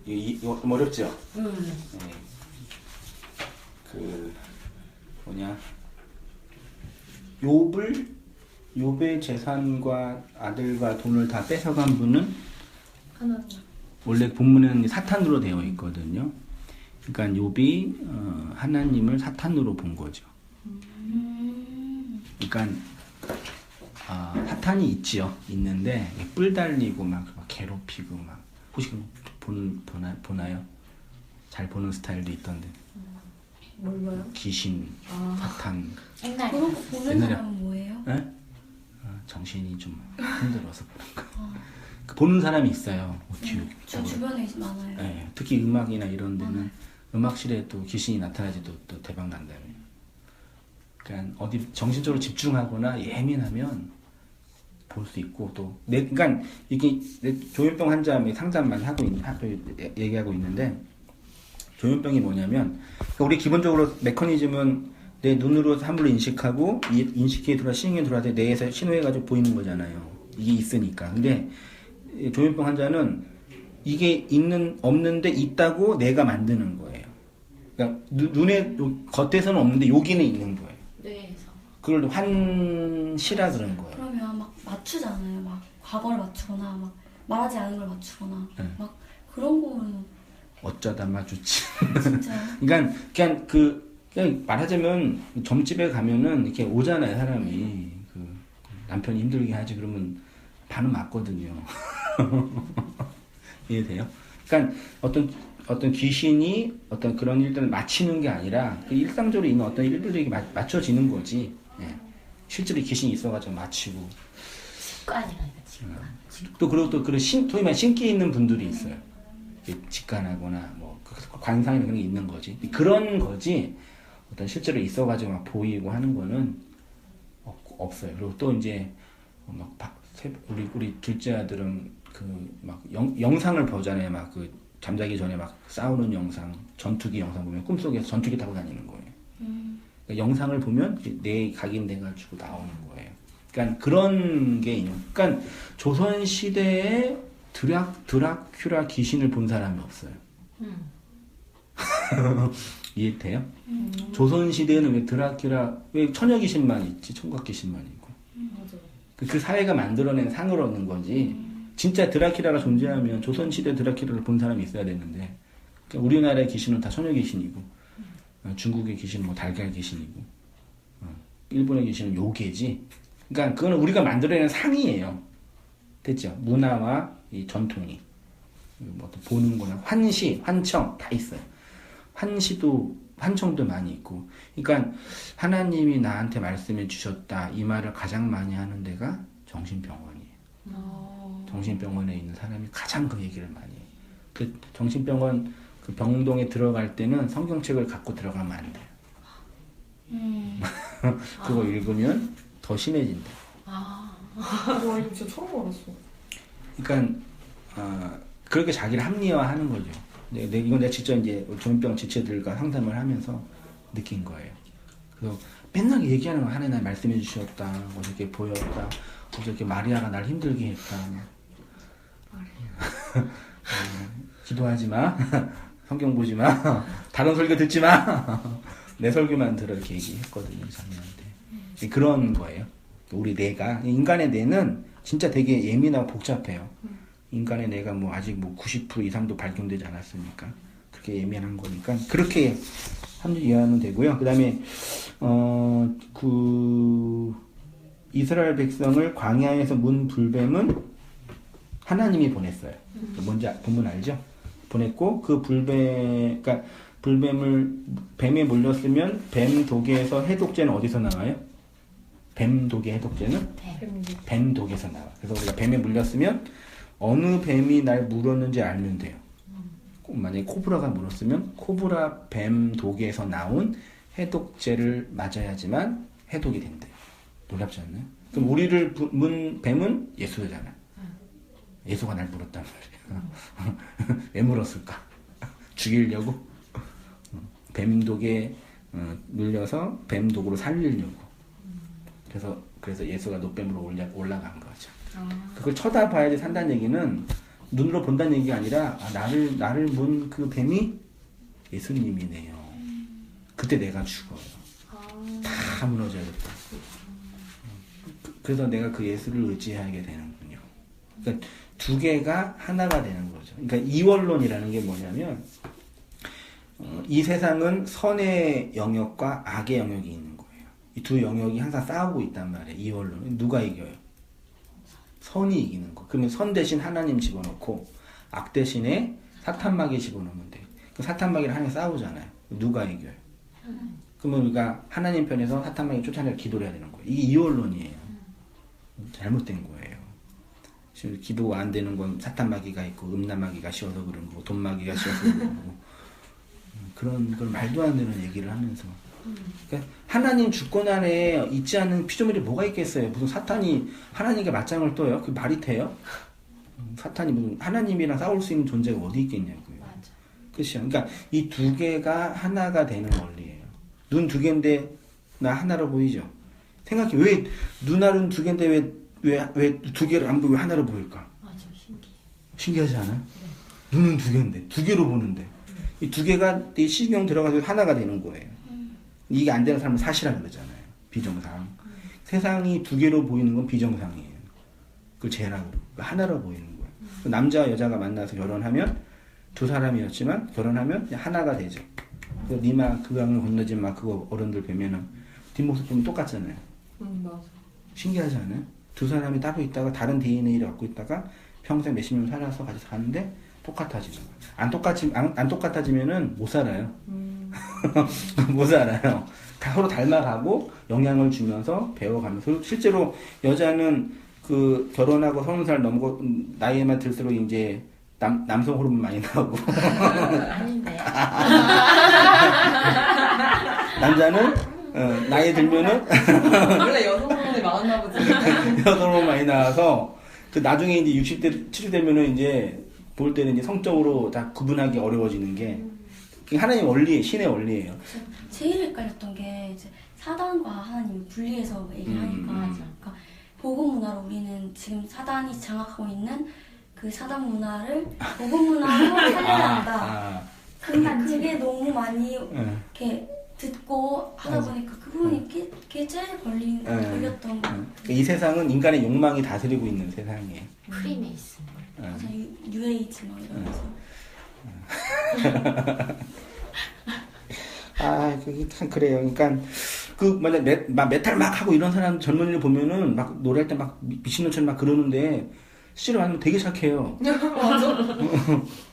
Speaker 1: 이거 좀 어렵죠?
Speaker 2: 음.
Speaker 1: 네. 욥의 재산과 아들과 돈을 다 뺏어간 분은
Speaker 4: 하나님.
Speaker 1: 원래 본문에는 사탄으로 되어 있거든요. 그러니까 욥이 하나님을 사탄으로 본 거죠. 그러니까 사탄이 있지요. 있는데 뿔 달리고 막 괴롭히고 막 혹시 보나요? 잘 보는 스타일도 있던데.
Speaker 4: 뭘로요?
Speaker 1: 귀신, 사탄.
Speaker 2: 옛날에
Speaker 3: 그런 거 보는
Speaker 1: 옛날에-
Speaker 3: 사람은 뭐예요?
Speaker 1: 네? 정신이 좀 힘들어서 그런가. 보는 사람이 있어요.
Speaker 3: 저 주변에 많아요.
Speaker 1: 네, 특히 음악이나 이런 데는 음악실에 또 귀신이 나타나지 또 대박 난다며. 그러니까 어디 정신적으로 집중하거나 예민하면 볼 수 있고 또 그러니까 이게 조현병 환자 상담 많이 얘기하고 있는데 조현병이 뭐냐면 그러니까 우리 기본적으로 메커니즘은 내 눈으로 사물을 인식하고 인식기에 들어와 신경에 들어와서 뇌에서 신호해가지고 보이는 거잖아요. 이게 있으니까. 근데 조현병 환자는 이게 없는데 있다고 내가 만드는 거예요. 그러니까 눈에 겉에서는 없는데 여기는 있는 거예요.
Speaker 2: 뇌에서.
Speaker 1: 그걸 환시라 그런 거예요.
Speaker 3: 그러면 막 맞추잖아요. 막 과거를 맞추거나 막 말하지 않은 걸 맞추거나
Speaker 1: 네.
Speaker 3: 막 그런 거는
Speaker 1: 어쩌다 마주치.
Speaker 3: 진짜요?
Speaker 1: 그러니까 그냥 말하자면 점집에 가면은 이렇게 오잖아요 사람이. 그 남편이 힘들게 하지 그러면 반은 맞거든요. 이해돼요? 그러니까 어떤 귀신이 어떤 그런 일들을 맞히는 게 아니라 그 일상적으로 있는 어떤 일들이 맞춰지는 거지. 예. 실제로 귀신이 있어가지고 맞히고.
Speaker 2: 직관이라니까 직관.
Speaker 1: 또 그리고 또 그런 소위 말해 신기 있는 분들이 있어요. 직관하거나 뭐 관상이나 그런 게 있는 거지. 그런 거지. 어떤 실제로 있어가지고 막 보이고 하는 거는 없어요. 그리고 또 이제 우리 둘째 아들은 그 막 영상을 보잖아요. 막 그 잠자기 전에 막 싸우는 영상, 전투기 영상 보면 꿈속에서 전투기 타고 다니는 거예요. 그러니까 영상을 보면 뇌에 각인돼가지고 나오는 거예요. 그러니까 그런 게 있는. 그러니까 조선 시대에 드라큘라 귀신을 본 사람이 없어요. 이해돼요? 조선 시대에는 왜 드라큘라 왜 처녀 귀신만 있지 청각 귀신만 있고.
Speaker 2: 맞아.
Speaker 1: 그 사회가 만들어낸 상을 얻는 거지. 진짜 드라큘라가 존재하면 조선 시대 드라큘라를 본 사람이 있어야 되는데. 그러니까 우리나라의 귀신은 다 처녀 귀신이고, 중국의 귀신은 뭐 달걀 귀신이고, 일본의 귀신은 요괴지. 그러니까 그거는 우리가 만들어낸 상이에요. 됐죠? 문화와 이 전통이. 뭐 또 보는 거나 환시, 환청 다 있어요. 환청도 많이 있고. 그러니까 하나님이 나한테 말씀해 주셨다. 이 말을 가장 많이 하는 데가 정신병원이에요. 정신병원에 있는 사람이 가장 그 얘기를 많이 해요. 그 정신병원 그 병동에 들어갈 때는 성경책을 갖고 들어가면 안 돼요. 그거 읽으면 더 심해진다.
Speaker 4: 와 이거 진짜 처음 알았어.
Speaker 1: 그러니까 그렇게 자기를 합리화하는 거죠. 이건 내가 직접 이제 조현병 지체들과 상담을 하면서 느낀 거예요. 그래서 맨날 얘기하는 거 하나님 날 말씀해 주셨다, 어저께 보였다, 어저께 마리아가 날 힘들게 했다. 기도하지 마, 성경 보지 마, 다른 설교 듣지 마, 내 설교만 들어 이렇게 얘기했거든요 자녀한테. 그런 거예요. 우리 뇌가 인간의 뇌는 진짜 되게 예민하고 복잡해요. 인간의 뇌가 뭐 아직 뭐 90% 이상도 발견되지 않았으니까 그렇게 예민한 거니까 그렇게 이해하면 되고요. 그다음에 그 이스라엘 백성을 광야에서 문 불뱀은 하나님이 보냈어요. 뭔지 본문 알죠? 보냈고 그 그러니까 뱀에 물렸으면 뱀 독에서 해독제는 어디서 나와요? 뱀 독의 해독제는 뱀 독에서 나와. 그래서 우리가 뱀에 물렸으면 어느 뱀이 날 물었는지 알면 돼요. 만약에 코브라가 물었으면 코브라 뱀 독에서 나온 해독제를 맞아야지만 해독이 된대요. 놀랍지 않나요? 그럼 우리를 문 뱀은 예수잖아. 예수가 날 물었단 말이야. 왜 물었을까? 죽이려고? 뱀독에 눌려서 뱀독으로 살리려고. 그래서 예수가 노뱀으로 올라간 거죠. 그걸 쳐다봐야지 산다는 얘기는 눈으로 본다는 얘기가 아니라 나를 문 그 뱀이 예수님이네요. 그때 내가 죽어요. 다 무너져야겠다. 그래서 내가 그 예수를 의지하게 되는군요. 그러니까 두 개가 하나가 되는 거죠. 그러니까 이원론이라는 게 뭐냐면 이 세상은 선의 영역과 악의 영역이 있는 거예요. 이 두 영역이 항상 싸우고 있단 말이에요. 이원론은 누가 이겨요? 선이 이기는 거. 그러면 선 대신 하나님 집어넣고 악 대신에 사탄마귀 집어넣으면 돼요. 그 사탄마귀를 하나님 싸우잖아요. 누가 이겨요? 그러면 우리가 하나님 편에서 사탄마귀 쫓아내려 기도를 해야 되는 거예요. 이게 이원론이에요. 잘못된 거예요. 지금 기도가 안 되는 건 사탄마귀가 있고 음란마귀가 씌워서 그런 거고 돈마귀가 씌워서 그런 거고 그런 걸 말도 안 되는 얘기를 하면서 그러니까 하나님 주권 안에 있지 않은 피조물이 뭐가 있겠어요. 무슨 사탄이 하나님과 맞짱을 떠요? 그게 말이 돼요? 사탄이 무슨 하나님이랑 싸울 수 있는 존재가 어디 있겠냐고요. 그렇죠. 그러니까 이 두 개가 하나가 되는 원리예요. 눈 두 개인데 나 하나로 보이죠. 생각해. 왜 눈알은 두 개인데 왜 두 개를 안 보고 왜 하나로 보일까?
Speaker 2: 맞아, 신기해.
Speaker 1: 신기하지 않아요? 눈은 두 개인데 두 개로 보는데 이 두 개가 이 시경 들어가서 하나가 되는 거예요. 이게 안 되는 사람은 사실이라 그러잖아요. 비정상. 세상이 두 개로 보이는 건 비정상이에요. 그걸 죄라고 하나로 보이는 거예요. 남자와 여자가 만나서 결혼하면 두 사람이었지만 결혼하면 하나가 되죠. 니마 그 강을 건너지 마 그거 어른들 뵈면은 뒷모습 보면 똑같잖아요.
Speaker 4: 맞아.
Speaker 1: 신기하지 않아요? 두 사람이 따로 있다가 다른 DNA를 갖고 있다가 평생 몇십 년 살아서 같이 사는데 똑같아지는 거예요. 안 똑같아지면은 못 살아요. 못 살아요. 다 서로 닮아가고 영향을 주면서 배워가면서 실제로 여자는 그 결혼하고 30살 넘고 나이에만 들수록 이제 남성 호르몬 많이 나오고
Speaker 2: 아닌데.
Speaker 1: 남자는 나이 들면은
Speaker 5: 원래 여성 호르몬이 많았나 보지.
Speaker 1: 여성 호르몬 많이 나와서 그 나중에 이제 60대 70대 되면은 이제 볼 때는 이제 성적으로 다 구분하기 어려워지는 게 하나님 원리, 신의 원리예요.
Speaker 3: 제일 헷갈렸던 게 이제 사단과 하나님 분리해서 얘기하니까 그러니까 복음 문화로 우리는 지금 사단이 장악하고 있는 그 사단 문화를 복음 문화로 살려야 한다. 그게 너무 많이 이렇게 듣고 하다 보니까 그 부분이 그게 제일 걸렸던 거.
Speaker 1: 이 세상은 인간의 욕망이 다스리고 있는 세상이에요.
Speaker 2: 프리메이슨.
Speaker 3: 맞아, 뉴에이지 막 이러면서.
Speaker 1: 그게 참 그래요. 그러니까 그 만약 메탈 막 하고 이런 사람 젊은이를 보면은 막 노래할 때 막 미친놈처럼 막 그러는데 실제로 하면 되게 착해요.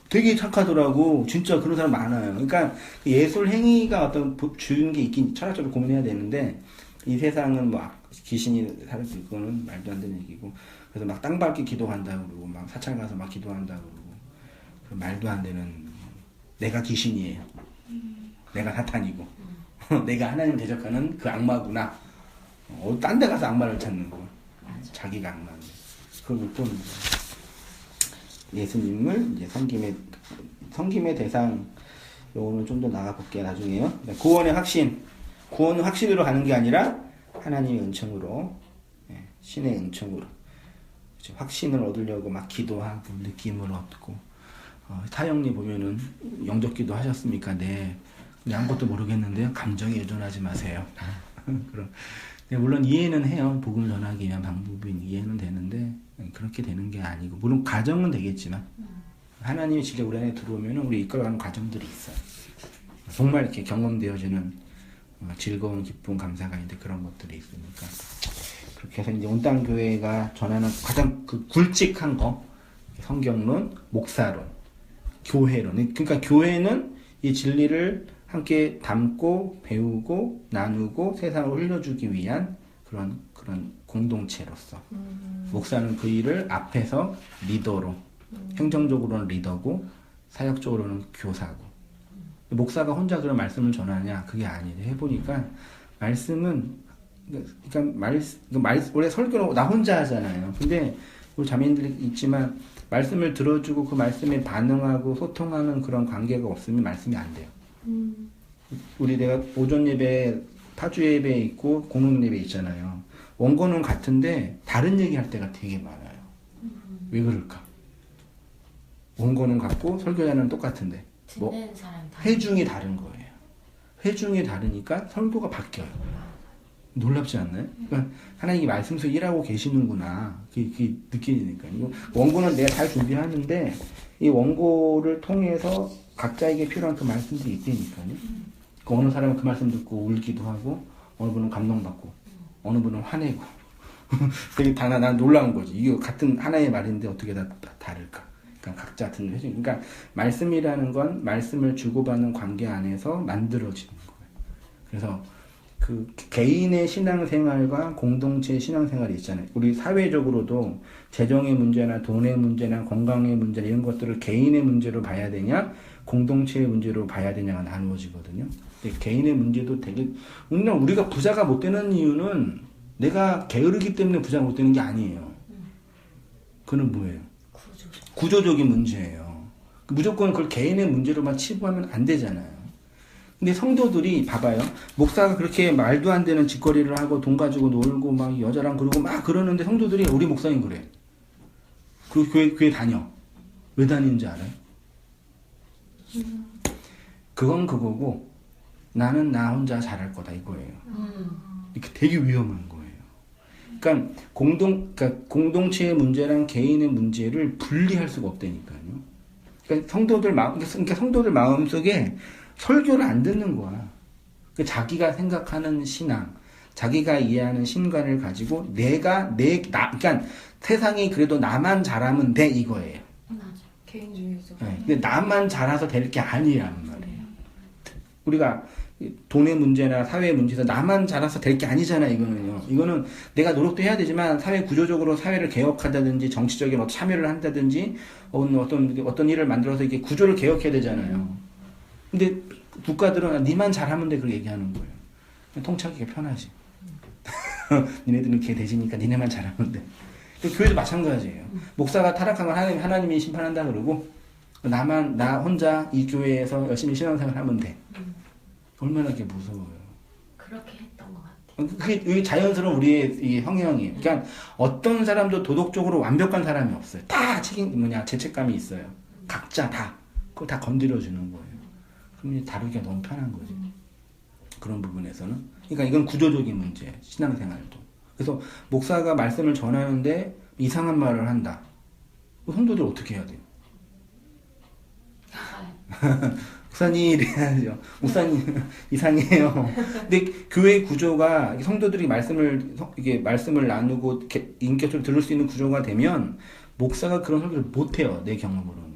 Speaker 1: 되게 착하더라고. 진짜 그런 사람 많아요. 그러니까 예술 행위가 어떤 주는 게 있긴 철학적으로 고민해야 되는데 이 세상은 뭐 귀신이 살고 있고는 말도 안 되는 얘기고 그래서 막 땅 밟기 기도한다 그러고 막 사찰 가서 막 기도한다 그러고 말도 안 되는 내가 귀신이에요. 내가 사탄이고 내가 하나님을 대적하는 그 악마구나. 딴 데 가서 악마를 찾는 거. 자기가 악마인데. 그걸 또 예수님을 이제 섬김의 대상 요거는 좀 더 나가볼게요. 나중에요. 구원의 확신. 구원은 확신으로 가는 게 아니라 하나님의 은총으로 신의 은총으로 확신을 얻으려고 막 기도하고 느낌을 얻고 타영님 보면은 영적 기도 하셨습니까? 네. 근데 아무것도 모르겠는데요. 감정에 의존하지 마세요. 그럼 물론 이해는 해요. 복음을 전하기 위한 방법인 이해는 되는데 그렇게 되는 게 아니고 물론 과정은 되겠지만 하나님이 진짜 우리 안에 들어오면 우리 이끌어가는 과정들이 있어요. 정말 이렇게 경험되어지는 즐거운 기쁨 감사가 있는데 그런 것들이 있으니까 그렇게 해서 이제 온땅 교회가 전하는 가장 그 굵직한 거 성경론, 목사론, 교회론. 그러니까 교회는 이 진리를 함께 담고 배우고 나누고 세상을 흘려주기 위한 그런 공동체로서 목사는 그 일을 앞에서 리더로 행정적으로는 리더고 사역적으로는 교사고 목사가 혼자 그런 말씀을 전하냐 그게 아니에요. 해보니까 말씀은 원래 설교는 나 혼자 하잖아요. 근데 우리 자매님들이 있지만 말씀을 들어주고 그 말씀에 반응하고 소통하는 그런 관계가 없으면 말씀이 안 돼요. 우리 내가 오전 예배, 파주 예배 있고 공동 예배 있잖아요. 원고는 같은데 다른 얘기할 때가 되게 많아요. 왜 그럴까? 원고는 같고 설교자는 똑같은데 뭐
Speaker 2: 듣는 사람 다.
Speaker 1: 회중이 다른 거예요. 회중이 다르니까 설교가 바뀌어요. 놀랍지 않나요? 그러니까 하나님이 말씀 속에 일하고 계시는구나. 그게 느껴지니까요. 원고는 내가 잘 준비하는데 이 원고를 통해서 각자에게 필요한 그 말씀들이 있다니까요. 그 어느 사람은 그 말씀 듣고 울기도 하고 어느 분은 감동받고 어느 분은 화내고 되게 난 놀라운 거지. 이게 같은 하나의 말인데 어떻게 다 다를까? 그러니까 각자 듣는 회중. 그러니까 말씀이라는 건 말씀을 주고받는 관계 안에서 만들어지는 거예요. 그래서 그 개인의 신앙생활과 공동체의 신앙생활이 있잖아요. 우리 사회적으로도 재정의 문제나 돈의 문제나 건강의 문제 이런 것들을 개인의 문제로 봐야 되냐 공동체의 문제로 봐야 되냐가 나누어지거든요. 근데 개인의 문제도 되게 우리가 부자가 못 되는 이유는 내가 게으르기 때문에 부자가 못 되는 게 아니에요. 그는 뭐예요? 구조적인 문제예요. 무조건 그걸 개인의 문제로만 치부하면 안 되잖아요. 근데 성도들이 봐봐요. 목사가 그렇게 말도 안 되는 짓거리를 하고 돈 가지고 놀고 막 여자랑 그러고 막 그러는데 성도들이 우리 목사님 그래. 그 교회 다녀. 왜 다니는지 알아요? 그건 그거고 나는 나 혼자 잘할 거다 이거예요. 이렇게 되게 위험한 거예요. 그러니까 공동체의 문제랑 개인의 문제를 분리할 수가 없다니까요. 그러니까 성도들 마음속에 설교를 안 듣는 거야. 자기가 생각하는 신앙, 자기가 이해하는 신관을 가지고 그러니까 세상이 그래도 나만 잘하면 돼 이거예요.
Speaker 2: 맞아.
Speaker 5: 개인주의죠.
Speaker 1: 네, 근데 나만 잘해서 될 게 아니란 말이에요. 우리가 돈의 문제나 사회의 문제에서 나만 잘해서 될 게 아니잖아 이거는요. 이거는 내가 노력도 해야 되지만 사회 구조적으로 사회를 개혁하다든지 정치적인 참여를 한다든지 어떤 일을 만들어서 이게 구조를 개혁해야 되잖아요. 근데 국가들은 니만 잘하면 돼 그렇게 얘기하는 거예요. 통치하기가 편하지. 니네들은 걔 되지니까 니네만 잘하면 돼. 교회도 마찬가지예요. 목사가 타락한 건 하나님이 심판한다 그러고 나 혼자 이 교회에서 열심히 신앙생활 하면 돼. 얼마나 그게 무서워요.
Speaker 2: 그렇게 했던 것 같아.
Speaker 1: 그게 자연스러운 우리의 이 성향이에요. 그러니까 어떤 사람도 도덕적으로 완벽한 사람이 없어요. 다 죄책감이 있어요. 각자 그거 다 건드려주는 거예요. 그럼 이제 다루기가 너무 편한 거지. 그런 부분에서는. 그러니까 이건 구조적인 문제예요. 신앙생활도. 그래서 목사가 말씀을 전하는데 이상한 말을 한다. 성도들 어떻게 해야 돼요? 목사님 이래야죠. 목사님 이상해요. 근데 교회 구조가 성도들이 말씀을 나누고 인격적으로 들을 수 있는 구조가 되면 목사가 그런 설교를 못 해요. 내 경험으로는.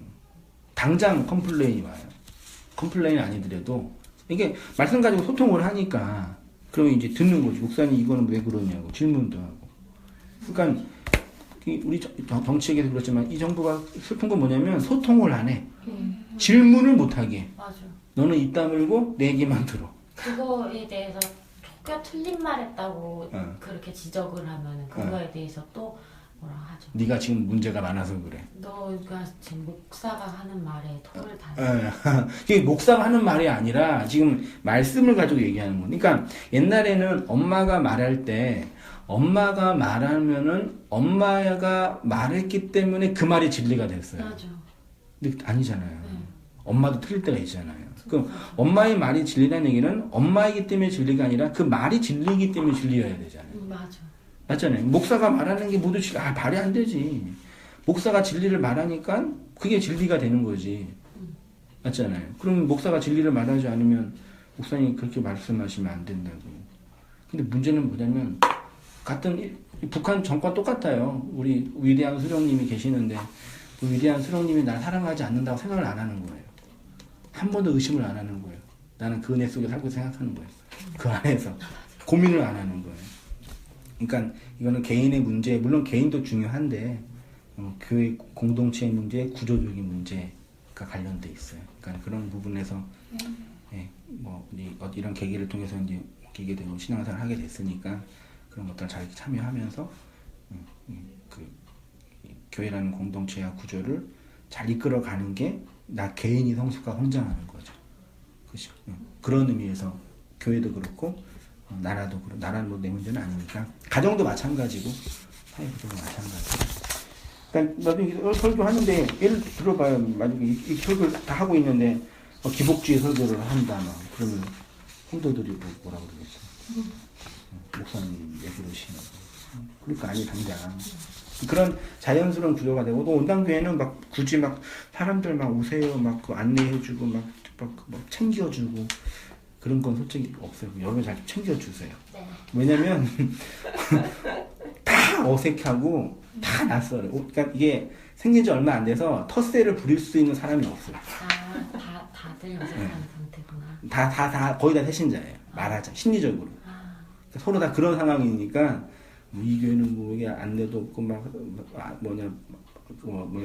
Speaker 1: 당장 컴플레인이 와요. 컴플레인 아니더라도 이게 말씀 가지고 소통을 하니까 그러면 이제 듣는 거지. 목사님 이거는 왜 그러냐고 질문도 하고. 그러니까 우리 정치에게도 그렇지만 이 정부가 슬픈 건 뭐냐면 소통을 안 해. 질문을 못 하게.
Speaker 2: 맞아.
Speaker 1: 너는 입 다물고 내 얘기만 들어.
Speaker 2: 그거에 대해서 조금 틀린 말 했다고 그렇게 지적을 하면 그거에 대해서 또 뭐라 하죠.
Speaker 1: 네가 지금 문제가 많아서 그래.
Speaker 2: 너가 지금 목사가 하는 말에 토를 다.
Speaker 1: 그게 목사가 하는 말이 아니라 지금 말씀을 가지고 얘기하는 거니까. 그러니까 옛날에는 엄마가 말할 때 엄마가 말하면은 엄마가 말했기 때문에 그 말이 진리가 됐어요.
Speaker 2: 맞아.
Speaker 1: 근데 아니잖아요. 엄마도 틀릴 때가 있잖아요. 그럼 엄마의 말이 진리라는 얘기는 엄마이기 때문에 진리가 아니라 그 말이 진리이기 때문에 진리여야 되잖아요.
Speaker 2: 맞아.
Speaker 1: 맞잖아요. 목사가 말하는 게 모두 말이 안 되지. 목사가 진리를 말하니까 그게 진리가 되는 거지. 맞잖아요. 그럼 목사가 진리를 말하지 않으면 목사님이 그렇게 말씀하시면 안 된다고. 근데 문제는 뭐냐면 북한 정권 똑같아요. 우리 위대한 수령님이 계시는데 그 위대한 수령님이 날 사랑하지 않는다고 생각을 안 하는 거예요. 한 번도 의심을 안 하는 거예요. 나는 그 은혜 속에 살고 생각하는 거예요. 그 안에서 고민을 안 하는 거예요. 그러니까 이거는 개인의 문제, 물론 개인도 중요한데 교회 공동체의 문제, 구조적인 문제가 관련돼 있어요. 그러니까 그런 부분에서 이런 계기를 통해서 이제 끼게 되고 신앙생활을 하게 됐으니까 그런 것들을 잘 참여하면서 그 교회라는 공동체와 구조를 잘 이끌어가는 게 나 개인이 성숙하고 성장하는 거죠. 그런 의미에서 교회도 그렇고 나라도 그렇고 나라는 뭐 내 문제는 아니니까 가정도 마찬가지고 사회 구조도 마찬가지고. 그러니까 나도 이게 설교하는데 예를 들어봐요. 만약에 이 설교를 다 하고 있는데 기복주의 설교를 한다 막 그러면 성도들이 뭐라 그러겠어. 목사님 왜 그러시냐고. 그러니까 아니 당장 그런 자연스러운 구조가 되고 또 온당교회는 막 굳이 막 사람들 막 오세요 막 그 안내해주고 막 챙겨주고 그런 건 솔직히 없어요. 여러분 잘 챙겨주세요.
Speaker 2: 네.
Speaker 1: 왜냐면 다 어색하고 다 낯설어요. 그러니까 이게 생긴 지 얼마 안 돼서 텃세를 부릴 수 있는 사람이 없어요.
Speaker 2: 다들 어색한 상태구나.
Speaker 1: 다 거의 다 새신자예요. 말하자 심리적으로. 그러니까 서로 다 그런 상황이니까 이 교회는 뭐 이게 안내도 없고 막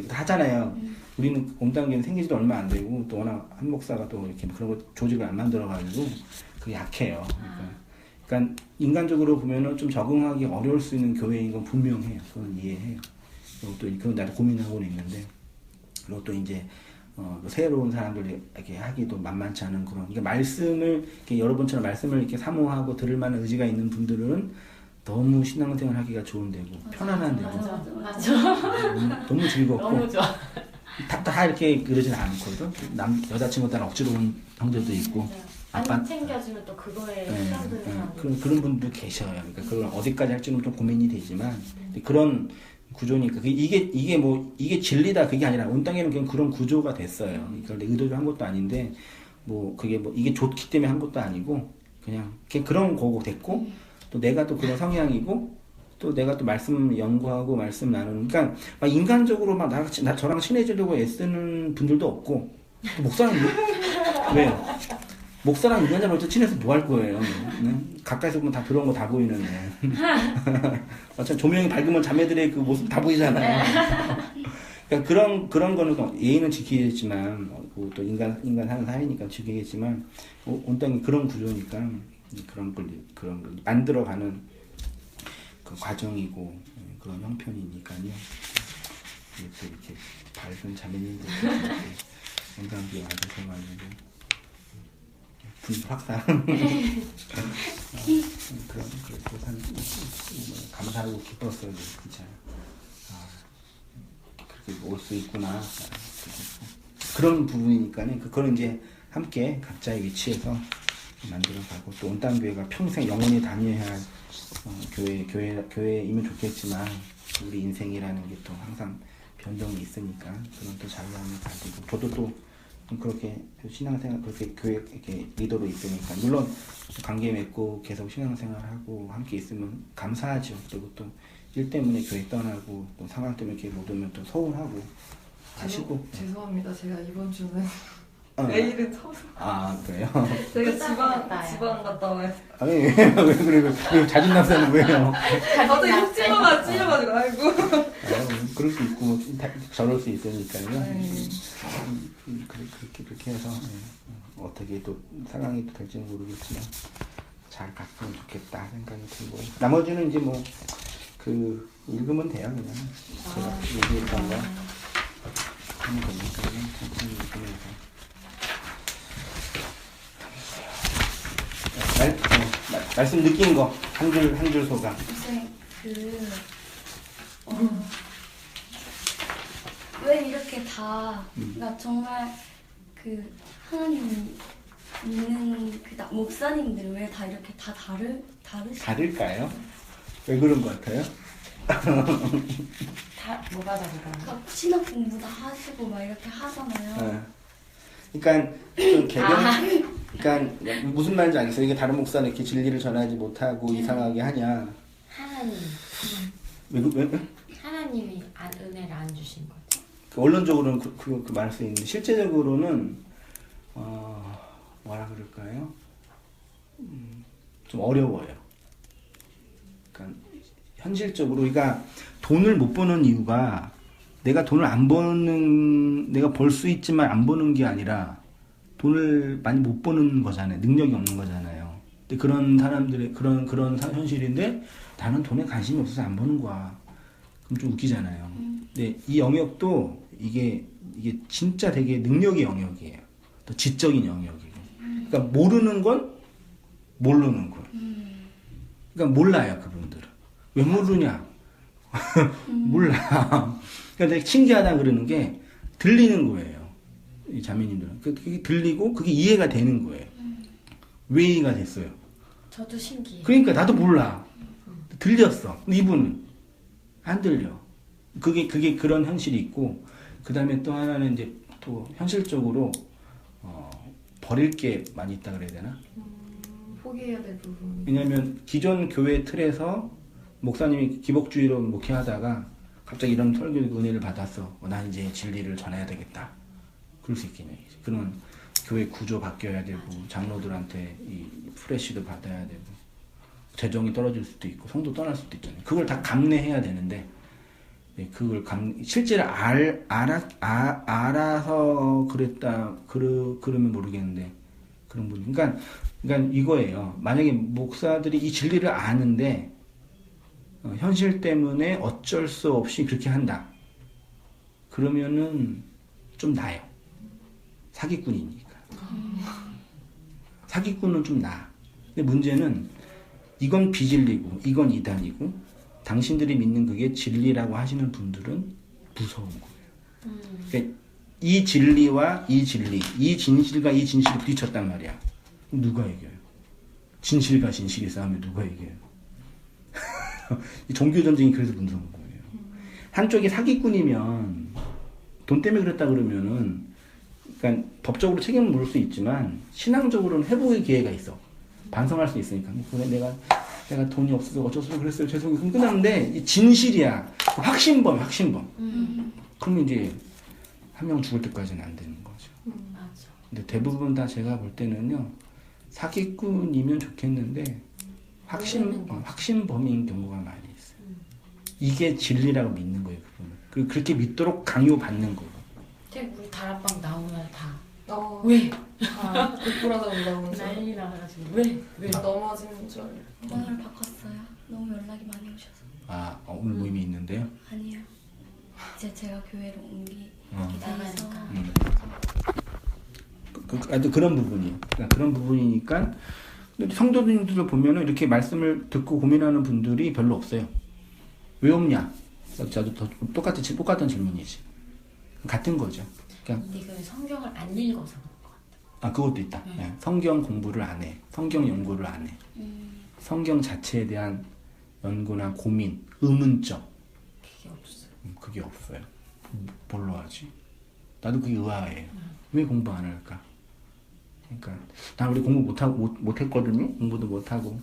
Speaker 1: 하잖아요. 우리는 온당교회는 생기지도 얼마 안 되고 또 워낙 한 목사가 또 이렇게 그런 거 조직을 안 만들어가지고 그게 약해요. 그러니까 인간적으로 보면은 좀 적응하기 어려울 수 있는 교회인 건 분명해요. 그건 이해해요. 그리고 또 그건 나도 고민하고는 있는데 그리고 또 이제 새로운 사람들이 이렇게 하기도 만만치 않은 그런 그러니까 말씀을 이렇게 여러분처럼 말씀을 이렇게 사모하고 들을 만한 의지가 있는 분들은 너무 신앙생활 하기가 좋은 데고 편안한 데고 너무 즐겁고
Speaker 2: 너무 좋아.
Speaker 1: 다 이렇게 그러진 않거든. 여자친구 따라 억지로 온 형제도 있고
Speaker 2: 안 챙겨주면 또 그거에
Speaker 1: 그런 분도 계셔요. 그러니까 그걸 어디까지 할지는 좀 고민이 되지만 그런 구조니까 이게 진리다 그게 아니라 온 땅에는 그냥 그런 구조가 됐어요. 그러니까 의도적으로 한 것도 아닌데 뭐 그게 뭐 이게 좋기 때문에 한 것도 아니고 그냥 그런 거고 됐고 또 내가 또 그런 성향이고 또 내가 또 말씀 연구하고 말씀 나누는 그러니까 막 인간적으로 막 저랑 친해지려고 애쓰는 분들도 없고 또 목사는 왜요? 목사랑 인간적으로 친해서 뭐 할 거예요? 가까이서 보면 다 들어온 거 다 보이는데 마찬가지 조명이 밝으면 자매들의 그 모습 다 보이잖아요. 그러니까 그런 거는 예의는 지키겠지만 또 인간 사는 사회니까 지키겠지만 온 땅이 그런 구조니까 그런 걸 만들어가는 그 과정이고 그런 형편이니까요. 이렇게 밝은 자매님들 건강기 와주셔가지고 분수 확산 그래서 감사하고 기뻤어요. 진짜 그렇게 올 수 있구나 그런 부분이니까는 그거는 이제 함께 각자의 위치에서 만들어가고 또 온땅교회가 평생 영원히 다녀야 할 교회이면 좋겠지만 우리 인생이라는 게 또 항상 변동이 있으니까 그런 또 자유함을 가지고 저도 또 그렇게 신앙생활 그렇게 교회 이렇게 리더로 있으니까 물론 관계 맺고 계속 신앙생활하고 함께 있으면 감사하죠. 그리고 또 일 때문에 교회 떠나고 또 상황 때문에 이렇게 못 오면 또 서운하고 가시고.
Speaker 5: 죄송합니다. 제가 이번 주는 내일은 서울.
Speaker 1: 그래요?
Speaker 5: 제가 지방 갔다 와요.
Speaker 1: 아니 왜 그래? 왜 자진납사는 왜요?
Speaker 5: 갑자기 훅 찔려가지고 아이고.
Speaker 1: 그럴 수 있고 저럴 수 있으니까요. 그렇게 해서 어떻게 또 상황이 또 될지는 모르겠지만 잘 갔으면 좋겠다 생각이 들고 나머지는 이제 뭐 읽으면 돼요 그냥 제가 얘기했던 거 하는 거니까 그냥 천천히 읽으면서 말씀 느낀 거 한 줄 소감.
Speaker 3: 왜 이렇게 다, 그러니까 정말 하나님 믿는 목사님들 왜 다 이렇게 다
Speaker 1: 다를까요? 왜 그런 것 같아요?
Speaker 2: 뭐가 다르다?
Speaker 3: 그러니까 신학 공부 다 하시고 막 이렇게 하잖아요.
Speaker 1: 그러니까 좀 그러니까 무슨 말인지 알겠어요. 이게 다른 목사는 이렇게 진리를 전하지 못하고 이상하게 하냐?
Speaker 2: 하나님.
Speaker 1: 왜?
Speaker 2: 하나님이 은혜를 안 주신 거죠?
Speaker 1: 언론적으로는 그 말할 수 있는데 실제적으로는 뭐라 그럴까요? 좀 어려워요. 그러니까 현실적으로 그러니까 돈을 못 버는 이유가 내가 돈을 안 버는 내가 벌 수 있지만 안 버는 게 아니라 돈을 많이 못 버는 거잖아요. 능력이 없는 거잖아요. 근데 그런 사람들의 그런 현실인데 나는 돈에 관심이 없어서 안 버는 거야. 그럼 좀 웃기잖아요. 근데 이 영역도 이게 진짜 되게 능력의 영역이에요. 또 지적인 영역이고. 그러니까 모르는 건 모르는 거예요. 그러니까 몰라요, 그분들은. 왜 모르냐? 몰라. 그러니까 되게 신기하다 그러는 게 들리는 거예요. 이 자매님들은. 그게 들리고 그게 이해가 되는 거예요. 왜 이해가 됐어요?
Speaker 2: 저도 신기해요.
Speaker 1: 그러니까 나도 몰라. 들렸어. 근데 이분은 안 들려. 그게 그런 현실이 있고, 그 다음에 또 하나는 이제 또 현실적으로 버릴 게 많이 있다 그래야 되나?
Speaker 5: 포기해야 될 부분.
Speaker 1: 왜냐면 기존 교회 틀에서 목사님이 기복주의로 목회하다가 갑자기 이런 설교 은혜를 받았어. 난 이제 진리를 전해야 되겠다. 그럴 수 있겠네. 그러면 교회 구조 바뀌어야 되고, 장로들한테 이 프레시도 받아야 되고, 재정이 떨어질 수도 있고, 성도 떠날 수도 있잖아요. 그걸 다 감내해야 되는데, 그걸 실제로 알아서 그랬다, 그러면 모르겠는데, 그런 분. 그러니까 이거예요. 만약에 목사들이 이 진리를 아는데, 현실 때문에 어쩔 수 없이 그렇게 한다. 그러면은 좀 나아요. 사기꾼이니까. 사기꾼은 좀 나아. 근데 문제는 이건 비진리고 이건 이단이고 당신들이 믿는 그게 진리라고 하시는 분들은 무서운 거예요. 그러니까 이 진리와 이 진리, 이 진실과 이 진실이 부딪혔단 말이야. 누가 이겨요? 진실과 진실이 싸우면 누가 이겨요? 이 종교 전쟁이 그래서 무서운 거예요. 한쪽이 사기꾼이면 돈 때문에 그랬다 그러면은 그러니까 법적으로 책임을 물을 수 있지만 신앙적으로는 회복의 기회가 있어. 반성할 수 있으니까. 그래 내가 돈이 없어서 어쩌서 그랬어요. 죄송해요. 그럼 끝났는데 이 진실이야. 확신범. 그러면 이제 한 명 죽을 때까지는 안 되는 거죠.
Speaker 2: 맞아.
Speaker 1: 근데 대부분 다 제가 볼 때는요. 사기꾼이면 좋겠는데 확신범인 경우가 많이 있어요. 이게 진리라고 믿는 거예요. 그분은. 그리고 그렇게 믿도록 강요받는 거고.
Speaker 2: 우리 다락방 나오면 다
Speaker 5: 왜? 불안하다 올라오면서
Speaker 2: 난리 나가지고 왜?
Speaker 5: 넘어지는 줄.
Speaker 3: 번호를 바꿨어요. 너무 연락이 많이 오셔서.
Speaker 1: 오늘 모임이 있는데요?
Speaker 3: 아니요. 이제 제가 교회로 옮기게 돼서
Speaker 1: 그런 부분이에요. 그러니까 그런 부분이니까 성도님들을 보면은 이렇게 말씀을 듣고 고민하는 분들이 별로 없어요. 왜 없냐? 저도 똑같은 질문이지. 같은 거죠. 그러니까
Speaker 2: 네가 성경을 안 읽어서 그런 것 같아.
Speaker 1: 그것도 있다. 네. 성경 공부를 안 해. 성경 연구를 안 해. 성경 자체에 대한 연구나 고민, 의문점.
Speaker 2: 그게 없어.
Speaker 1: 그게 없어요. 뭘로 하지? 나도 그게 의아해요. 왜 공부 안 할까? 그러니까 난 우리 공부 못했거든요. 공부도 못하고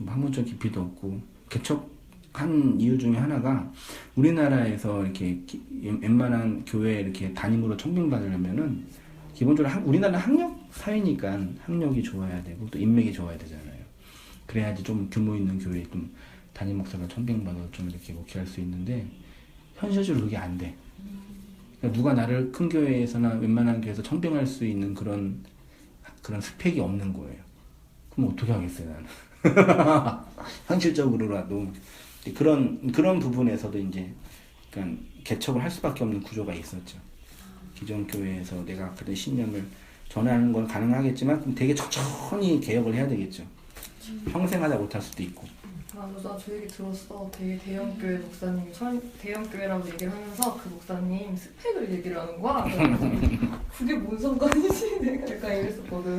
Speaker 1: 학문적 깊이도 없고 개척한 이유 중에 하나가 우리나라에서 이렇게 웬만한 교회 이렇게 담임으로 청빙받으려면은 기본적으로 우리나라는 학력 사회니까 학력이 좋아야 되고 또 인맥이 좋아야 되잖아요. 그래야지 좀 규모 있는 교회에 좀 담임 목사가 청빙받아서 좀 이렇게 목회할 수 있는데 현실적으로 그게 안 돼. 그러니까 누가 나를 큰 교회에서나 웬만한 교회에서 청빙할 수 있는 그런 스펙이 없는 거예요. 그럼 어떻게 하겠어요, 나는. 현실적으로라도. 그런 부분에서도 이제, 그러니까 개척을 할 수밖에 없는 구조가 있었죠. 기존 교회에서 내가 그런 신념을 전하는 건 가능하겠지만, 그럼 되게 천천히 개혁을 해야 되겠죠. 평생 하다 못할 수도 있고.
Speaker 5: 나 저 얘기 들었어. 되게 대형교회 목사님이 대형교회라고 얘기를 하면서 그 목사님 스펙을 얘기를 하는 거야. 그게 뭔 상관이지? 내가 약간 이랬었거든.